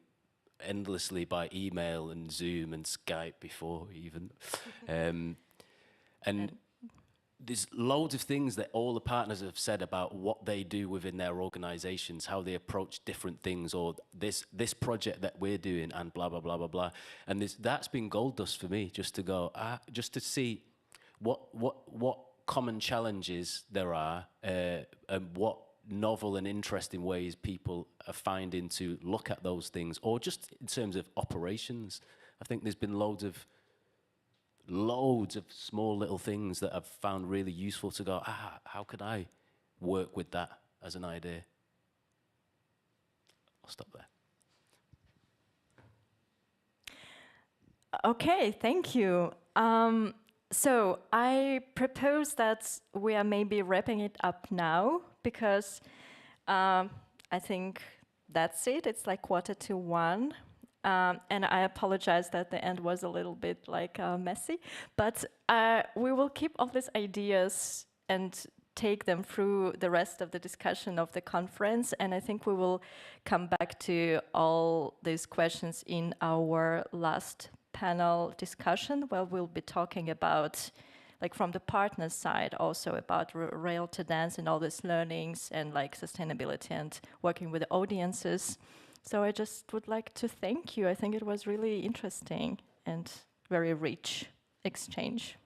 endlessly by email and Zoom and Skype before even. And there's loads of things that all the partners have said about what they do within their organizations, how they approach different things, or this project that we're doing, and blah, blah, blah, blah, blah. And that's been gold dust for me, just to go, just to see what common challenges there are, and what novel and interesting ways people are finding to look at those things, or just in terms of operations. I think there's been loads of small little things that I've found really useful to go, how could I work with that as an idea? I'll stop there. Okay, thank you. So I propose that we are maybe wrapping it up now, because I think that's it. It's like 1:45. And I apologize that the end was a little bit like messy, but we will keep all these ideas and take them through the rest of the discussion of the conference. And I think we will come back to all these questions in our last panel discussion, where we'll be talking about, like from the partner side, also about Rail2Dance and all these learnings and like sustainability and working with the audiences. So I just would like to thank you. I think it was really interesting and very rich exchange.